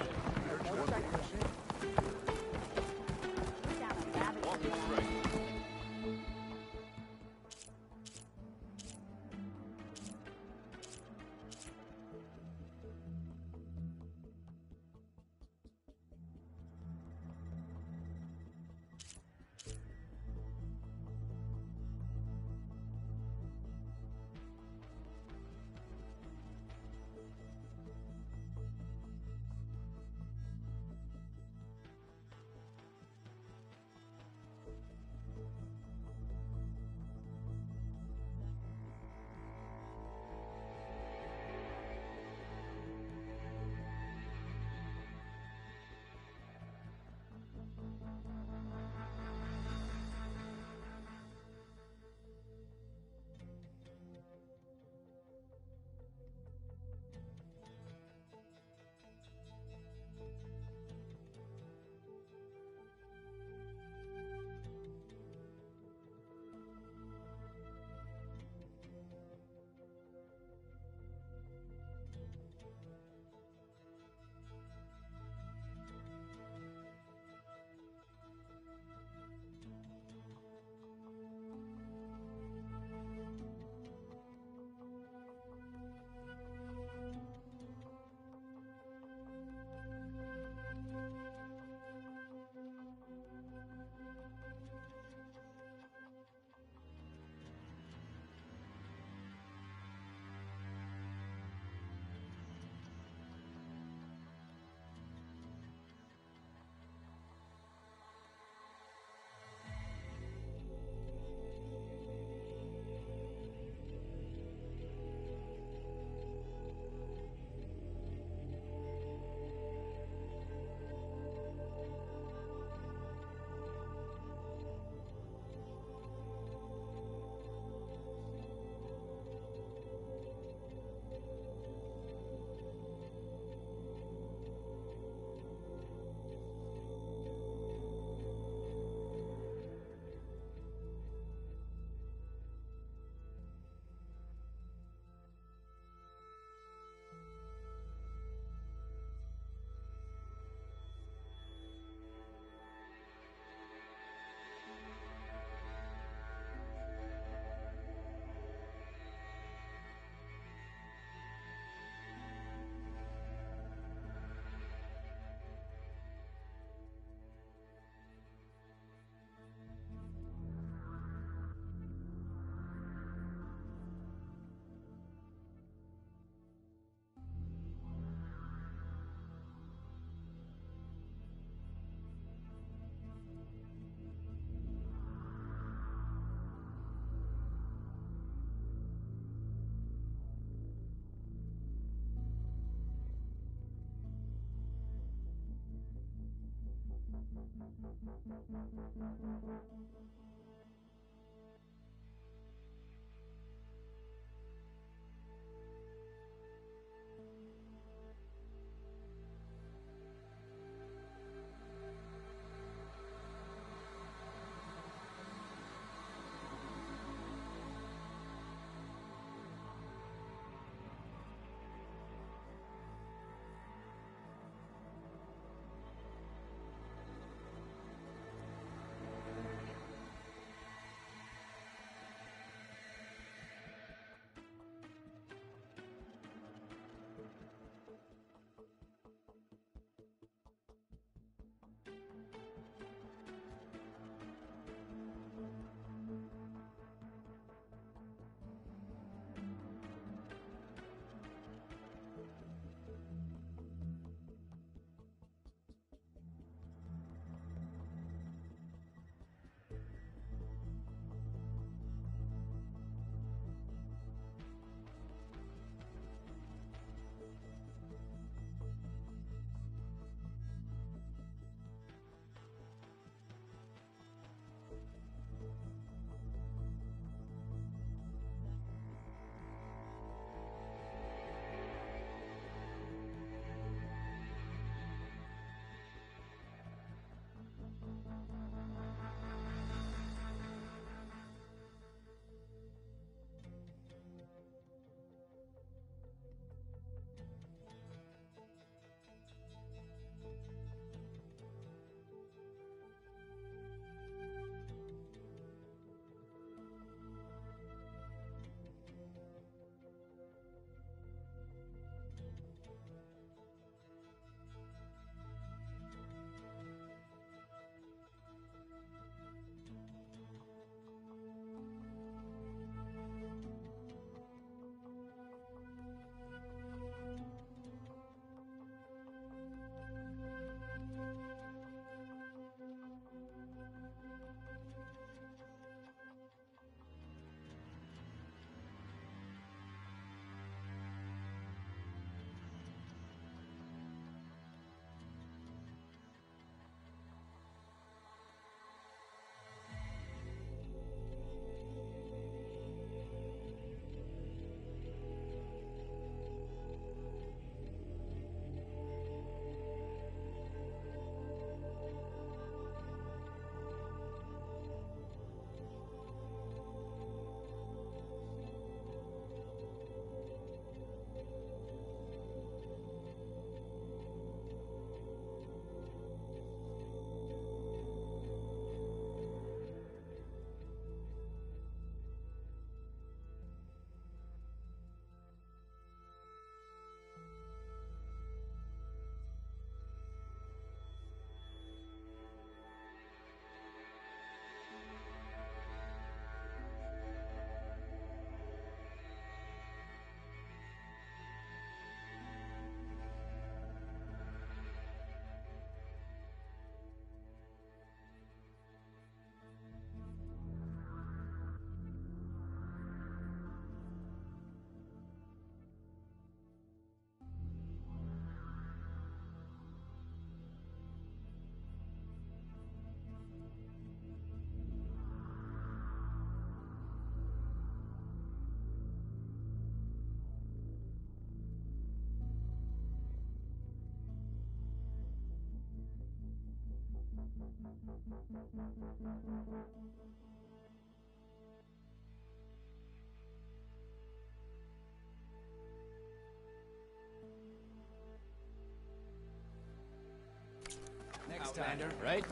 Next time, right?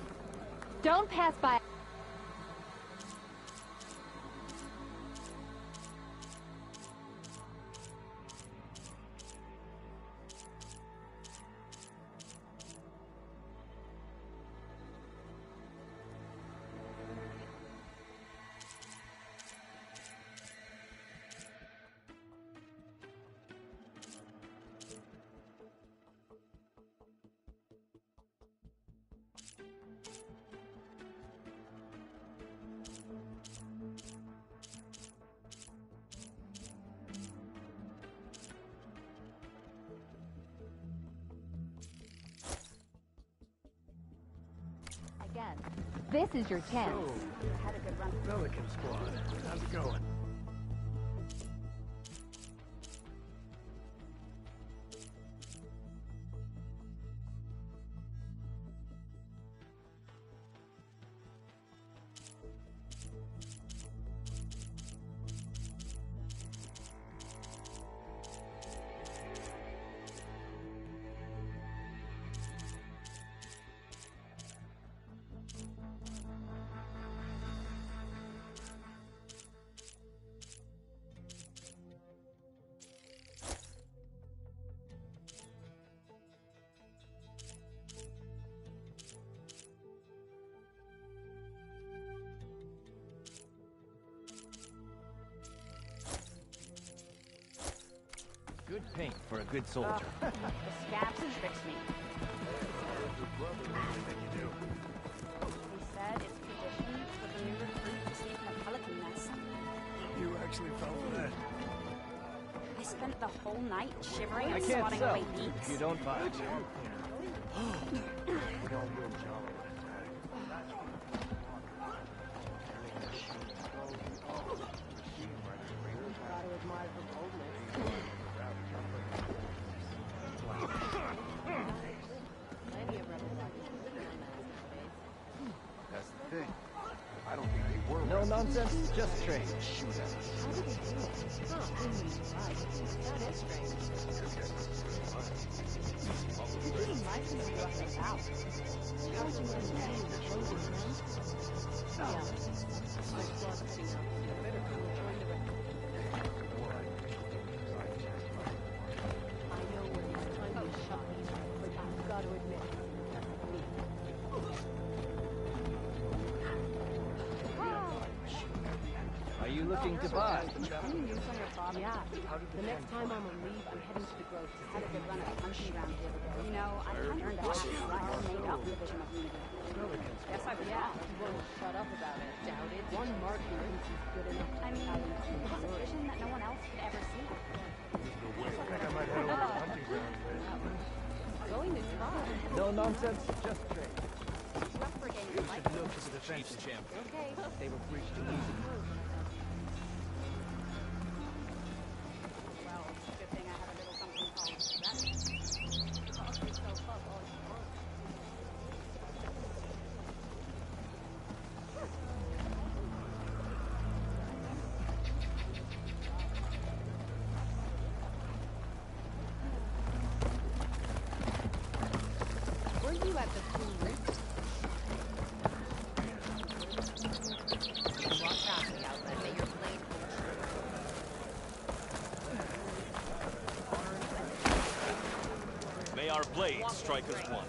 Don't pass by. This is your chance. Had a good run. Pelican Squad. How's it going? Good paint for a good soldier. The scabs tricks me. He said it's tradition for the new recruit to sleep in a pelican nest. You actually fell for that? I spent the whole night shivering I and can't swatting sell away if beaks. you don't buy it. That's the thing. I don't think they were. No nonsense, just trade. Shoot at us. Are you looking to buy? Yeah. The next time I'm on leave, I'm heading to the Grove to had a good run at hunting ground the other day. You know, I turned out I made up Division of Media. Guess I've he won't shut up about it. Doubt it. One mark he thinks he's good enough. I mean, it's a vision that no one else could ever see. I think I might head over to hunting ground later. Going to try. No nonsense, just trade. Rough for getting You should look to the defense champ. Okay. They were breached easy. Well, good thing I have a little something called that. I'll take yourself up all you want. Were you at the Blue Roots? Watch out, the outlet. May your blade May our blades strike as one.